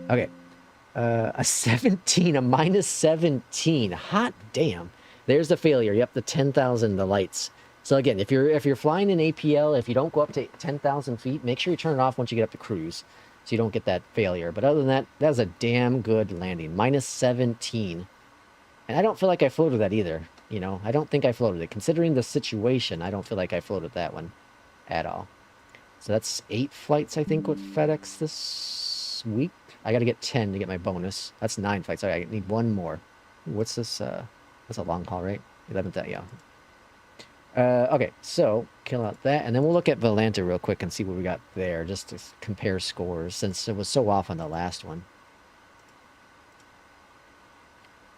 Okay. A 17, a minus 17. Hot damn. There's the failure. Yep, the 10,000, the lights. So again, if you're flying in APL, if you don't go up to 10,000 feet, make sure you turn it off once you get up to cruise, so you don't get that failure. But other than that, that was a damn good landing. Minus 17. And I don't feel like I floated that either. You know, I don't think I floated it. Considering the situation, I don't feel like I floated that one at all. So that's 8 flights, I think, with FedEx this week. I got to get 10 to get my bonus. That's 9 flights. Sorry, I need 1 more. What's this? That's a long haul, right? 11th, yeah. Okay, so kill out that, and then we'll look at Volanta real quick and see what we got there, just to compare scores, since it was so off on the last one.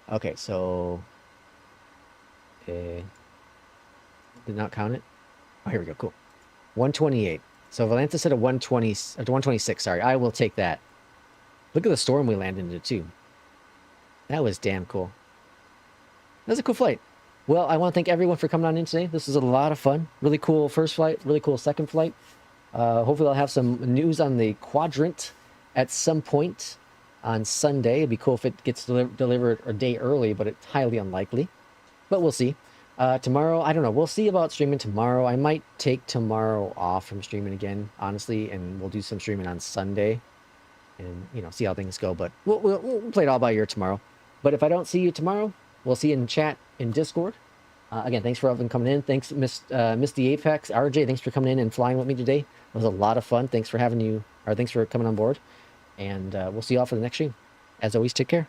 Okay, so... did not count it? Oh, here we go, cool. 128. So Volanta said a 120, 126, sorry. I will take that. Look at the storm we landed into, too. That was damn cool. That was a cool flight. Well, I want to thank everyone for coming on in today. This was a lot of fun. Really cool first flight, really cool second flight. Hopefully I'll have some news on the quadrant at some point on Sunday. It'd be cool if it gets delivered a day early, but it's highly unlikely. But we'll see. Tomorrow, I don't know. We'll see about streaming tomorrow. I might take tomorrow off from streaming again, honestly, and we'll do some streaming on Sunday, and you know, see how things go. But we'll play it all by ear tomorrow. But if I don't see you tomorrow, we'll see you in chat in Discord. Again, thanks for everyone coming in. Thanks, Misty Apex, RJ. Thanks for coming in and flying with me today. It was a lot of fun. Thanks for having you, or thanks for coming on board. And we'll see you all for the next stream. As always, take care.